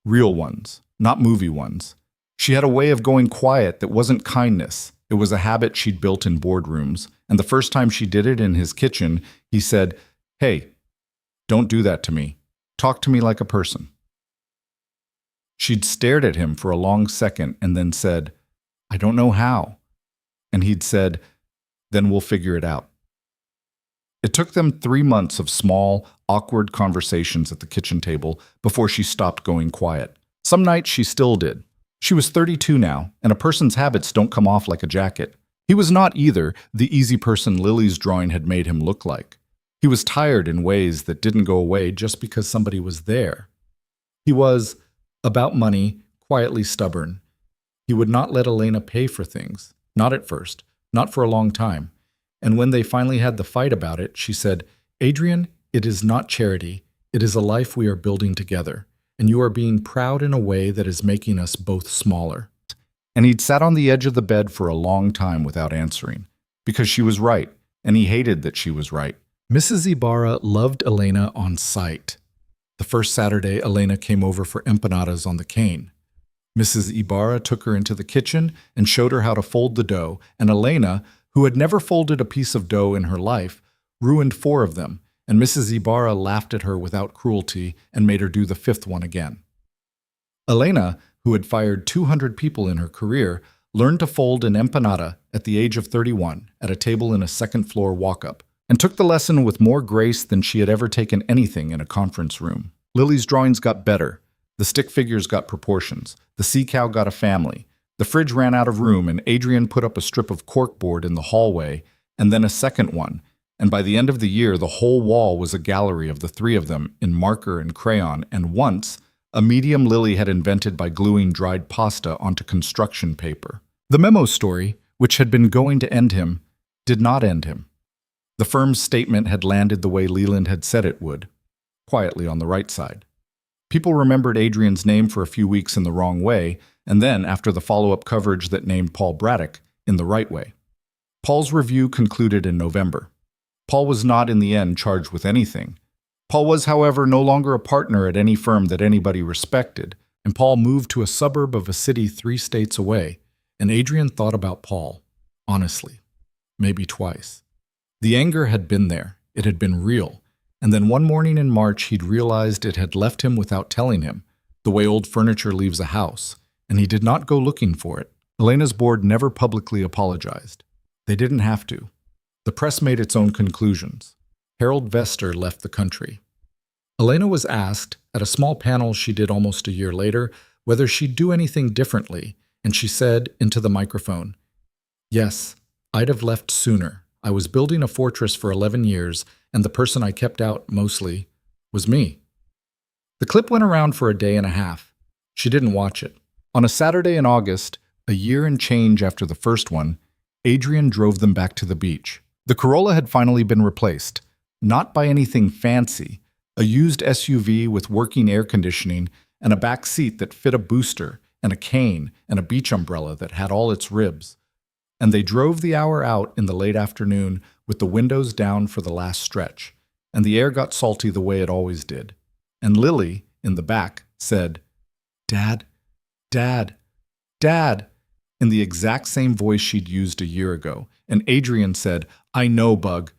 Speaker 1: Real ones, not movie ones. She had a way of going quiet that wasn't kindness. It was a habit she'd built in boardrooms, and the first time she did it in his kitchen, he said, "Hey, don't do that to me. Talk to me like a person." She'd stared at him for a long second and then said, "I don't know how." And he'd said, "Then we'll figure it out." It took them 3 months of small, awkward conversations at the kitchen table before she stopped going quiet. Some nights she still did. She was 32 now, and a person's habits don't come off like a jacket. He was not either the easy person Lily's drawing had made him look like. He was tired in ways that didn't go away just because somebody was there. He was, about money, quietly stubborn. He would not let Elena pay for things, not at first, not for a long time. And when they finally had the fight about it, she said, "Adrian, it is not charity. It is a life we are building together, and you are being proud in a way that is making us both smaller." And he'd sat on the edge of the bed for a long time without answering, because she was right, and he hated that she was right. Mrs. Ibarra loved Elena on sight. The first Saturday, Elena came over for empanadas on the cane. Mrs. Ibarra took her into the kitchen and showed her how to fold the dough, and Elena, who had never folded a piece of dough in her life, ruined 4 of them, and Mrs. Ibarra laughed at her without cruelty and made her do the 5th one again. Elena, who had fired 200 people in her career, learned to fold an empanada at the age of 31 at a table in a second-floor walk-up, and took the lesson with more grace than she had ever taken anything in a conference room. Lily's drawings got better. The stick figures got proportions. The sea cow got a family. The fridge ran out of room, and Adrian put up a strip of corkboard in the hallway, and then a second one, and by the end of the year, the whole wall was a gallery of the 3 of them in marker and crayon, and once, a medium Lily had invented by gluing dried pasta onto construction paper. The memo story, which had been going to end him, did not end him. The firm's statement had landed the way Leland had said it would, quietly on the right side. People remembered Adrian's name for a few weeks in the wrong way, and then, after the follow-up coverage that named Paul Braddock, in the right way. Paul's review concluded in November. Paul was not in the end charged with anything. Paul was, however, no longer a partner at any firm that anybody respected, and Paul moved to a suburb of a city 3 states away, and Adrian thought about Paul, honestly, maybe twice. The anger had been there, it had been real, and then one morning in March he'd realized it had left him without telling him, the way old furniture leaves a house, and he did not go looking for it. Elena's board never publicly apologized. They didn't have to. The press made its own conclusions. Harold Vester left the country. Elena was asked, at a small panel she did almost a year later, whether she'd do anything differently, and she said into the microphone, "Yes, I'd have left sooner. I was building a fortress for 11 years, and the person I kept out, mostly, was me." The clip went around for a day and a half. She didn't watch it. On a Saturday in August, a year and change after the first one, Adrian drove them back to the beach. The Corolla had finally been replaced, not by anything fancy, a used SUV with working air conditioning and a back seat that fit a booster and a cane and a beach umbrella that had all its ribs. And they drove the hour out in the late afternoon with the windows down for the last stretch, and the air got salty the way it always did. And Lily, in the back, said, "Dad, Dad, Dad," in the exact same voice she'd used a year ago. And Adrian said, "I know, Bug."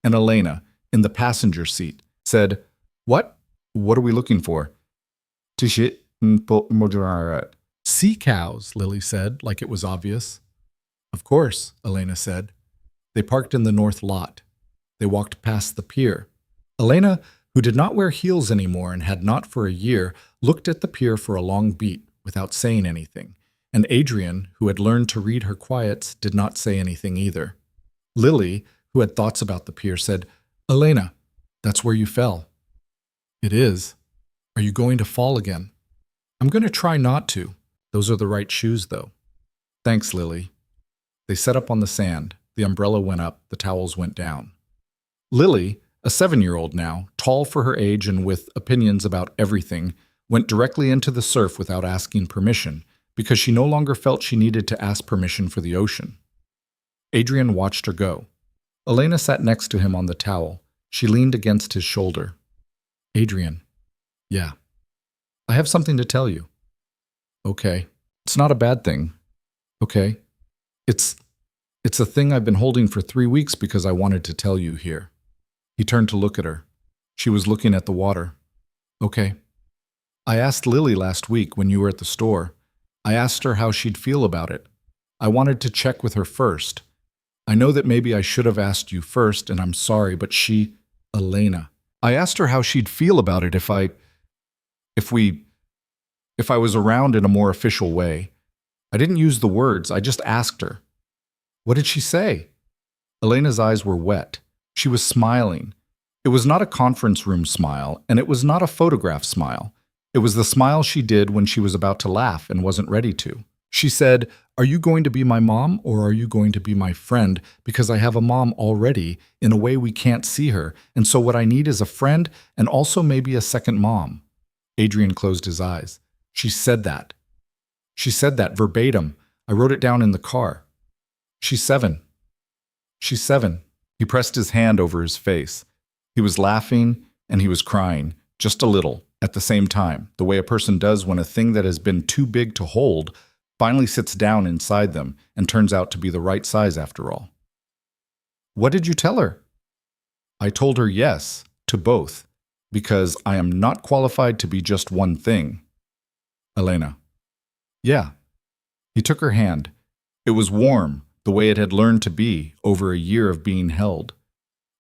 Speaker 1: And Elena, in the passenger seat, said, "What? What are we looking for?" "Sea cows," Lily said, like it was obvious. "Of course," Elena said. They parked in the north lot. They walked past the pier. Elena, who did not wear heels anymore and had not for a year, looked at the pier for a long beat without saying anything. And Adrian, who had learned to read her quiets, did not say anything either. Lily, who had thoughts about the pier, said, "Elena, that's where you fell." "It is. Are you going to fall again?" "I'm going to try not to. Those are the right shoes, though." "Thanks, Lily." They set up on the sand. The umbrella went up, the towels went down. Lily, a 7-year-old now, tall for her age and with opinions about everything, went directly into the surf without asking permission, because she no longer felt she needed to ask permission for the ocean. Adrian watched her go. Elena sat next to him on the towel. She leaned against his shoulder. "Adrian." "Yeah." "I have something to tell you." "Okay." "It's not a bad thing." "Okay." It's a thing I've been holding for 3 weeks because I wanted to tell you here." He turned to look at her. She was looking at the water. "Okay." "I asked Lily last week when you were at the store. I asked her how she'd feel about it. I wanted to check with her first. I know that maybe I should have asked you first, and I'm sorry, but she, Elena. I asked her how she'd feel about it if I was around in a more official way. I didn't use the words, I just asked her." "What did she say?" Elena's eyes were wet. She was smiling. It was not a conference room smile, and it was not a photograph smile. It was the smile she did when she was about to laugh and wasn't ready to. She said, "Are you going to be my mom, or are you going to be my friend? Because I have a mom already, in a way we can't see her, and so what I need is a friend and also maybe a second mom." Adrian closed his eyes. She said that. She said that verbatim. I wrote it down in the car. She's 7. She's 7. He pressed his hand over his face. He was laughing and he was crying, just a little, at the same time, the way a person does when a thing that has been too big to hold finally sits down inside them and turns out to be the right size after all. "What did you tell her?" "I told her yes, to both, because I am not qualified to be just one thing." Elena. "Yeah." He took her hand. It was warm, the way it had learned to be over a year of being held.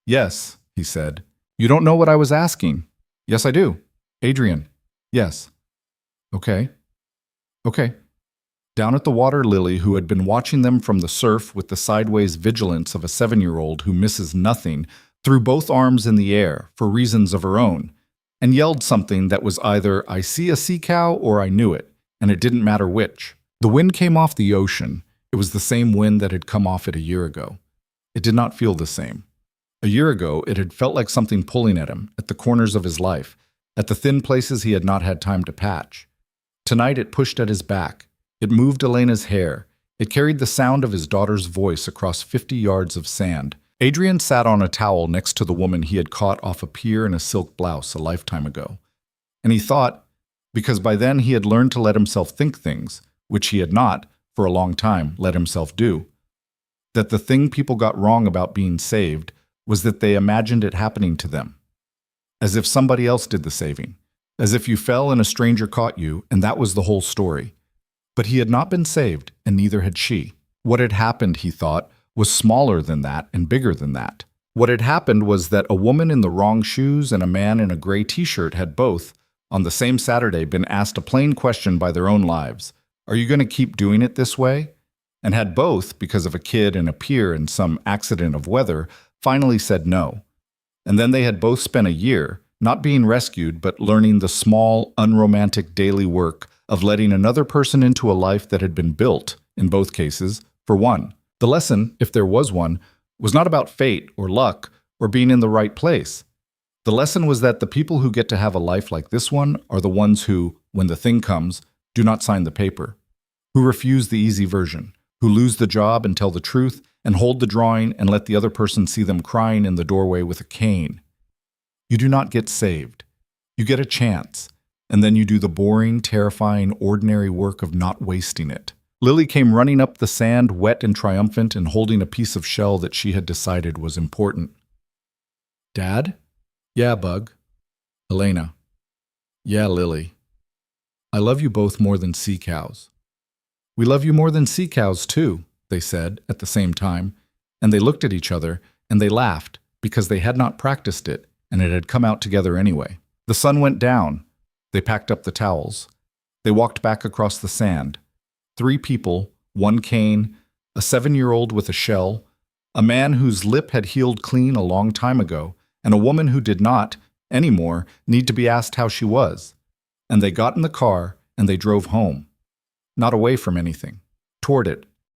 Speaker 1: "Yes," he said. "You don't know what I was asking." "Yes, I do." "Adrian." "Yes." "Okay." "Okay." Down at the water, Lily, who had been watching them from the surf with the sideways vigilance of a 7-year-old who misses nothing, threw both arms in the air for reasons of her own and yelled something that was either "I see a sea cow" or "I knew it," and it didn't matter which. The wind came off the ocean. It was the same wind that had come off it a year ago. It did not feel the same. A year ago, it had felt like something pulling at him, at the corners of his life, at the thin places he had not had time to patch. Tonight it pushed at his back. It moved Elena's hair. It carried the sound of his daughter's voice across 50 yards of sand. Adrian sat on a towel next to the woman he had caught off a pier in a silk blouse a lifetime ago. And he thought, because by then he had learned to let himself think things, which he had not, for a long time, let himself do, that the thing people got wrong about being saved was that they imagined it happening to them. As if somebody else did the saving. As if you fell and a stranger caught you, and that was the whole story. But he had not been saved, and neither had she. What had happened, he thought, was smaller than that and bigger than that. What had happened was that a woman in the wrong shoes and a man in a gray t-shirt had both, on the same Saturday, been asked a plain question by their own lives. Are you going to keep doing it this way? And had both, because of a kid and a peer and some accident of weather, finally said no. And then they had both spent a year, not being rescued, but learning the small, unromantic daily work of letting another person into a life that had been built, in both cases, for one. The lesson, if there was one, was not about fate or luck or being in the right place. The lesson was that the people who get to have a life like this one are the ones who, when the thing comes, do not sign the paper, who refuse the easy version, who lose the job and tell the truth and hold the drawing and let the other person see them crying in the doorway with a cane. You do not get saved. You get a chance, and then you do the boring, terrifying, ordinary work of not wasting it. Lily came running up the sand, wet and triumphant, and holding a piece of shell that she had decided was important. Dad? Yeah, Bug. Elena. Yeah, Lily. I love you both more than sea cows. We love you more than sea cows, too, they said at the same time, and they looked at each other, and they laughed, because they had not practiced it, and it had come out together anyway. The sun went down. They packed up the towels. They walked back across the sand. 3 people, 1 cane, a 7-year-old with a shell, a man whose lip had healed clean a long time ago, and a woman who did not, anymore, need to be asked how she was. And they got in the car, and they drove home. Not away from anything. Toward it,